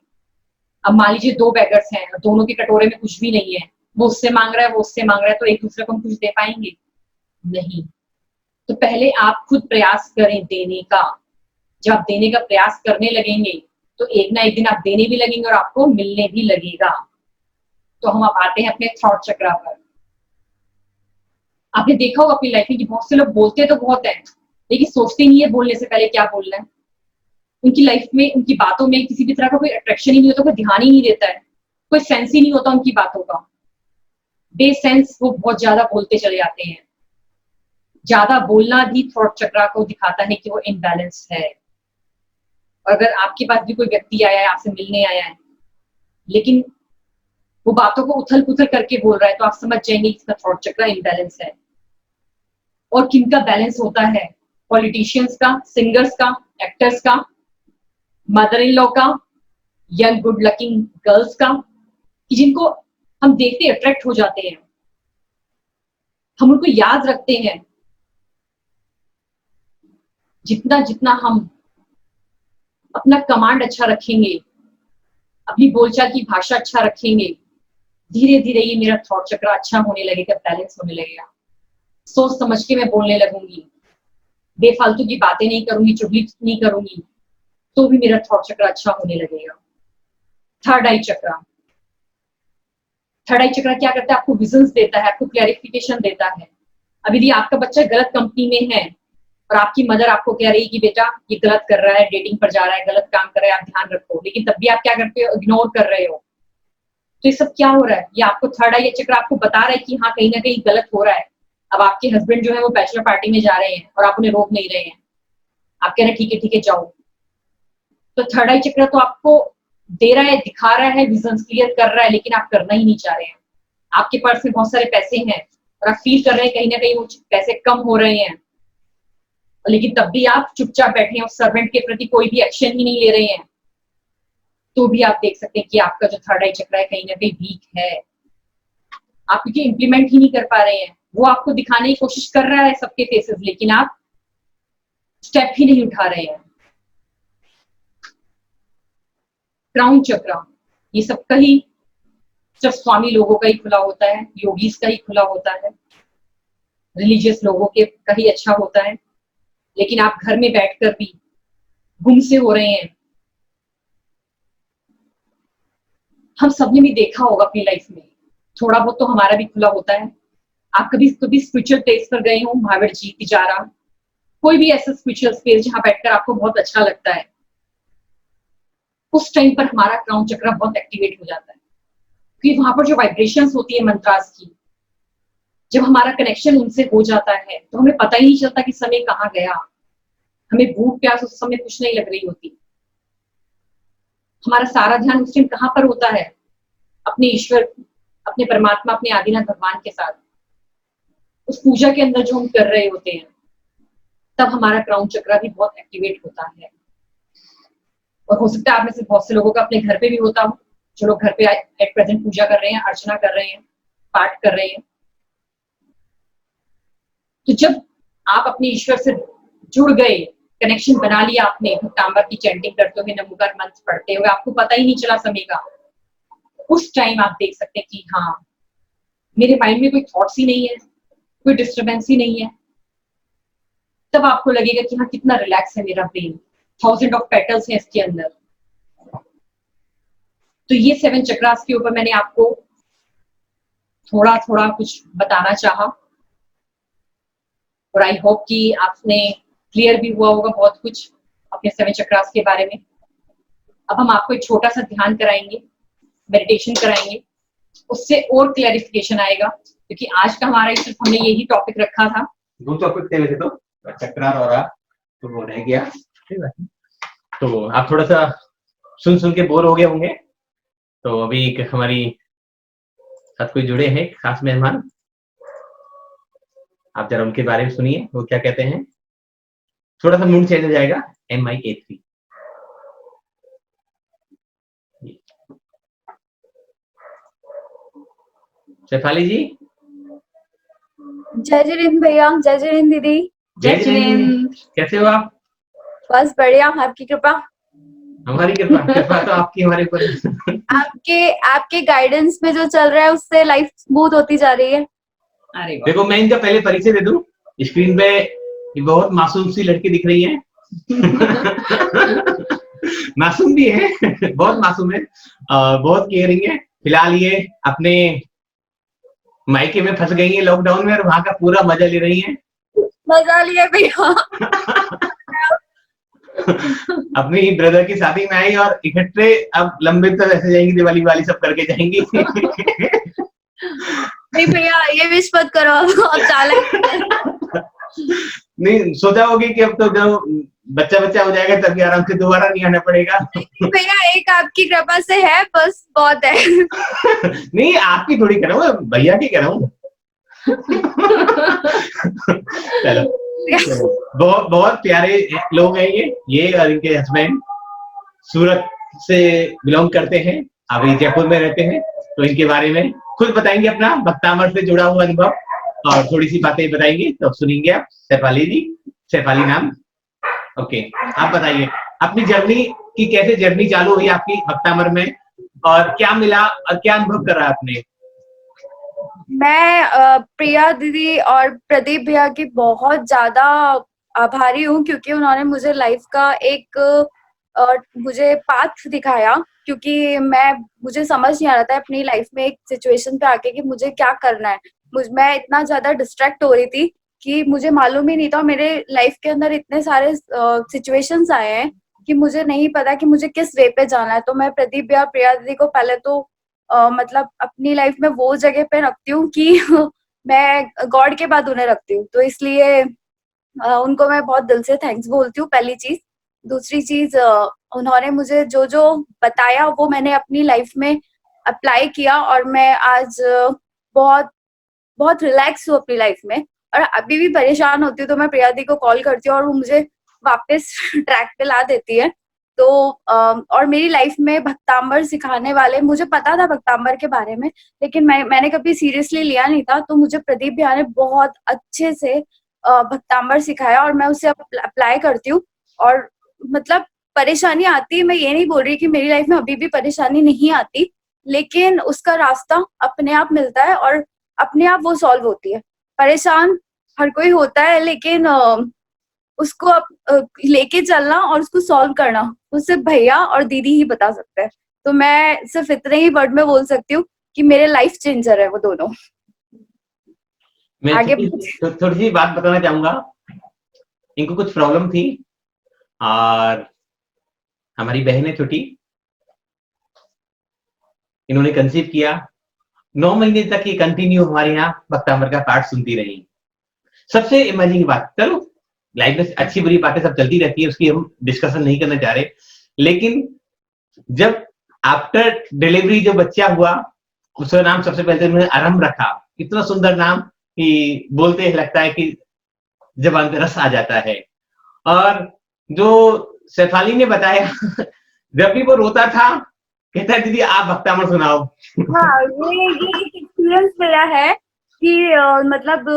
अब मान लीजिए दो बेगर्स हैं और दोनों के कटोरे में कुछ भी नहीं है, वो उससे मांग रहा है, वो उससे मांग रहा है, तो एक दूसरे को हम कुछ दे पाएंगे? नहीं। तो पहले आप खुद प्रयास करें देने का। जब आप देने का प्रयास करने लगेंगे तो एक ना एक दिन आप देने भी लगेंगे और आपको मिलने भी लगेगा। तो हम अब आते हैं अपने थॉट चक्र पर। आपने देखा होगा अपनी लाइफ में कि बहुत से लोग बोलते तो बहुत है लेकिन सोचते नहीं है बोलने से पहले क्या बोलना है। उनकी लाइफ में, उनकी बातों में किसी भी तरह का कोई अट्रैक्शन ही नहीं होता, कोई ध्यान ही नहीं देता है, कोई सेंस ही नहीं होता उनकी बातों का। बेसेंस वो बहुत ज्यादा बोलते चले जाते हैं। ज्यादा बोलना भी थॉट चक्र को दिखाता है कि वो इम्बैलेंस है। और अगर आपके पास भी कोई व्यक्ति आया है, आपसे मिलने आया है, लेकिन वो बातों को उथल पुथल करके बोल रहा है, तो आप समझ जाएंगे इसका थॉट चक्र इम्बैलेंस है। और किनका बैलेंस होता है? पॉलिटिशियंस का, सिंगर्स का, एक्टर्स का, मदर इन लॉ का, यंग गुड लकिंग गर्ल्स का, कि जिनको हम देखते अट्रैक्ट हो जाते हैं, हम उनको याद रखते हैं। जितना जितना हम अपना कमांड अच्छा रखेंगे, अपनी बोलचाल की भाषा अच्छा रखेंगे, धीरे धीरे ये मेरा थॉट चक्र अच्छा होने लगेगा, बैलेंस होने लगेगा। सोच समझ के मैं बोलने लगूंगी, बेफालतू की बातें नहीं करूंगी, चुगली नहीं करूंगी, तो भी मेरा थॉट चक्र अच्छा होने लगेगा। थर्ड आई चक्र। थर्ड आई चक्र क्या करता है? आपको विजन्स देता है, आपको क्लैरिफिकेशन देता है। अब यदि आपका बच्चा गलत कंपनी में है और आपकी मदर आपको कह रही है कि बेटा ये गलत कर रहा है, डेटिंग पर जा रहा है, गलत काम कर रहा है, आप ध्यान रखो, लेकिन तब भी आप क्या करते हो? इग्नोर कर रहे हो। तो ये सब क्या हो रहा है? ये आपको थर्ड आई चक्र आपको बता रहा है कि हाँ कहीं ना कहीं गलत हो रहा है। अब आपके हस्बैंड जो है वो बैचलर पार्टी में जा रहे हैं और आप उन्हें रोक नहीं रहे हैं, आप कह रहे हैं ठीक है जाओ। तो थर्ड आई चक्र तो आपको दे रहा है, दिखा रहा है, विजन क्लियर कर रहा है, लेकिन आप करना ही नहीं चाह रहे हैं। आपके पर्स में बहुत सारे पैसे हैं और आप फील कर रहे हैं कहीं ना कहीं वो पैसे कम हो रहे हैं, लेकिन तब भी आप चुपचाप बैठे हैं, उस सर्वेंट के प्रति कोई भी एक्शन ही नहीं ले रहे हैं। तो भी आप देख सकते हैं कि आपका जो थर्ड आई चक्र है कहीं ना कहीं वीक है। आप क्योंकि इम्प्लीमेंट ही नहीं कर पा रहे हैं। वो आपको दिखाने की कोशिश कर रहा है सबके फेसेस, लेकिन आप स्टेप ही नहीं उठा रहे हैं। क्राउन चक्र, ये सबका ही सिर्फ स्वामी लोगों का ही खुला होता है, योगीज का ही खुला होता है, रिलीजियस लोगों के का ही अच्छा होता है, लेकिन आप घर में बैठकर भी गुम से हो रहे हैं। हम सबने भी देखा होगा अपनी लाइफ में, थोड़ा बहुत तो हमारा भी खुला होता है। आप कभी कभी स्पिरिचुअल प्लेस पर गए हो, महावीर जी, तिजारा, कोई भी ऐसा स्पिरिचुअल स्पेस जहां बैठकर आपको बहुत अच्छा लगता है, उस टाइम पर हमारा क्राउन चक्र बहुत एक्टिवेट हो जाता है, क्योंकि वहां पर जो वाइब्रेशंस होती है मंत्रास की, जब हमारा कनेक्शन उनसे हो जाता है तो हमें पता ही नहीं चलता कि समय कहाँ गया। हमें भूख प्यास उस समय कुछ नहीं लग रही होती, हमारा सारा ध्यान उस टाइम कहाँ पर होता है? अपने ईश्वर, अपने परमात्मा, अपने आदिनाथ भगवान के साथ। उस पूजा के अंदर जो हम कर रहे होते हैं, तब हमारा क्राउन चक्रा भी बहुत एक्टिवेट होता है। और हो सकता है आप में से बहुत से लोगों का अपने घर पे भी होता हो, जो लोग घर पे एट प्रेजेंट पूजा कर रहे हैं, अर्चना कर रहे हैं, पाठ कर रहे हैं। तो जब आप अपने ईश्वर से जुड़ गए, कनेक्शन बना लिया आपने, भक्तांबर की चैंटिंग करते हुए, नमोकार मंत्र पढ़ते हुए, आपको पता ही नहीं चला समय का, उस टाइम आप देख सकते हैं कि हाँ, मेरे माइंड में कोई थॉट्स ही नहीं है, कोई डिस्टर्बेंस ही नहीं है। तब आपको लगेगा कि हाँ, कितना रिलैक्स है मेरा ब्रेन, 1000 ऑफ पेटल्स हैं इसके अंदर। तो ये 7 चक्रास के ऊपर मैंने आपको थोड़ा थोड़ा कुछ बताना चाहा, और आई होप कि आपने क्लियर भी हुआ होगा बहुत कुछ अपने 7 चक्रास के बारे में। अब हम आपको एक छोटा सा ध्यान कराएंगे, मेडिटेशन कराएंगे, उससे और क्लैरिफिकेशन आएगा, क्योंकि आज का हमारा सिर्फ हमने यही टॉपिक रखा था। 2 टॉपिक थे वैसे तो, चक्रा और ऑरा, तो वो रह गया। ठीक है, तो आप थोड़ा सा सुन के बोर हो गए होंगे। तो अभी एक हमारी साथ कोई जुड़े हैं खास मेहमान, आप जरा उनके बारे में सुनिए, वो क्या कहते हैं। थोड़ा सा मूड चेंज हो जाएगा। MIK3 शेफाली जी। जय जिनेंद्र भैया, जय जिनेंद्र दीदी। जय जिनेंद्र, कैसे हो आप? बस बढ़िया, आपकी कृपा। हमारी कृपा तो आपकी हमारे ऊपर। आपके गाइडेंस में जो चल रहा है उससे लाइफ स्मूथ होती जा रही है। अरे वाह। देखो, मैं इनका पहले परिचय दे दूं। स्क्रीन पे ये बहुत मासूम सी लड़की दिख रही है। मासूम भी है, बहुत मासूम है, बहुत केयरिंग है। फिलहाल ये अपने मायके में फंस गई है लॉकडाउन में, और वहां का पूरा मजा ले रही है। मजा लिया भैया। अपनी ब्रदर की शादी में आई और इकट्ठे अब लंबे तक ऐसे जाएंगी, दिवाली वाली सब करके जाएंगी। नहीं भैया, ये विश मत करो, अब चालक। नहीं सोचा होगी कि अब तो जब बच्चा हो जाएगा तभी आराम से दोबारा नहीं आना पड़ेगा। भैया एक आपकी कृपा से है, बस बहुत है। नहीं, आपकी थोड़ी कह रहा हूँ, भैया की कह रहा हूँ। चलो, बहुत प्यारे लोग हैं ये और इनके हस्बैंड सूरत से बिलोंग करते हैं, अभी जयपुर में रहते हैं। तो इनके बारे में खुद बताएंगे, अपना भक्तामर से जुड़ा हुआ अनुभव और थोड़ी सी बातें बताएंगे, तो सुनेंगे आप। शेफाली जी, शेफाली नाम। ओके, आप बताइए अपनी जर्नी की, कैसे जर्नी चालू हुई आपकी भक्तामर में, और क्या मिला और क्या अनुभव करा आपने? मैं प्रिया दीदी और प्रदीप भैया की बहुत ज्यादा आभारी हूँ, क्योंकि उन्होंने मुझे लाइफ का एक मुझे पाथ दिखाया, क्योंकि मुझे समझ नहीं आ रहा था अपनी लाइफ में एक सिचुएशन पे आके कि मुझे क्या करना है। मैं इतना ज्यादा डिस्ट्रैक्ट हो रही थी कि मुझे मालूम ही नहीं था। मेरे लाइफ के अंदर इतने सारे सिचुएशंस आए हैं कि मुझे नहीं पता कि मुझे किस वे पे जाना है। तो मैं प्रदीप भैया, प्रिया दीदी को पहले तो मतलब अपनी लाइफ में वो जगह पे रखती हूँ कि मैं गॉड के बाद उन्हें रखती हूँ, तो इसलिए उनको मैं बहुत दिल से थैंक्स बोलती हूँ, पहली चीज। दूसरी चीज, उन्होंने मुझे जो जो बताया वो मैंने अपनी लाइफ में अप्लाई किया, और मैं आज बहुत बहुत रिलैक्स हूँ अपनी लाइफ में। और अभी भी परेशान होती हूँ तो मैं प्रिया दी को कॉल करती हूँ और वो मुझे वापस ट्रैक पे ला देती है। तो और मेरी लाइफ में भक्तांबर सिखाने वाले, मुझे पता था भक्तांबर के बारे में, लेकिन मैंने कभी सीरियसली लिया नहीं था। तो मुझे प्रदीप भैया ने बहुत अच्छे से भक्तांबर सिखाया और मैं उसे अप्लाई करती हूँ। और मतलब परेशानी आती है, मैं ये नहीं बोल रही कि मेरी लाइफ में अभी भी परेशानी नहीं आती, लेकिन उसका रास्ता अपने आप मिलता है और अपने आप वो सॉल्व होती है। परेशान हर कोई होता है, लेकिन उसको लेके चलना और उसको सॉल्व करना वो सिर्फ भैया और दीदी ही बता सकते हैं। तो मैं सिर्फ इतने ही वर्ड में बोल सकती हूँ कि मेरे लाइफ चेंजर है वो दोनों। मैं आगे थोड़ी सी बात बताना चाहूंगा। इनको कुछ प्रॉब्लम थी और हमारी बहन है छोटी, इन्होंने कंसीव किया। 9 महीने तक ये कंटिन्यू हमारे यहाँ भक्तांबर का पाठ सुनती रही। सबसे इमेजिंग बात, चलो लाइफ में अच्छी बुरी बातें सब चलती रहती है, उसकी हम डिस्कशन नहीं करना चाह रहे, लेकिन जब आफ्टर डिलीवरी जो बच्चा हुआ उसका नाम सबसे पहले उन्होंने आरंभ रखा। इतना सुंदर नाम, कि बोलते ही लगता है कि ज़बान पे रस आ जाता है। और जो शेफाली ने बताया जब भी वो रोता था, कहता है दीदी आप भक्तामण सुनाओ। हाँ, ये एक एक्सपीरियंस मेरा है कि मतलब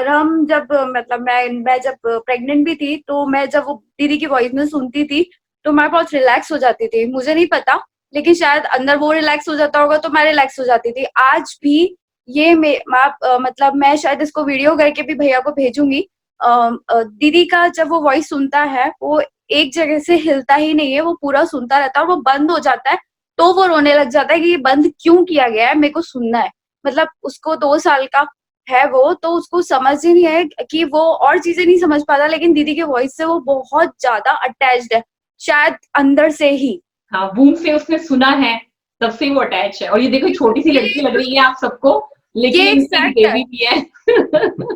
हम जब मतलब मैं जब प्रेग्नेंट भी थी, तो मैं जब वो दीदी की वॉइस में सुनती थी तो मैं बहुत रिलैक्स हो जाती थी। मुझे नहीं पता, लेकिन शायद अंदर वो रिलैक्स हो जाता होगा तो मैं रिलैक्स हो जाती थी। आज भी ये मतलब मैं शायद इसको वीडियो करके भी भैया को भेजूंगी। दीदी का जब वो वॉइस सुनता है, वो एक जगह से हिलता ही नहीं है, वो पूरा सुनता रहता है और वो बंद हो जाता है तो वो रोने लग जाता है कि ये बंद क्यों किया गया है, मेरे को सुनना है। मतलब उसको 2 साल का है वो, तो उसको समझ ही नहीं है कि वो और चीजें नहीं समझ पाता, लेकिन दीदी के वॉइस से वो बहुत ज्यादा अटैच्ड है, शायद अंदर से ही। हाँ, वूम से उसने सुना है, तब से वो अटैच है। और ये देखो, छोटी सी लड़की लग रही है आप सबको, लेकिन ये एक इनकी फैक्ट है, बेबी भी है।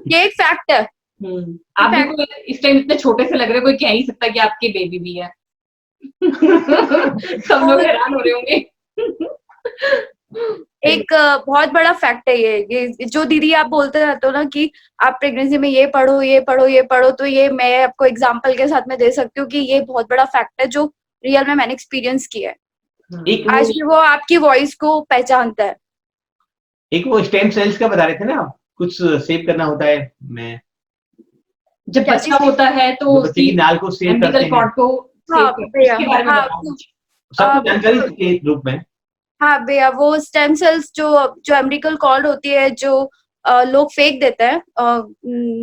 ये एक फैक्ट है। आप फैक्ट देखो, इस टाइम इतने छोटे से लग रहे हो, कोई कह ही सकता कि आपके बेबी भी है। सब लोग हैरान हो रहे होंगे। एक बहुत बड़ा फैक्ट है ये जो दीदी आप बोलते रहते हो ना कि आप प्रेगनेंसी में ये पढ़ो ये पढ़ो ये पढ़ो, तो ये मैं आपको एग्जांपल के साथ में दे सकती हूँ कि ये बहुत बड़ा फैक्ट है जो रियल में मैंने एक्सपीरियंस किया है। एक आज भी वो आपकी वॉइस को पहचानता है। एक वो स्टेम सेल्स का बता रहे थे ना आप, कुछ सेव करना होता है। मैं जब क्या बच्चा चीज? होता है तो जो बच्चे की नाल को सेव करते एम्बिकल हैं, कॉर्ड को सेव हाँ करते हैं, भैया, उसके बारे में हाँ बताओ। सबको वो जानकारी के रूप में। हाँ भैया, वो स्टेम सेल्स जो एम्ब्रिकल कॉर्ड होती है, जो लोग फेंक देते हैं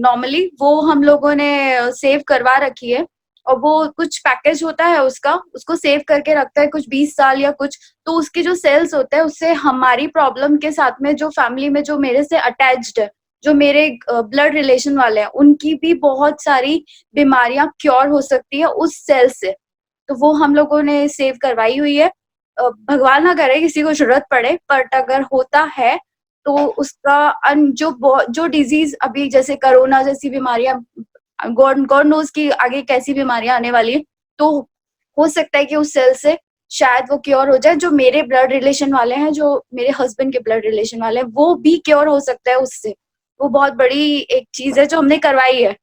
नॉर्मली, वो हम लोगों ने सेव करवा रखी है। और वो कुछ पैकेज होता है उसका, उसको सेव करके रखता है कुछ 20 साल या कुछ। तो उसके जो सेल्स होते हैं, उससे हमारी प्रॉब्लम के साथ में जो फैमिली में जो मेरे से अटैच्ड है, जो मेरे ब्लड रिलेशन वाले हैं, उनकी भी बहुत सारी बीमारियां क्योर हो सकती है उस सेल से। तो वो हम लोगों ने सेव करवाई हुई है। भगवान ना करे किसी को जरूरत पड़े, बट अगर होता है तो उसका जो डिजीज अभी जैसे कोरोना जैसी बीमारियां, गॉड गॉड नोज की आगे कैसी बीमारियां आने वाली है, तो हो सकता है कि उस सेल से शायद वो क्योर हो जाए। जो मेरे ब्लड रिलेशन वाले हैं, जो मेरे हस्बैंड के ब्लड रिलेशन वाले हैं, वो भी क्योर हो सकता है उससे। वो बहुत बड़ी एक चीज है जो हमने करवाई है।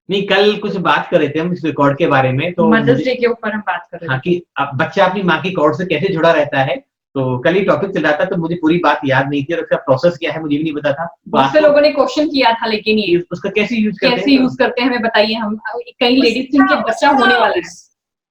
नहीं, कल कुछ बात कर रहे थे हम इस रिकॉर्ड के बारे में, तो मदर्स डे के ऊपर हम बात कर रहे हाँ थे। कि अब बच्चा अपनी माँ की कॉर्ड से कैसे जुड़ा रहता है। तो कल ही टॉपिक चल रहा था, तो मुझे पूरी बात याद नहीं थी और उसका प्रोसेस क्या है मुझे भी नहीं पता था। तो बहुत से लोगों ने क्वेश्चन किया था, लेकिन ये उसका कैसे यूज करते कैसे हैं? यूज करते हैं हमें बताइए। हम कई लेडीज जिनके बच्चा होने वाला है,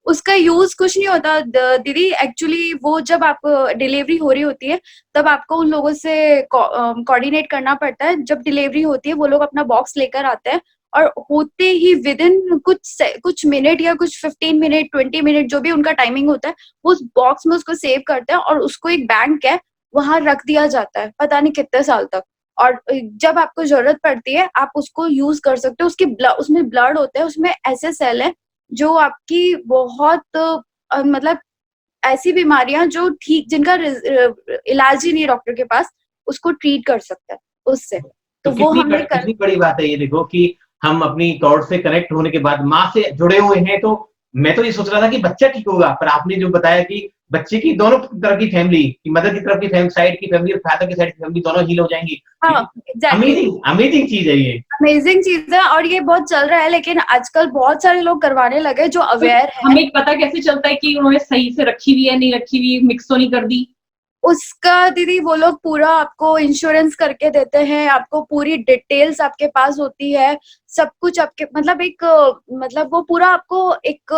उसका यूज कुछ नहीं होता दीदी। एक्चुअली वो जब आप डिलीवरी हो रही होती है, तब आपको उन लोगों से कोऑर्डिनेट करना पड़ता है। जब डिलीवरी होती है, वो लोग अपना बॉक्स लेकर आते हैं, और होते ही विद इन कुछ मिनट या कुछ 15 मिनट 20 मिनट, जो भी उनका टाइमिंग होता है, वो उस बॉक्स में उसको सेव करते हैं और उसको एक बैंक है वहां रख दिया जाता है, पता नहीं कितने साल तक। और जब आपको जरूरत पड़ती है, आप उसको यूज कर सकते हो। उसमें ब्लड होता है, उसमें ऐसे सेल है जो आपकी बहुत मतलब ऐसी बीमारियां जो ठीक जिनका इलाज ही नहीं डॉक्टर के पास, उसको ट्रीट कर सकता है उससे। तो तो वो हमने कर कितनी बड़ी बात है ये, देखो कि हम अपनी कॉर्ड से कनेक्ट होने के बाद माँ से जुड़े हुए हैं। तो मैं तो ये सोच रहा था कि बच्चा ठीक होगा, पर आपने जो बताया कि बच्चे की दोनों तरफ की फैमिली, की मदर की तरफ की साइड की फैमिली और फादर की साइड की फैमिली दोनों हील हो जाएंगी। हाँ, एग्जैक्टली। अमेजिंग अमेजिंग चीज है ये। अमेजिंग चीज है, और ये बहुत चल रहा है, लेकिन आजकल बहुत सारे लोग करवाने लगे जो अवेयर है। हमें पता कैसे चलता है कि उन्होंने सही से रखी हुई है, नहीं रखी हुई, मिक्स तो नहीं कर दी? उसका दीदी वो लोग पूरा आपको इंश्योरेंस करके देते हैं, आपको पूरी डिटेल्स आपके पास होती है, सब कुछ आपके मतलब मतलब वो पूरा आपको एक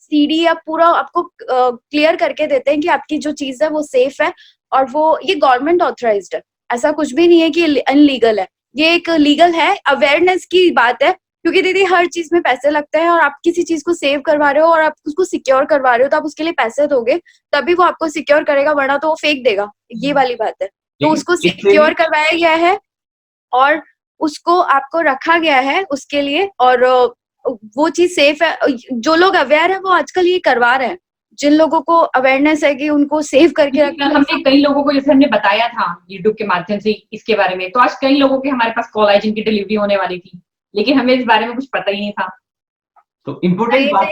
सीडी या पूरा आपको क्लियर करके देते हैं कि आपकी जो चीज है वो सेफ है। और वो ये गवर्नमेंट ऑथराइज्ड है, ऐसा कुछ भी नहीं है कि अनलीगल है। ये एक लीगल है, अवेयरनेस की बात है। क्योंकि दीदी हर चीज में पैसे लगते हैं, और आप किसी चीज को सेव करवा रहे हो और आप उसको सिक्योर करवा रहे हो, तो आप उसके लिए पैसे दोगे, तभी वो आपको सिक्योर करेगा, वरना तो वो फेंक देगा। ये वाली बात है। तो लेकिन उसको सिक्योर करवाया गया है, और उसको आपको रखा गया है उसके लिए, और वो चीज सेफ है। जो लोग अवेयर है वो आजकल ये करवा रहे हैं, जिन लोगों को अवेयरनेस है कि उनको सेव करके क्योंकि कल हमने कई लोगों को, जैसे हमने बताया था यूट्यूब के माध्यम से इसके बारे में, तो आज कई लोगों के हमारे पास कॉल आई जिनकी डिलीवरी होने वाली थी, लेकिन हमें इस बारे में कुछ पता ही नहीं था। तो इम्पोर्टेंट बात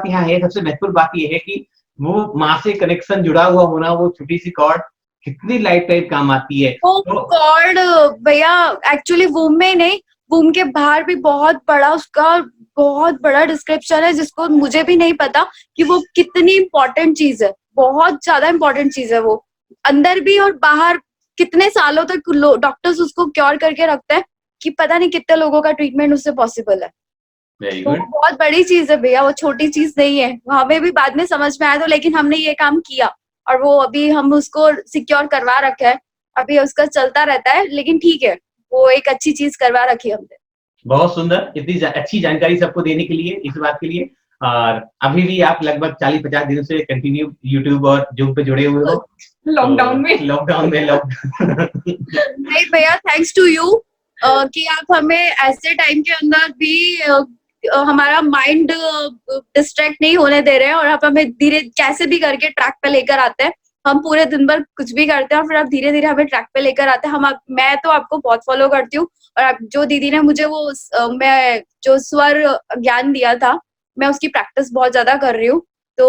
यहाँ है, सबसे महत्वपूर्ण बात यह है कि वो माँ से कनेक्शन जुड़ा हुआ होना, वो छोटी सी कॉर्ड कितनी लाइफ टाइम काम आती है। ओ गॉड भैया, एक्चुअली वूम में नहीं, वूम के बाहर भी बहुत बड़ा उसका बहुत बड़ा डिस्क्रिप्शन है, जिसको मुझे भी नहीं पता कि वो कितनी इंपॉर्टेंट चीज है, बहुत ज्यादा इंपॉर्टेंट चीज है वो। अंदर भी और बाहर कितने सालों तक डॉक्टर्स उसको क्योर करके रखते हैं कि पता नहीं कितने लोगों का ट्रीटमेंट उससे पॉसिबल है। वेरी तो गुड। वो बहुत बड़ी चीज है भैया, वो छोटी चीज नहीं है। हमें भी बाद में समझ में आया, तो लेकिन हमने ये काम किया और वो अभी हम उसको सिक्योर करवा रखा है, अभी उसका चलता रहता है, लेकिन ठीक है, वो एक अच्छी चीज करवा रखी हमने। बहुत सुंदर, इतनी अच्छी जानकारी सबको देने के लिए, इस बात के लिए। और अभी भी आप लगभग 40-50 दिनों से कंटिन्यू यूट्यूब और जूम पे जुड़े हुए हो। लॉकडाउन में नहीं भैया, थैंक्स टू यू कि आप हमें ऐसे टाइम के अंदर भी हमारा माइंड डिस्ट्रैक्ट नहीं होने दे रहे हैं, और आप हमें धीरे कैसे भी करके ट्रैक पे लेकर आते हैं। हम पूरे दिन भर कुछ भी करते हैं और फिर आप धीरे धीरे हमें ट्रैक पे लेकर आते हैं। मैं तो आपको बहुत फॉलो करती हूँ, और आप जो दीदी ने मुझे वो मैं जो स्वर ज्ञान दिया था, मैं उसकी प्रैक्टिस बहुत ज्यादा कर रही हूँ। तो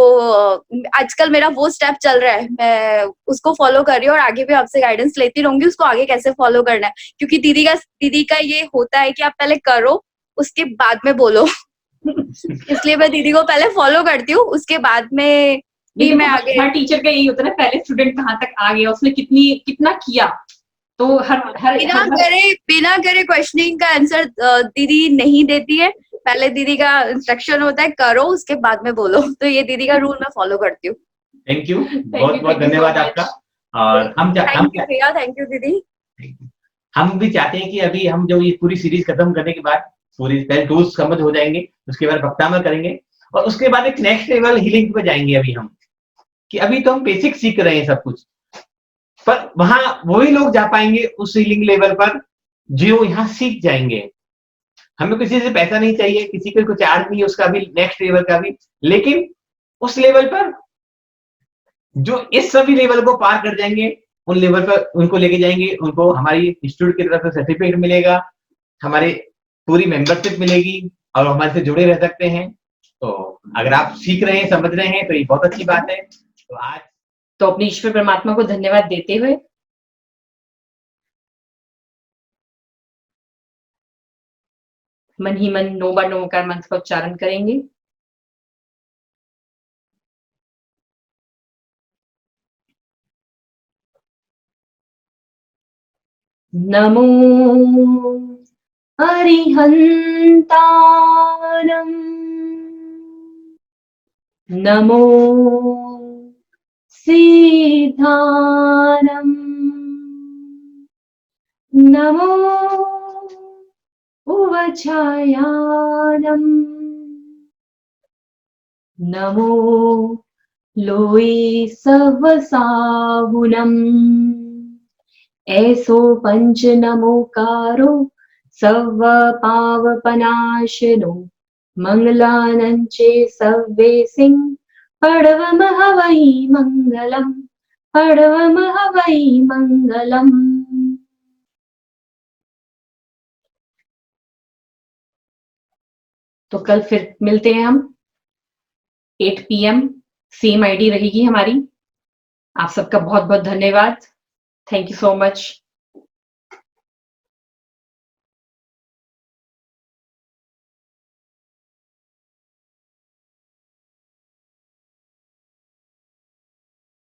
आजकल मेरा वो स्टेप चल रहा है, मैं उसको फॉलो कर रही हूँ और आगे भी आपसे गाइडेंस लेती रहूंगी उसको आगे कैसे फॉलो करना है, क्योंकि दीदी का ये होता है कि आप पहले करो उसके बाद में बोलो। इसलिए मैं दीदी को पहले फॉलो करती हूँ, उसके बाद में भी मैं आगे। हर टीचर का यही होता है ना, पहले स्टूडेंट कहाँ तक आ गया, उसने कितना किया, तो बिना करे क्वेश्चनिंग का आंसर दीदी नहीं देती है। पहले दीदी का इंस्ट्रक्शन होता है करो, उसके बाद में बोलो। तो ये दीदी का रूल मैं फॉलो करती हूँ। थैंक यू, बहुत बहुत धन्यवाद आपका। और थैंक यू दीदी। हम भी चाहते हैं कि अभी हम जो ये पूरी सीरीज खत्म करने के बाद, पूरी पहले टूल्स समझ हो जाएंगे, उसके बाद भक्तामल करेंगे, और उसके बाद एक नेक्स्ट लेवल हीलिंग पे जाएंगे। अभी हम कि अभी तो हम बेसिक सीख रहे हैं सब कुछ, पर वहां वही लोग जा पाएंगे उस हीलिंग लेवल पर जो यहाँ सीख जाएंगे। हमें किसी से पैसा नहीं चाहिए, किसी को कुछ चार्ज नहीं है उसका भी, नेक्स्ट लेवल का भी, लेकिन उस लेवल पर जो इस सभी लेवल को पार कर जाएंगे, उन लेवल पर उनको लेके जाएंगे, उनको हमारी इंस्टीट्यूट की तरफ से सर्टिफिकेट मिलेगा, हमारे पूरी मेंबरशिप मिलेगी, और हमारे से जुड़े रह सकते हैं। तो अगर आप सीख रहे हैं, समझ रहे हैं, तो ये बहुत अच्छी बात है। तो आज तो अपने ईश्वर परमात्मा को धन्यवाद देते हुए मन ही मन 9 बार नमोकार मंत्र का उच्चारण करेंगे। नमो अरिहंतारम्, नमो सिद्धारम्, नमो उवचायानम्, नमो लोये सवसाहुनम्, ऐसो पंच नमोकारो सव पावपनाशनो मंगलानंचे सव्वे सिंह पड़वमः वै मंगलम, पड़वमः वै मंगलम। तो कल फिर मिलते हैं हम 8 PM, सेम आईडी रहेगी हमारी। आप सबका बहुत बहुत धन्यवाद। Thank you so much.